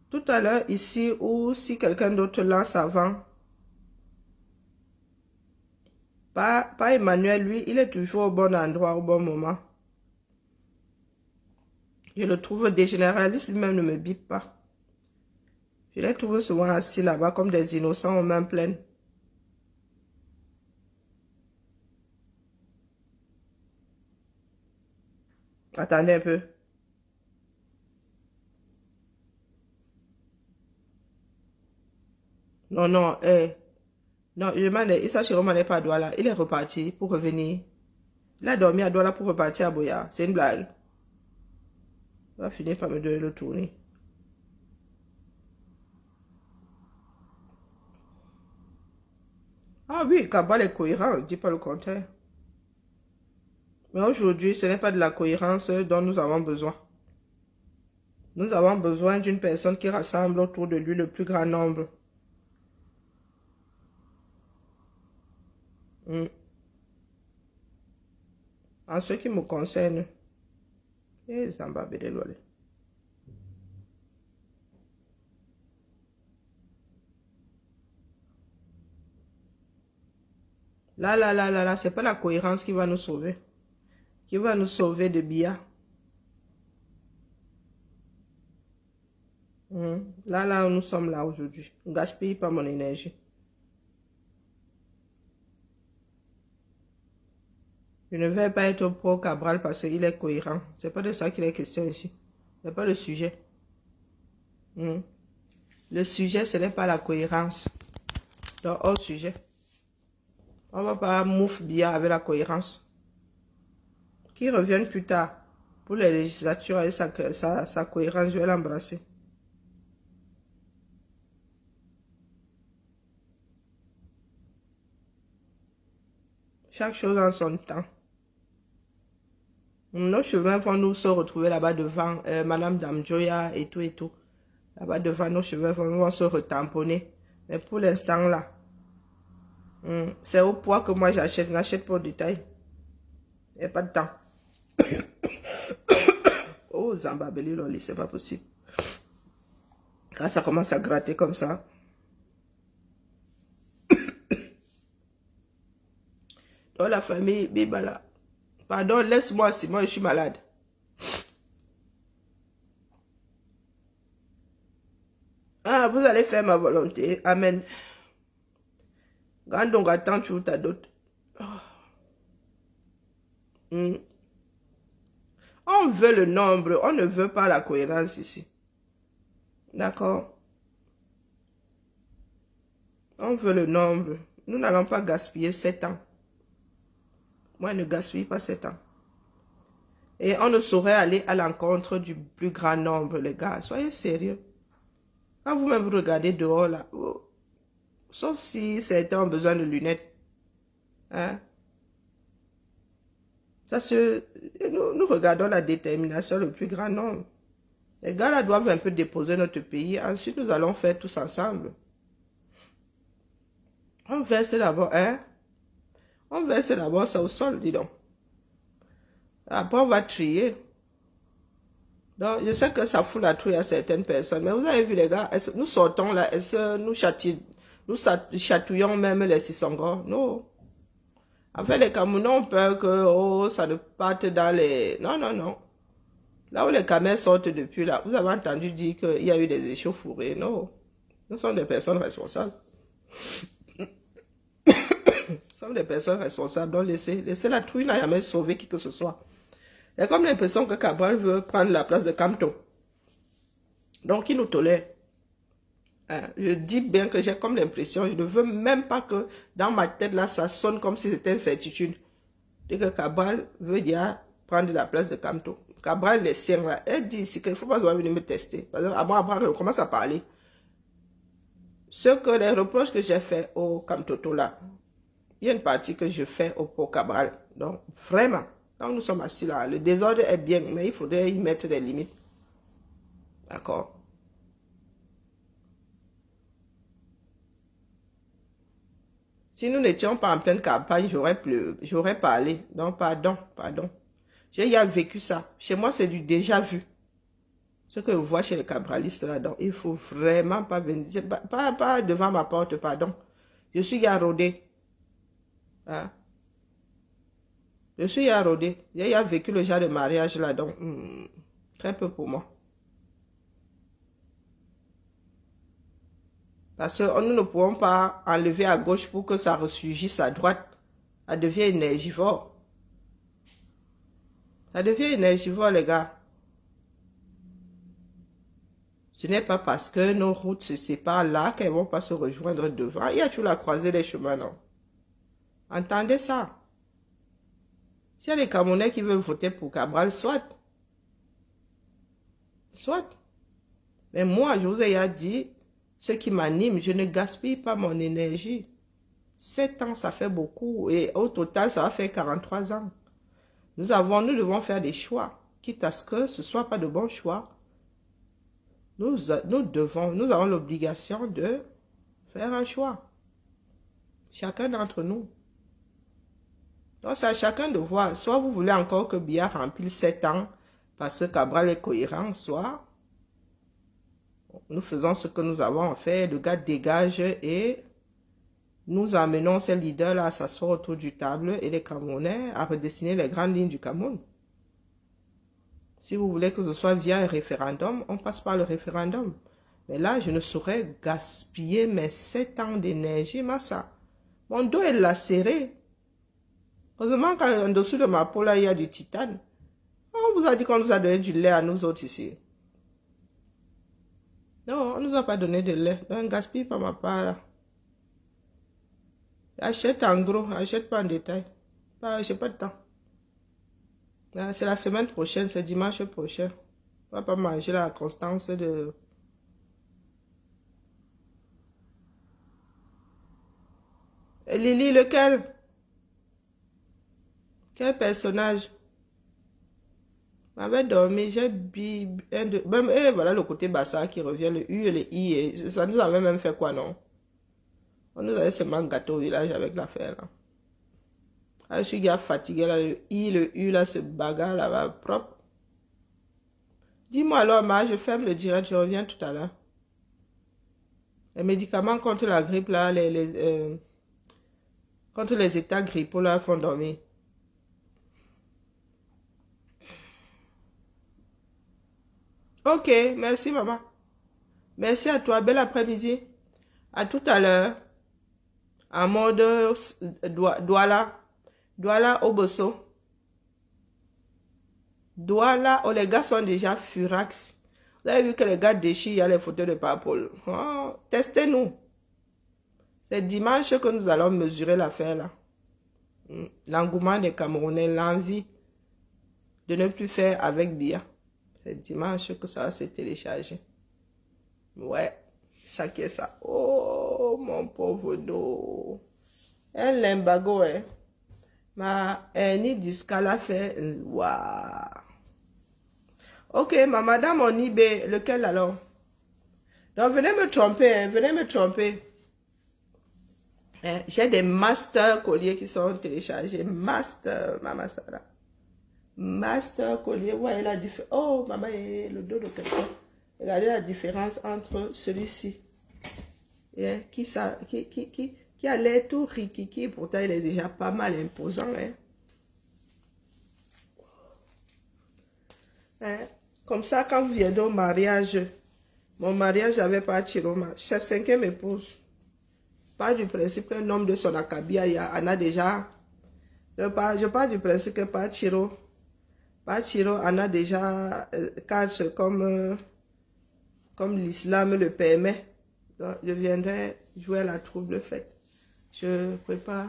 Tout à l'heure, ici, ou si quelqu'un d'autre lance avant. Pas Emmanuel, lui, il est toujours au bon endroit, au bon moment. Je le trouve dégénéraliste, lui-même ne me bip pas. Je les trouve souvent assis là-bas comme des innocents aux mains pleines. Attendez un peu. Non, non, non, il demande, Issa Chiroma n'est pas à Douala. Il est reparti pour revenir. Il a dormi à Douala pour repartir à Boya. C'est une blague. Il va finir par me donner le tourner. Ah oui, Cabral est cohérent, je ne dis pas le contraire. Mais aujourd'hui, ce n'est pas de la cohérence dont nous avons besoin. Nous avons besoin d'une personne qui rassemble autour de lui le plus grand nombre. En ce qui me concerne, là, c'est pas la cohérence qui va nous sauver. Qui va nous sauver de Biya. Là, nous sommes là aujourd'hui. Ne gaspille pas mon énergie. Je ne vais pas être pro Cabral parce qu'il est cohérent. C'est pas de ça qu'il est question ici. Ce n'est pas le sujet. Le sujet, ce n'est pas la cohérence. Donc, hors sujet. On ne va pas mouf Biya avec la cohérence. Qui reviennent plus tard pour les législatures et sa cohérence, je vais l'embrasser. Chaque chose en son temps. Nos chemins vont nous se retrouver là-bas devant Madame Damjoya et tout et tout. Là-bas devant nos chemins vont se retamponner. Mais pour l'instant là, c'est au poids que moi j'achète, n'achète pas au détail. Il n'y a pas de temps. Oh, Zambabeli, Loli, c'est pas possible. Quand ça commence à gratter comme ça. Dans la famille, Bibala. Pardon, laisse-moi, Simon, je suis malade. Ah, vous allez faire ma volonté. Amen. Quand on attend, tu as d'autres. On veut le nombre, on ne veut pas la cohérence ici. D'accord? On veut le nombre. Nous n'allons pas gaspiller 7 ans. Moi, je ne gaspille pas 7 ans. Et on ne saurait aller à l'encontre du plus grand nombre, les gars. Soyez sérieux. Quand vous-même vous regardez dehors, là, sauf si certains ont besoin de lunettes. Hein? Nous regardons la détermination, le plus grand nombre. Les gars là doivent un peu déposer notre pays. Ensuite, nous allons faire tous ensemble. On verse d'abord, hein? On verse d'abord ça au sol, dis donc. Après, on va trier. Donc, je sais que ça fout la trouille à certaines personnes. Mais vous avez vu, les gars, nous sortons là, est-ce que nous chatouillons même les Sissongos? Non. En fait, les Camerounais ont peur que ça ne parte dans les... Non, non, non. Là où les Camerounais sortent depuis, là, vous avez entendu dire qu'il y a eu des échauffourées. Non. Nous sommes des personnes responsables. Nous sommes des personnes responsables. Donc, laissez la trouille n'a jamais sauvé qui que ce soit. Il y a comme l'impression que Cabral veut prendre la place de Camton. Donc, il nous tolère. Je dis bien que j'ai comme l'impression, je ne veux même pas que dans ma tête, là, ça sonne comme si c'était une certitude. Dès que Cabral veut dire prendre la place de Camton. Cabral, les siens, là, elle dit ici qu'il ne faut pas venir me tester. Parce que après, on commence à parler. Les reproches que j'ai fait au Camtoto, là, il y a une partie que je fais au Cabral. Donc, vraiment. Donc, nous sommes assis là. Le désordre est bien, mais il faudrait y mettre des limites. D'accord? Si nous n'étions pas en pleine campagne, j'aurais parlé. Donc, pardon. J'ai déjà vécu ça. Chez moi, c'est du déjà vu. Ce que je vois chez les cabralistes là-dedans, il ne faut vraiment pas venir. Pas devant ma porte, pardon. Je suis rodé. Hein? Je suis rodé. J'ai vécu le genre de mariage là-dedans. Très peu pour moi. Parce que nous ne pouvons pas enlever à gauche pour que ça ressurgisse à droite. Ça devient énergivore. Ça devient énergivore, les gars. Ce n'est pas parce que nos routes se séparent là qu'elles ne vont pas se rejoindre devant. Il y a toujours la croisée des chemins, non? Entendez ça. S'il y a les Camerounais qui veulent voter pour Cabral, soit. Mais moi, je vous ai déjà dit, ce qui m'anime, je ne gaspille pas mon énergie. 7 ans, ça fait beaucoup. Et au total, ça va faire 43 ans. Nous devons faire des choix. Quitte à ce que ce ne soit pas de bons choix. Nous avons l'obligation de faire un choix. Chacun d'entre nous. Donc, c'est à chacun de voir. Soit vous voulez encore que Biya remplisse 7 ans parce que Cabral est cohérent, soit nous faisons ce que nous avons fait. Le gars dégage et nous amenons ces leaders-là à s'asseoir autour du table et les Camerounais à redessiner les grandes lignes du Cameroun. Si vous voulez que ce soit via un référendum, on passe par le référendum. Mais là, je ne saurais gaspiller mes 7 ans d'énergie, Massa. Mon dos est lacéré. Heureusement qu'en dessous de ma peau, là, il y a du titane. On vous a dit qu'on nous a donné du lait à nous autres ici. Non, on ne nous a pas donné de lait. Donc, gaspille pas ma part, là. Achète en gros, achète pas en détail. J'ai pas de temps. C'est la semaine prochaine, c'est dimanche prochain. On va pas manger la constance de... Et Lily, lequel? Quel personnage? M'avait dormi, j'ai bu même, et voilà le côté bassa qui revient, le U et le I. Et ça nous avait même fait quoi, non? On nous avait seulement gâteau au village avec l'affaire, là. Ah, je suis déjà fatigué là. Le I, le U là, se bagarre là-bas, propre. Dis-moi alors, Ma, je ferme le direct, je reviens tout à l'heure. Les médicaments contre la grippe là, contre les états grippaux là, font dormir. Ok, merci maman. Merci à toi, bel après-midi. À tout à l'heure. En mode Douala. Douala au bosso. Douala, oh, les gars sont déjà furax. Vous avez vu que les gars déchirent, il y a les photos de Papol. Oh, testez-nous. C'est dimanche que nous allons mesurer l'affaire là. L'engouement des Camerounais, l'envie de ne plus faire avec Bia. C'est dimanche que ça va se télécharger. Ouais, ça qui est ça. Oh, mon pauvre dos. Un limbago, hein. Ma ni discala fait. Waouh. Ok, ma madame en eBay, lequel alors? Donc, venez me tromper, hein, venez me tromper. Hein, j'ai des master colliers qui sont téléchargés. Master, maman Sarah. Master collier, voyez la différence. Oh, maman, le dos de quelqu'un. Regardez la différence entre celui-ci. Yeah, qui a l'air tout rikiki, pourtant il est déjà pas mal imposant. Hein. Hein? Comme ça, quand vous viendrez au mariage, mon mariage j'avais pas Chiroma. Je suis 5e épouse. Pas du principe qu'un homme de son acabia, en a déjà. Je pars du principe que pas Chiro en a déjà 4 comme l'islam le permet. Donc, je viendrai jouer à la trouble fête. Je prépare.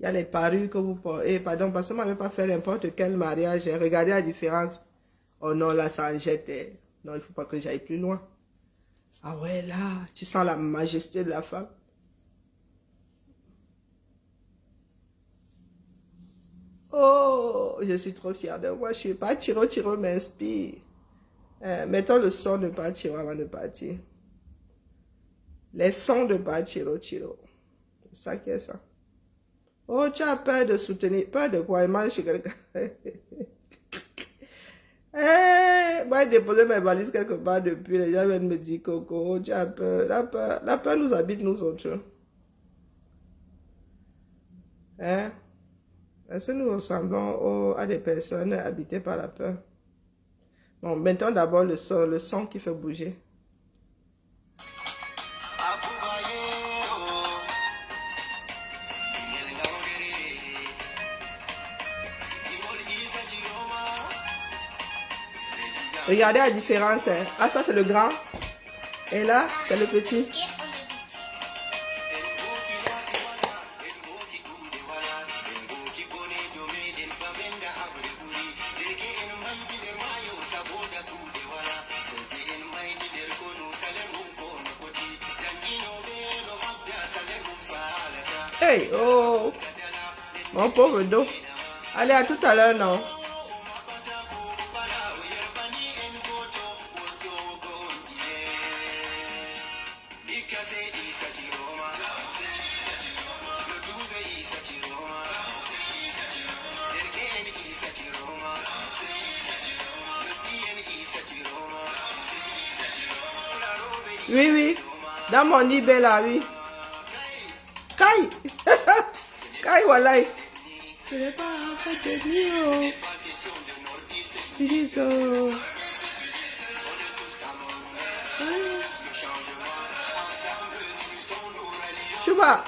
Il y a les parures que vous portez. Pardon, parce que je ne m'avais pas fait n'importe quel mariage. Regardez la différence. Oh non, là, ça en jette. Non, il ne faut pas que j'aille plus loin. Ah ouais, là, tu sens la majesté de la femme. Oh, je suis trop fière de moi. Je suis pas Chiro m'inspire. Mettons le son de Pachiro avant de partir. Les sons de Pachiro. C'est ça qui est ça. Oh, tu as peur de soutenir. Peur de quoi? Il mange chez quelqu'un. Moi, j'ai déposé mes valises quelque part depuis. Les gens viennent me dire, Coco, tu as peur. La peur nous habite, nous autres. Hein? Est-ce que nous ressemblons à des personnes habitées par la peur? Bon, mettons d'abord le son qui fait bouger. Regardez la différence. Hein. Ah, ça c'est le grand. Et là, c'est le petit. Hey, oh, mon pauvre dos. Allez, à tout à l'heure, non? Oui, oui. Dans mon eBay là, oui. Kai! Kai, walai. Ce n'est pas en fait de mieux. C'est des Chouba.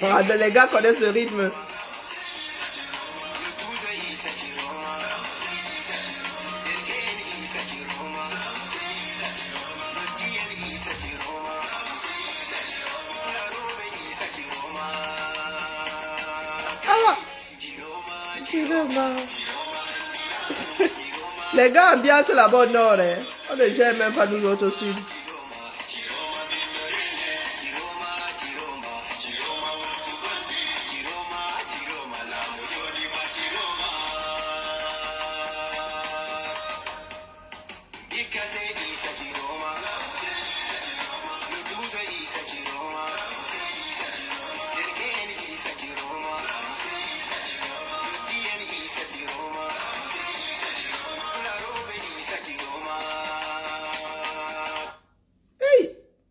Ah, les gars connaissent ce rythme. Les gars ambiance la bonne nord, hein. On ne gère même pas nous autres sud.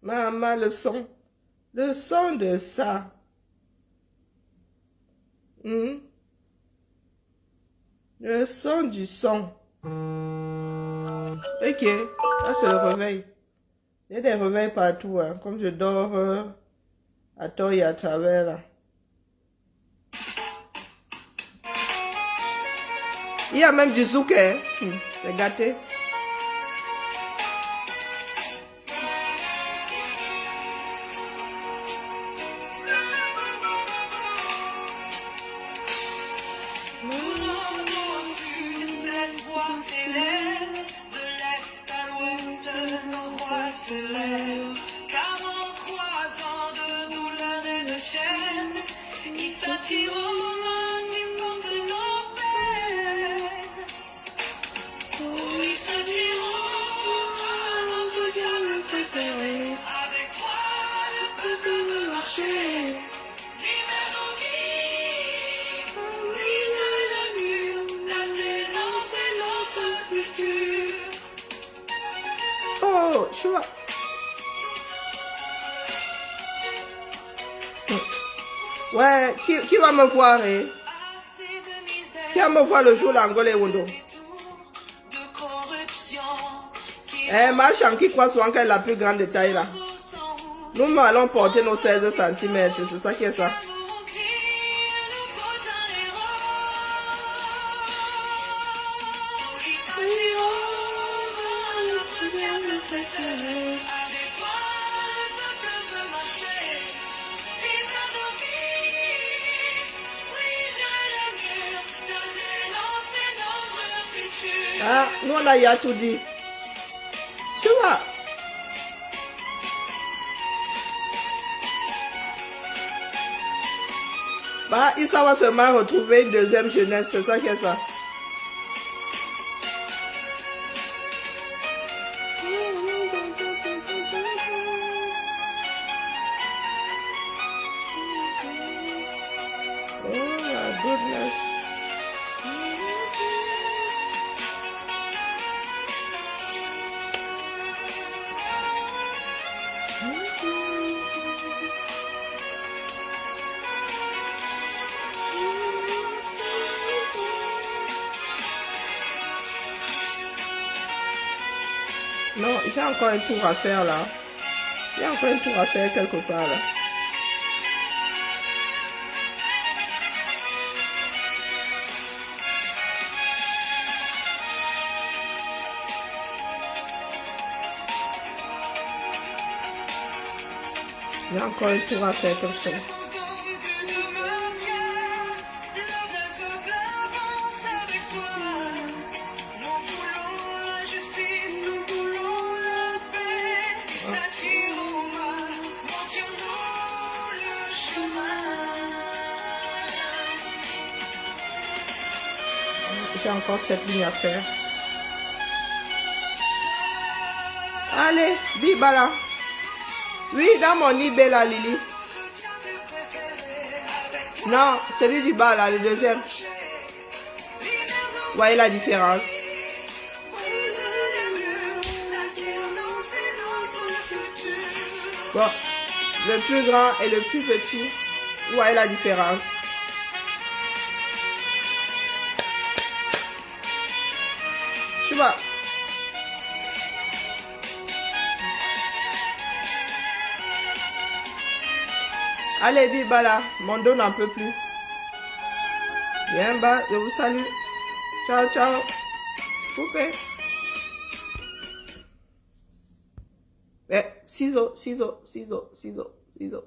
Maman, le son de ça. Le son du son. Ok, ça c'est le réveil. Il y a des réveils partout, hein, comme je dors à tort et à travers là. Il y a même du zouk, hein. C'est gâté. Oh, choix. Ouais, qui va me voir, eh? Qui va me voir le jour l'Angola et Wondo? Eh, ma chambre qui croit souvent qu'elle est la plus grande de taille là. Nous allons porter nos 16 cm, c'est ça qui est ça. Ah, nous on a y a tout dit. Tu vois? Bah, Issa va seulement retrouver une deuxième jeunesse, c'est ça qui est ça. Oh my goodness. Non, il y a encore un tour à faire là. Il y a encore un tour à faire quelque part là. Il y a encore un tour à faire comme ça. J'ai encore cette ligne à faire. Allez, Bibala. Oui, dans mon IB là, Lily. Non, celui du bas là, le deuxième. Voyez la différence. Bon, le plus grand et le plus petit. Voyez la différence. Tu vois. Allez, Bibala, mon dos n'en peut plus. Bien bas, je vous salue. Ciao, ciao. Coupé. Ciseaux, ciseaux, ciseaux, ciseaux, ciseaux.